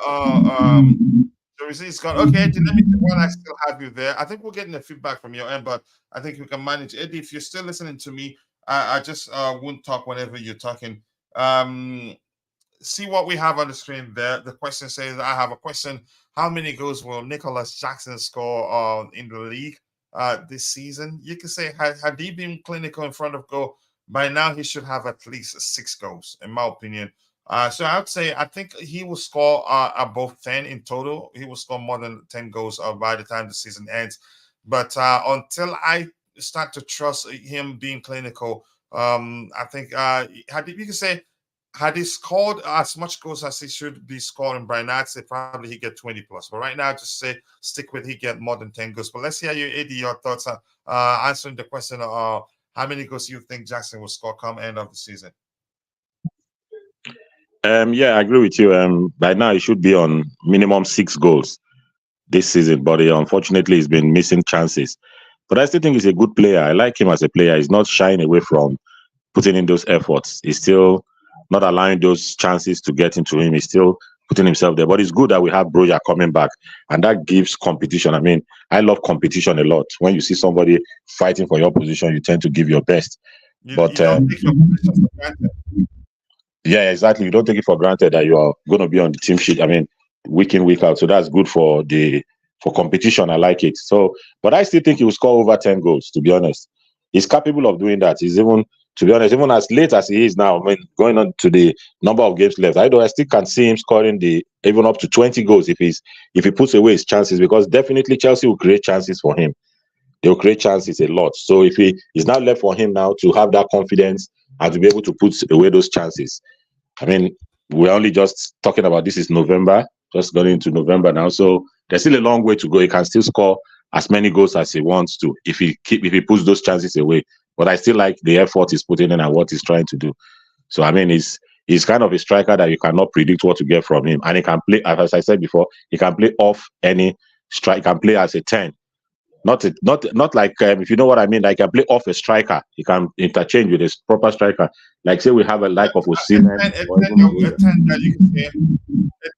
The receipt's gone. Okay, Eddie, let me while I still have you there. I think we're getting the feedback from your end, but I think we can manage. Eddie, if you're still listening to me, I just won't talk whenever you're talking. See what we have on the screen there. The question says, I have a question. How many goals will Nicholas Jackson score in the league this season? You can say, had he been clinical in front of goal, by now he should have at least 6 goals, in my opinion. So I would say I think he will score above 10 in total. He will score more than 10 goals by the time the season ends. But until I start to trust him being clinical, I think had he scored as much goals as he should be scoring by now, I'd say probably he get 20 plus. But right now, just say stick with he get more than 10 goals. But let's hear you, Eddie, your thoughts on answering the question how many goals you think Jackson will score come end of the season? Yeah, I agree with you. By now, he should be on minimum 6 goals this season, but unfortunately, he's been missing chances. But I still think he's a good player. I like him as a player. He's not shying away from putting in those efforts. He's still not allowing those chances to get into him. He's still putting himself there. But it's good that we have Broja coming back, and that gives competition. I mean, I love competition a lot. When you see somebody fighting for your position, you tend to give your best. You don't take your position for granted. Yeah, exactly. You don't take it for granted that you are going to be on the team sheet. I mean, week in, week out. So that's good for competition. I like it. So, but I still think he will score over 10 goals, to be honest. He's capable of doing that. He's even, to be honest, even as late as he is now, I mean, going on to the number of games left, I still can see him scoring even up to 20 goals if he puts away his chances, because definitely Chelsea will create chances for him. They will create chances a lot. So if it's not left for him now to have that confidence and to be able to put away those chances. I mean, we're only just talking about this is November, just going into November now. So there's still a long way to go. He can still score as many goals as he wants to if he puts those chances away. But I still like the effort he's putting in and what he's trying to do. So I mean, he's kind of a striker that you cannot predict what to get from him. And he can play, as I said before, he can play off any strike. He can play as a 10. Not like if you know what I mean. Like, I play off a striker. He can interchange with a proper striker. Like, say we have a like of Osimhen or even a 10 that you can say a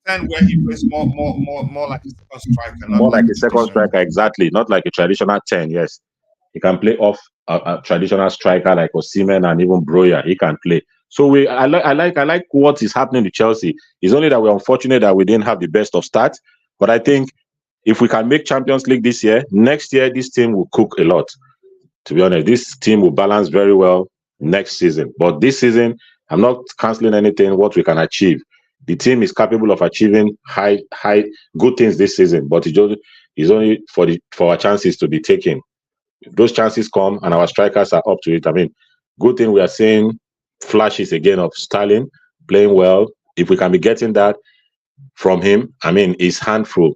10 where he plays more like a second striker, not more like like a a second traditional. striker. Exactly, not like a traditional 10. Yes, he can play off a traditional striker like Osimhen and even Broja. He can play. So I like what is happening to Chelsea. It's only that we're unfortunate that we didn't have the best of start. But I think if we can make Champions League this year, next year this team will cook a lot. To be honest, this team will balance very well next season. But this season, I'm not canceling anything what we can achieve. The team is capable of achieving high good things this season, but it's only for our chances to be taken. If those chances come and our strikers are up to it, I mean, good thing we are seeing flashes again of Sterling playing well. If we can be getting that from him, I mean, it's handful.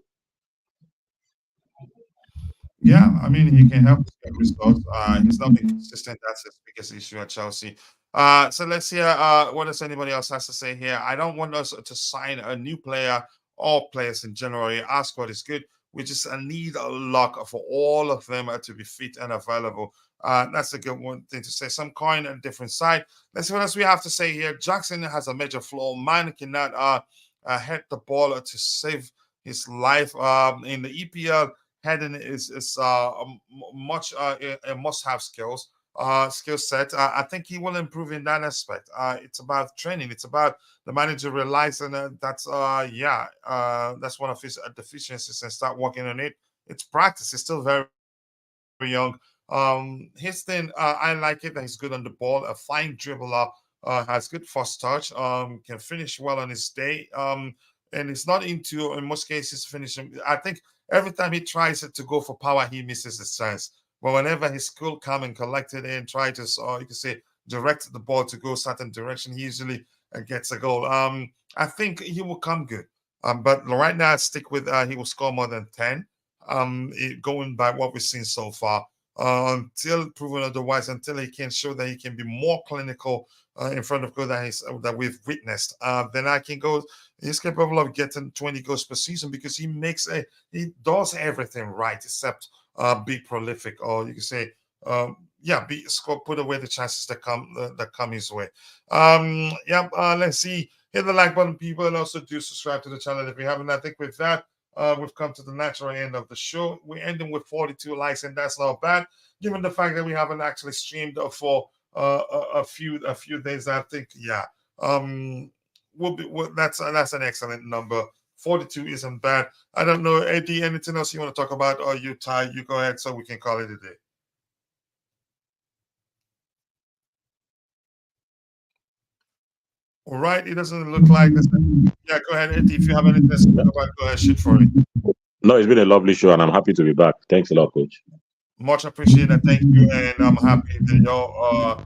Yeah, I mean, he can help us get results. He's not been consistent. That's his biggest issue at Chelsea. So let's hear what does anybody else has to say here. I don't want us to sign a new player or players in January. Our squad is good. We just need a lock for all of them to be fit and available. That's a good one thing to say. Some coin a different side. Let's see what else we have to say here. Jackson has a major flaw. Man cannot head the ball to save his life in the EPL. Heading is much a must-have skill set. I think he will improve in that aspect. It's about training. It's about the manager realizing that's one of his deficiencies and start working on it. It's practice. He's still very, very young. His thing, I like it that he's good on the ball, a fine dribbler, has good first touch, can finish well on his day. And it's not into in most cases finishing. I think every time he tries to go for power, he misses his chance. But whenever he's cool, calm, and collected and try to, you can say, direct the ball to go certain direction, he usually gets a goal. I think he will come good. But right now, I stick with he will score more than 10. Going by what we've seen so far. Until proven otherwise, until he can show that he can be more clinical in front of goal that we've witnessed, then I can go. He's capable of getting 20 goals per season because he does everything right except be prolific, or you can say, put away the chances that come his way. Let's see. Hit the like button, people, and also do subscribe to the channel if you haven't. I think with that, we've come to the natural end of the show. We're ending with 42 likes, and that's not bad, given the fact that we haven't actually streamed for a few days. I think, that's an excellent number. 42 isn't bad. I don't know, Eddie, anything else you want to talk about, or you, Ty? You go ahead, so we can call it a day. All right, it doesn't look like this. Yeah, go ahead, Eddie. If you have anything to talk about, go ahead, shoot for it. No, it's been a lovely show, and I'm happy to be back. Thanks a lot, Coach. Much appreciated. Thank you, and I'm happy that y'all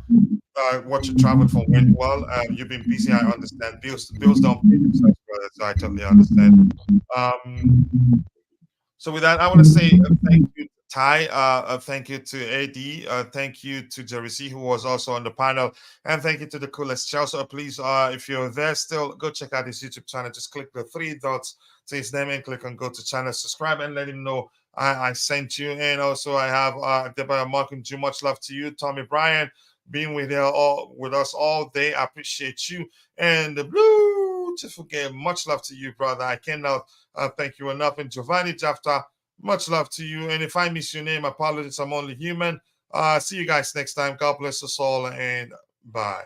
what you traveled from went well. You've been busy, I understand. Bills don't pay themselves, brother, so I totally understand. So with that, I want to say thank you to Ty, thank you to AD, thank you to Jerry C, who was also on the panel, and thank you to the coolest Chelsea. Please, if you're there still, go check out his YouTube channel. Just click the three dots to his name and click on go to channel, subscribe, and let him know I sent you. And also I have Deborah Malcolm Jew. Much love to you. Tommy Bryan being with us all day. I appreciate you. And the blue to forget. Much love to you, brother. I cannot thank you enough. And Giovanni Jafta, much love to you. And if I miss your name, apologies. I'm only human. See you guys next time. God bless us all, and bye.